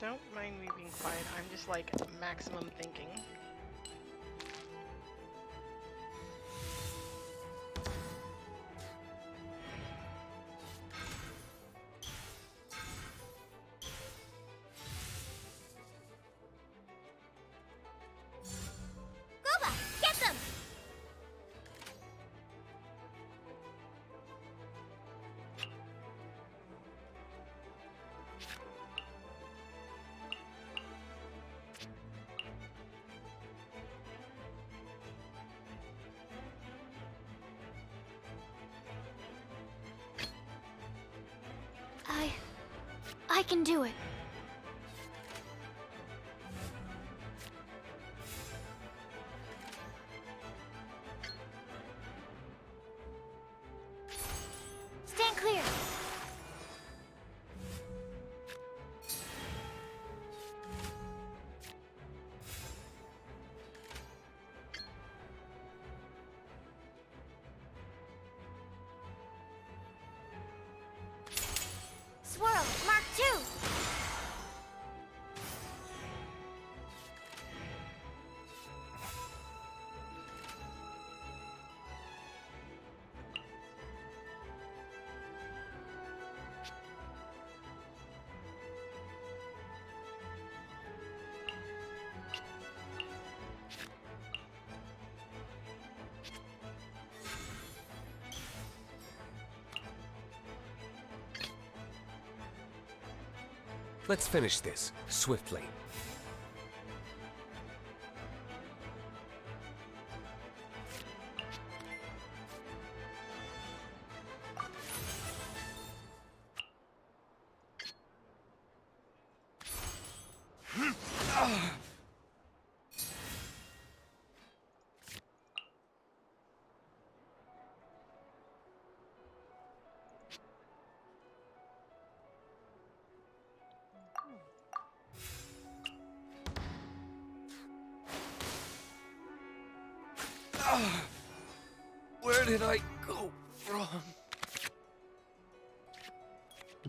Don't mind me being quiet, I'm just like maximum thinking. Gooba, get them! I can do it. Stand clear. Swirl, Mark 2. Let's finish this, swiftly. Where did I go wrong?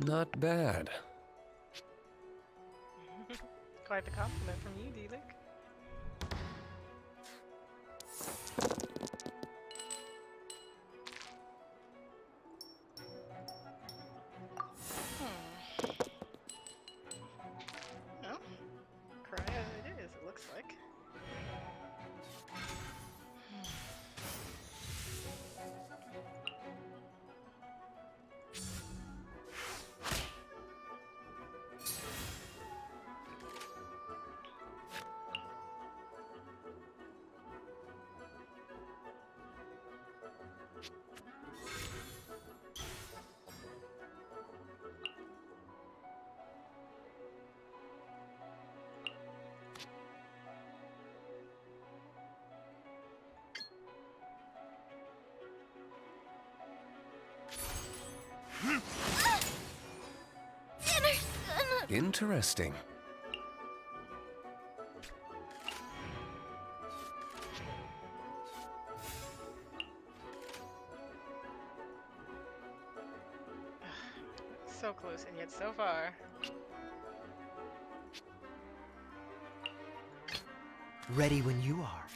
Not bad. Quite the compliment from you, Deelick. Well, cryo it is, it looks like. Interesting. So close and yet so far. Ready when you are.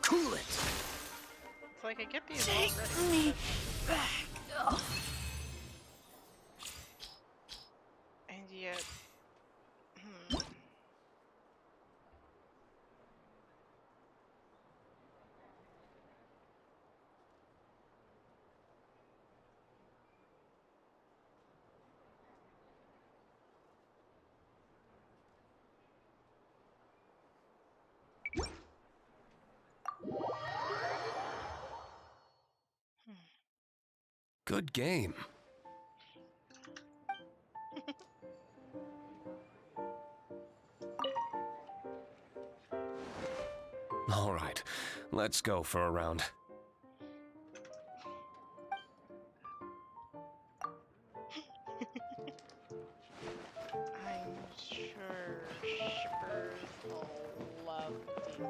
Cool it! It's like I get these Take already. me back. Oh. And yet... Hmm. Good game. All right, let's go for a round. I'm sure shippers will love the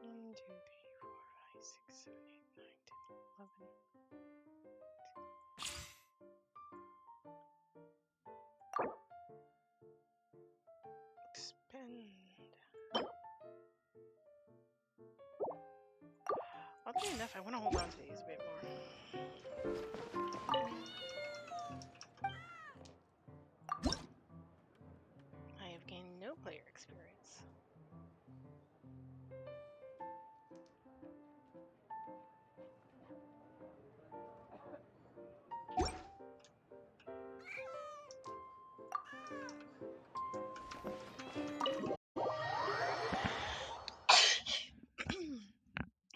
One, two, three, four, five, six, 7, 8, 9, 10, 11. Expend. Oddly enough, I want to hold on to these a bit more. I have gained no player experience.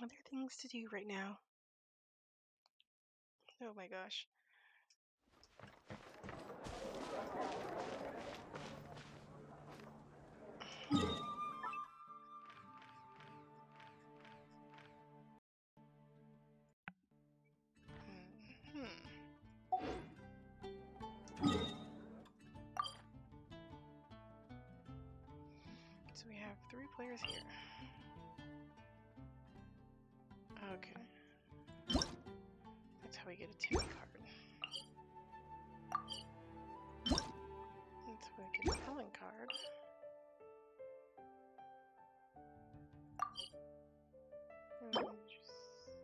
Are there things to do right now? Oh my gosh. So we have 3 players here. Okay. That's how we get a Timmy card. That's how we get an Ellen card. Just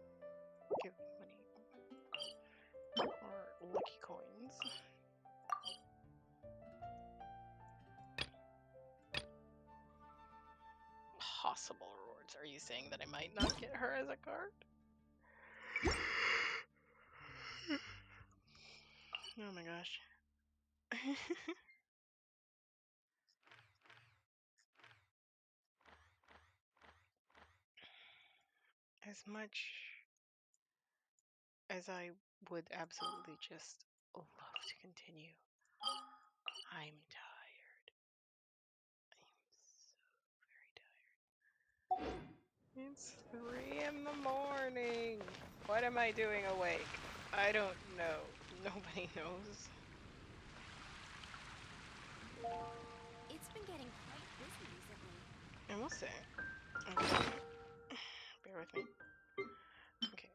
give money. Or lucky coins. Possible rewards. Are you saying that I might not get her as a card? Oh my gosh. As much as I would absolutely just love to continue, I'm tired. I'm so very tired. It's 3 in the morning. What am I doing awake? I don't know. Nobody knows. It's been getting quite busy recently. I will say. Okay. Bear with me. Okay.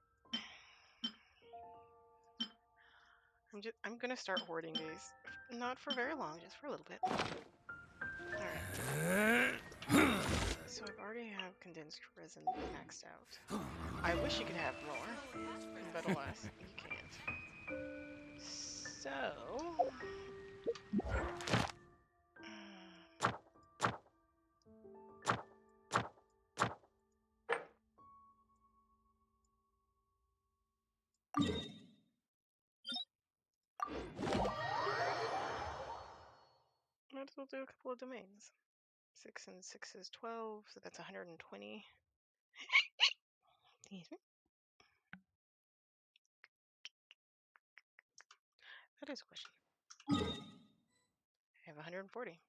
I'm gonna start hoarding these. Not for very long, just for a little bit. Alright. So I've already have condensed resin maxed out. I wish you could have more, but alas, you can't. So... might as well do a couple of domains. 6 and 6 is 12, so that's 120. Excuse me. That is a question. I have 140.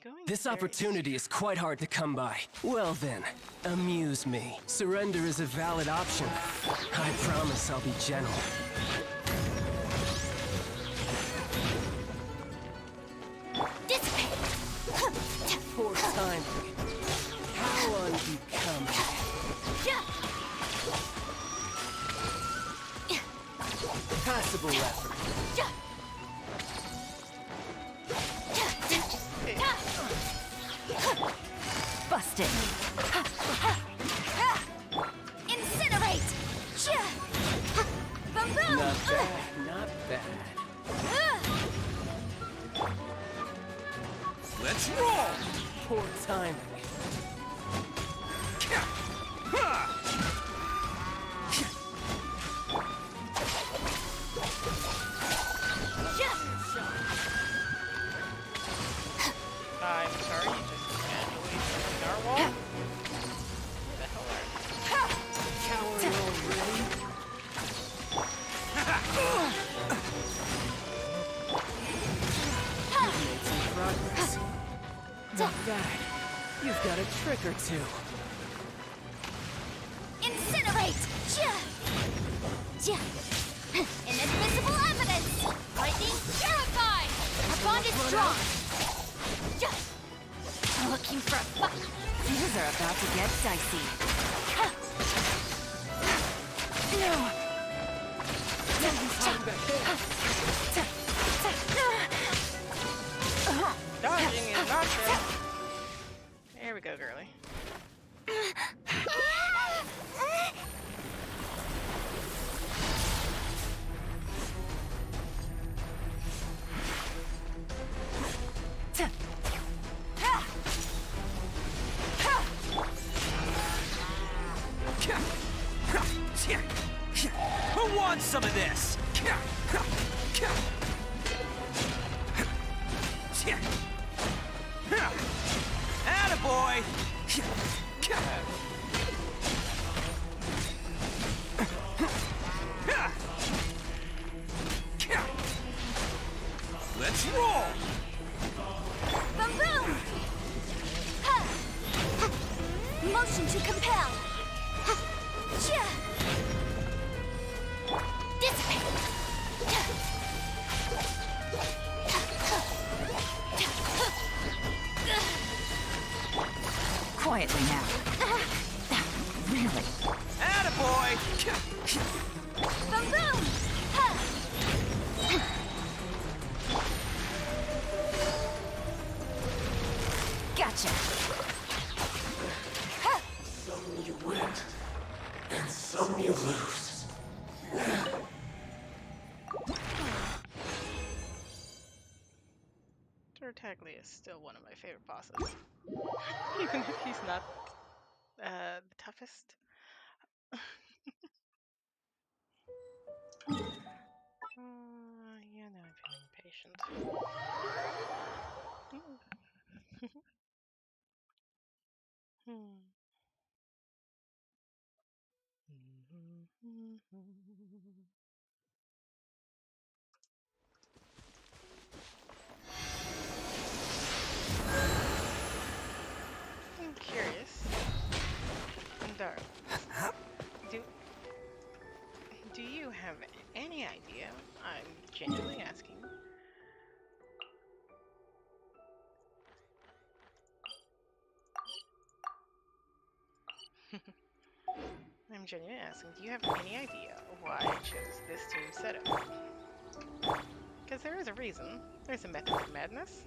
Going This very opportunity is quite hard to come by. Well then, amuse me. Surrender is a valid option. I promise I'll be gentle. Poor timing. How unbecoming. Passable effort. Busted. Incinerate! Boom boom! Not bad, not bad. Let's roll! Poor timing. I'm sorry, you just manually joined our wall? Where the hell are you? Coward already? You've made some progress. Not bad. You've got a trick or two. Incinerate! Inadmissible evidence! Lightning purified! Our bond is strong! Looking for a fight! Things are about to get dicey. Dodging is not true. There we go, girly. Who wants some of this? Attaboy! Let's roll! Boom boom! Motion to compel! Dissipate! Quietly now. Really? Attaboy! Boom boom! Gotcha. Some you win, and some you lose. Tartaglia is still one of my favorite bosses. Even if he's not the toughest. Yeah, now I'm feeling impatient. I'm curious. Darling, do you have any idea? I'm genuinely asking. I'm genuinely asking, do you have any idea why I chose this team setup? Because there is a reason. There's a method to madness.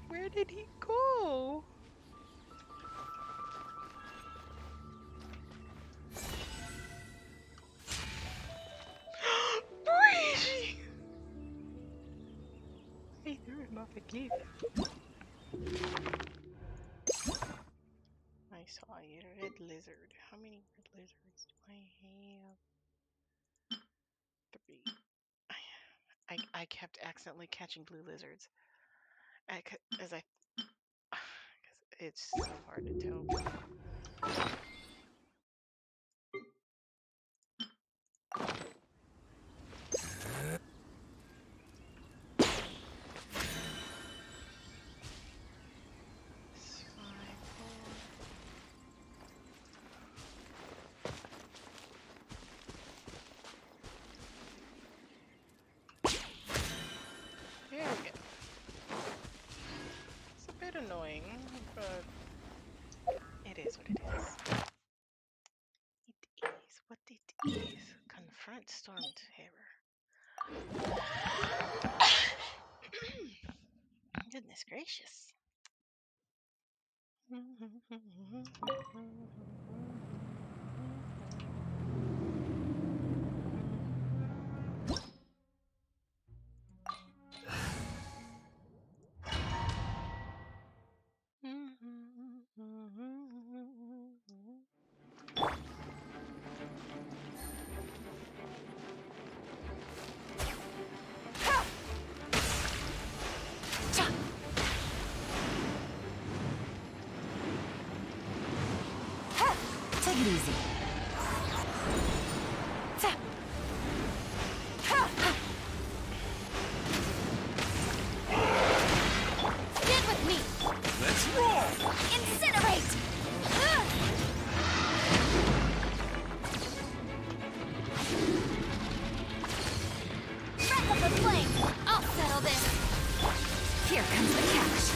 Where did he go? Luigi! He threw him off a cliff. saw a red lizard. How many red lizards do I have? 3. I kept accidentally catching blue lizards. As I, because it's so hard to tell. There we go. It's a bit annoying, but it is what it is. It is what it is. Confront Storm Terror. Goodness gracious. Take it easy. Stand with me! Let's roll! Incinerate! Wrap up the flame! I'll settle this! Here comes the cash.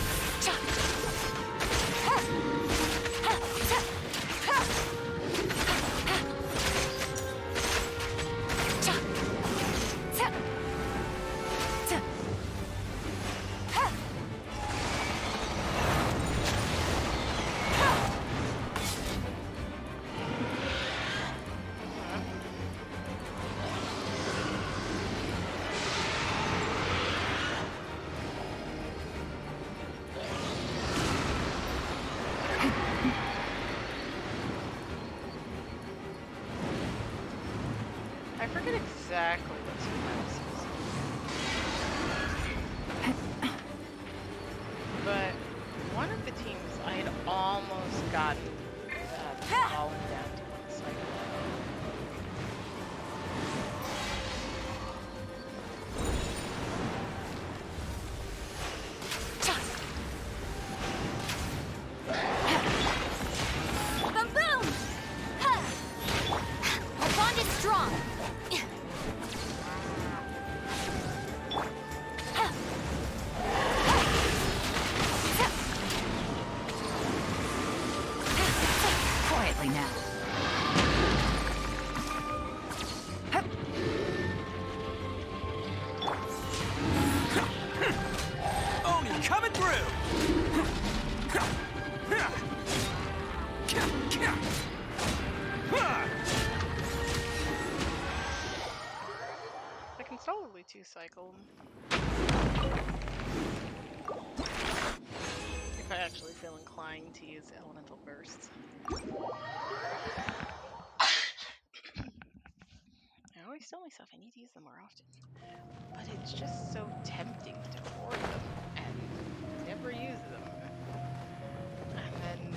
I forget exactly what Superman says. But one of the teams I had almost gotten fallen down to one cycle. Boom boom! Our bond is strong! Quietly now. Oni coming through! I can solidly 2-cycle if I actually feel inclined to use elemental bursts. I always tell myself I need to use them more often, but it's just so tempting to hoard them and never use them. And then,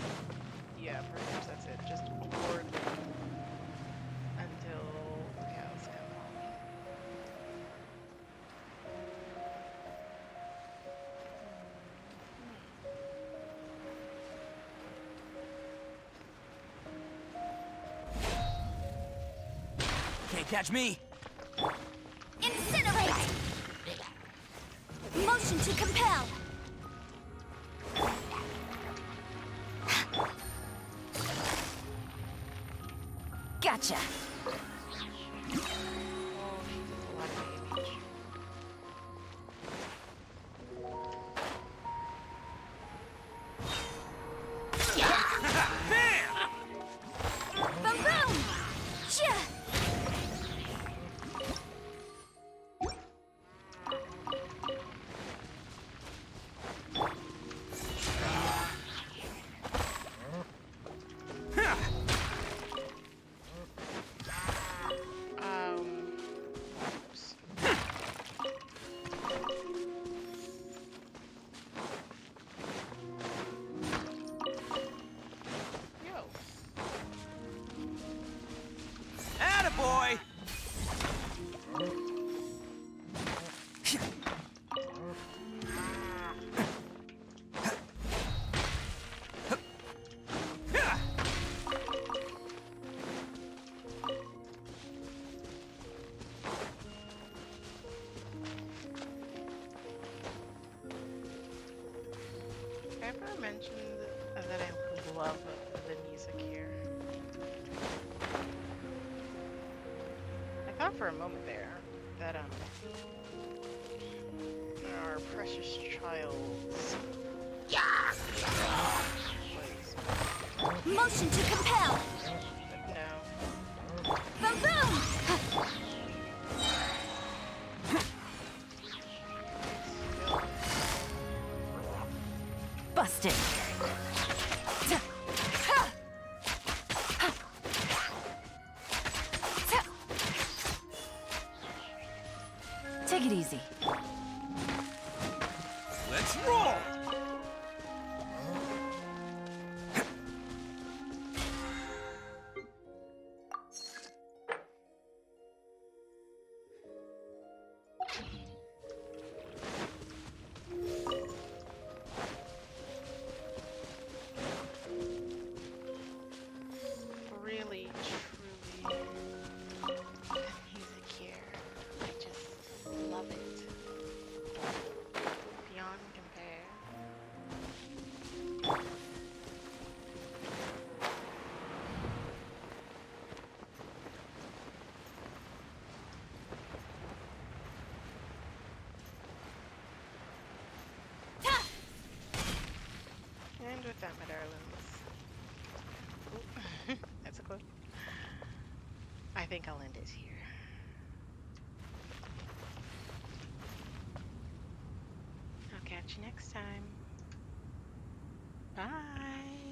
yeah, pretty much that's it. Just hoard them until the cows come home. Can't catch me! Incinerate! Motion to compel! Gotcha. Boom boom! Chia! boy! Have I ever mentioned that I love the music here? I thought for a moment there that our precious child's was, Motion to compel! but no. Boom boom! Busted. Take it easy. Let's roll! Really, truly, the music here, I just love it. Beyond compare. And with that, my darlings. Ooh, that's a quote. I think I'll end it here. I'll catch you next time. Bye.